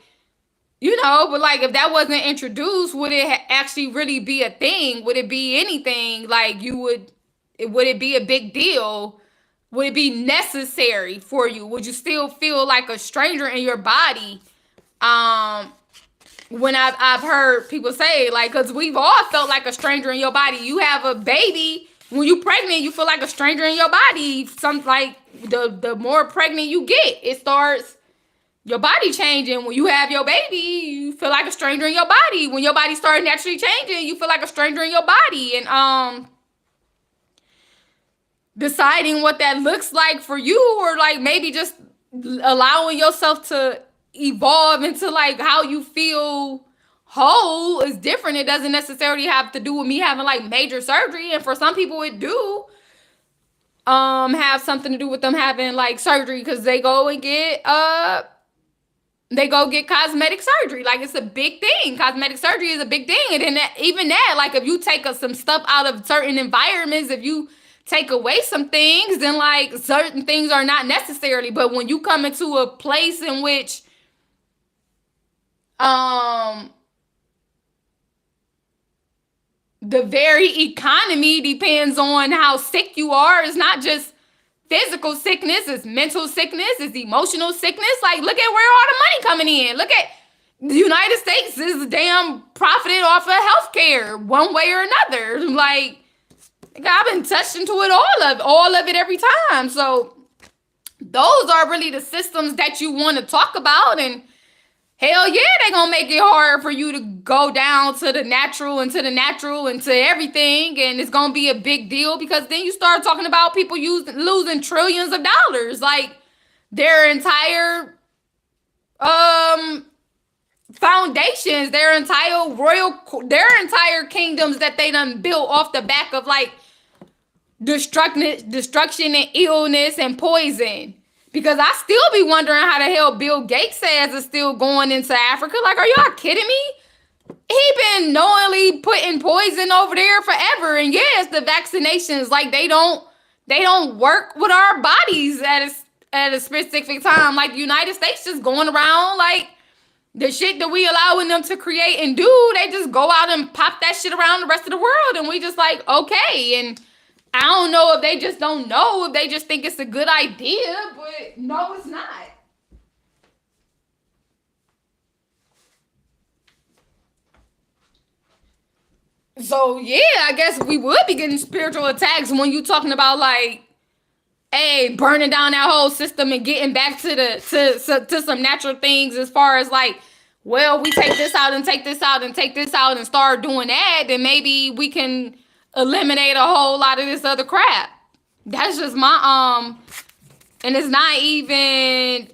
you know, but like if that wasn't introduced, would it actually really be a thing? Would it be anything? Like would it be a big deal? Would it be necessary for you? Would you still feel like a stranger in your body? When I've heard people say, like, because we've all felt like a stranger in your body. You have a baby, when you pregnant, you feel like a stranger in your body. Some like the more pregnant you get, it starts your body changing. When you have your baby, you feel like a stranger in your body. When your body starts naturally changing, you feel like a stranger in your body. And deciding what that looks like for you, or like maybe just allowing yourself to evolve into like how you feel whole is different. It doesn't necessarily have to do with me having like major surgery, and for some people it do have something to do with them having like surgery because they go get cosmetic surgery. Like, it's a big thing. Cosmetic surgery is a big thing. And then even that, like, if you take some stuff out of certain environments, if you take away some things, then like certain things are not necessarily. But when you come into a place in which the very economy depends on how sick you are, it's not just physical sickness, it's mental sickness, it's emotional sickness. Like, look at where all the money coming in. Look at the United States is damn profited off of healthcare one way or another. Like, I've been touched into it all of it every time. So those are really the systems that you want to talk about. And hell yeah, they're going to make it hard for you to go down to the natural and to everything. And it's going to be a big deal because then you start talking about people losing trillions of dollars. Like, their entire foundations, their entire kingdoms that they done built off the back of like destruction and illness and poison. Because I still be wondering how the hell Bill Gates says is still going into Africa. Like, are y'all kidding me? He been knowingly putting poison over there forever. And yes, the vaccinations, like, they don't work with our bodies at a specific time. Like, the United States just going around like the shit that we allowing them to create and do, they just go out and pop that shit around the rest of the world. And we just like, okay. And I don't know if they just don't know, if they just think it's a good idea, but no, it's not. So yeah, I guess we would be getting spiritual attacks when you talking about like, hey, burning down that whole system and getting back to some natural things as far as like, well, we take this out and take this out and take this out and start doing that, then maybe we can eliminate a whole lot of this other crap. That's just my and it's not even,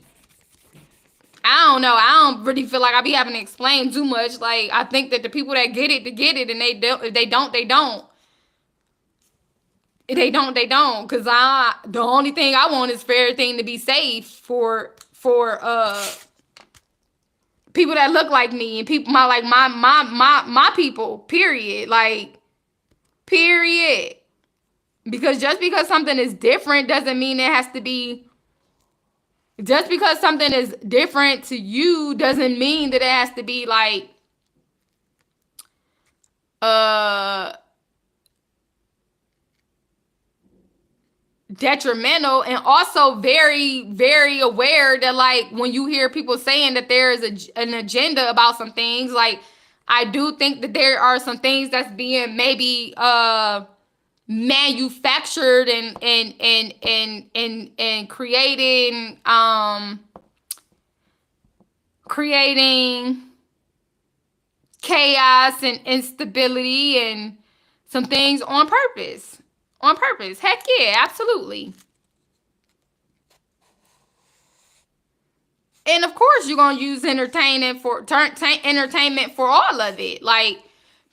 I don't know. I don't really feel like I be having to explain too much. Like, I think that the people that get it, and they don't. If they don't, they don't. If they don't, they don't. Cause the only thing I want is for everything to be safe for people that look like me and people my people. Period. Like, period. Because just because something is different doesn't mean it has to be. Just because something is different to you doesn't mean that it has to be like detrimental. And also very, very aware that like when you hear people saying that there is an agenda about some things, like I do think that there are some things that's being maybe manufactured and creating chaos and instability and some things on purpose. Heck yeah, absolutely. And of course you're gonna use entertainment for all of it. Like,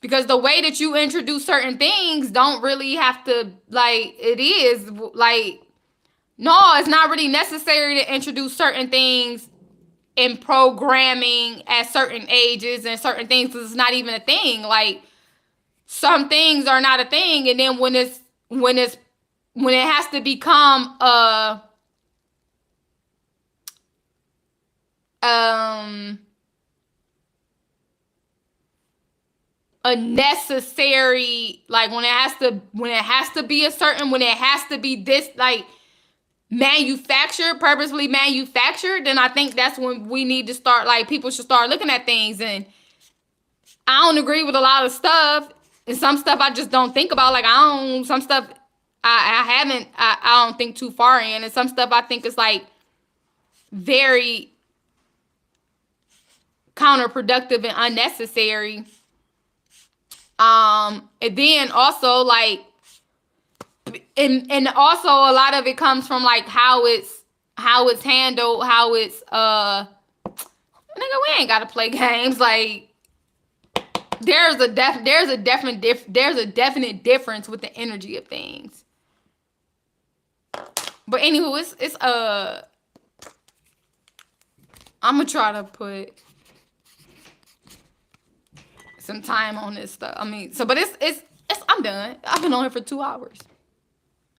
because the way that you introduce certain things don't really have to, like, it is like, no, it's not really necessary to introduce certain things in programming at certain ages and certain things, because it's not even a thing. Like, some things are not a thing, and then when it has to become a necessary, like when it has to be a certain, when it has to be this, like, purposely manufactured, then I think that's when we need to start, like, people should start looking at things. And I don't agree with a lot of stuff, and some stuff I just don't think about. Like, some stuff I don't think too far in, and some stuff I think is like very counterproductive and unnecessary. And then also like, and also a lot of it comes from like how it's handled, how it's nigga, we ain't gotta play games. Like, there's a definite difference with the energy of things. But anywho, it's I'm gonna try to put some time on this stuff. I mean, but it's I'm done. I've been on here for 2 hours.